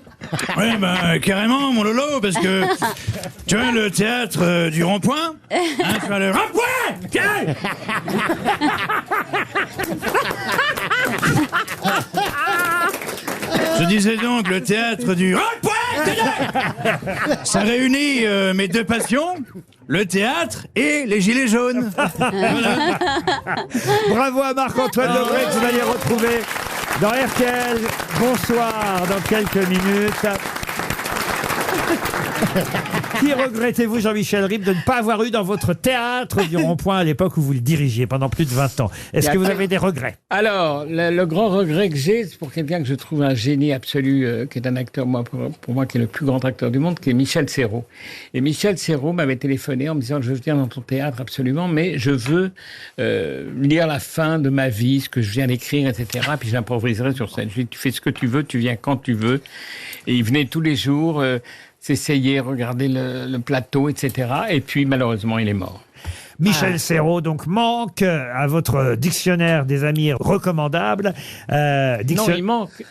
M: Oui, ben, carrément, mon Lolo, parce que tu vois le théâtre du rond-point, tu vois le rond-point, tiens. Je disais donc le théâtre du rond-point, ça réunit mes deux passions, le théâtre et les gilets jaunes. Voilà.
B: Bravo à Marc-Antoine Lebret que vous allez retrouver dans RTL. Bonsoir dans quelques minutes. Qui regrettez-vous, Jean-Michel Ribes, de ne pas avoir eu dans votre théâtre du Rond-Point à l'époque où vous le dirigiez pendant plus de 20 ans? Est-ce que vous avez des regrets?
S: Alors, le grand regret que j'ai, c'est pour quelqu'un que je trouve un génie absolu, qui est un acteur, pour moi, qui est le plus grand acteur du monde, qui est Michel Serrault. Et Michel Serrault m'avait téléphoné en me disant, je viens dans ton théâtre absolument, mais je veux lire la fin de ma vie, ce que je viens d'écrire, etc. Puis j'improviserai sur scène. Je lui ai dit, tu fais ce que tu veux, tu viens quand tu veux. Et il venait tous les jours... s'essayer, regarder le plateau, etc. Et puis, malheureusement, il est mort.
B: Michel Serrault, donc, manque à votre dictionnaire des amis recommandables.
S: Non,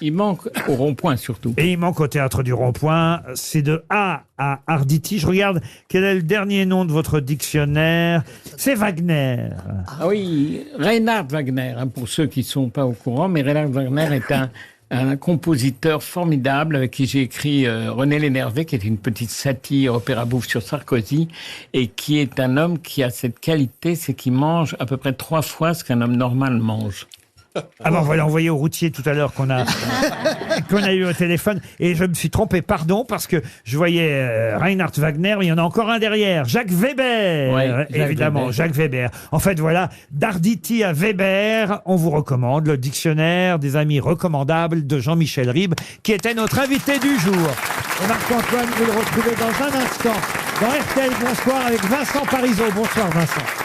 S: il manque au Rond-Point, surtout.
B: Et il manque au Théâtre du Rond-Point. C'est de A à Arditi. Je regarde quel est le dernier nom de votre dictionnaire. C'est Wagner.
S: Ah oui, Reinhard Wagner, hein, pour ceux qui ne sont pas au courant. Mais Reinhard Wagner est un compositeur formidable avec qui j'ai écrit René l'Énervé, qui est une petite satire opéra bouffe sur Sarkozy, et qui est un homme qui a cette qualité, c'est qu'il mange à peu près 3 fois ce qu'un homme normal mange.
B: Ah bon, voilà, envoyé au routier tout à l'heure qu'on a eu au téléphone, et je me suis trompé, pardon, parce que je voyais Reinhard Wagner, mais il y en a encore un derrière, Jacques Weber,
S: ouais,
B: évidemment,
S: Weber.
B: Jacques Weber. En fait, voilà, d'Arditi à Weber, on vous recommande le dictionnaire des amis recommandables de Jean-Michel Ribes, qui était notre invité du jour. Et Marc-Antoine, vous le retrouvez dans un instant dans RTL Bonsoir avec Vincent Parisot. Bonsoir Vincent.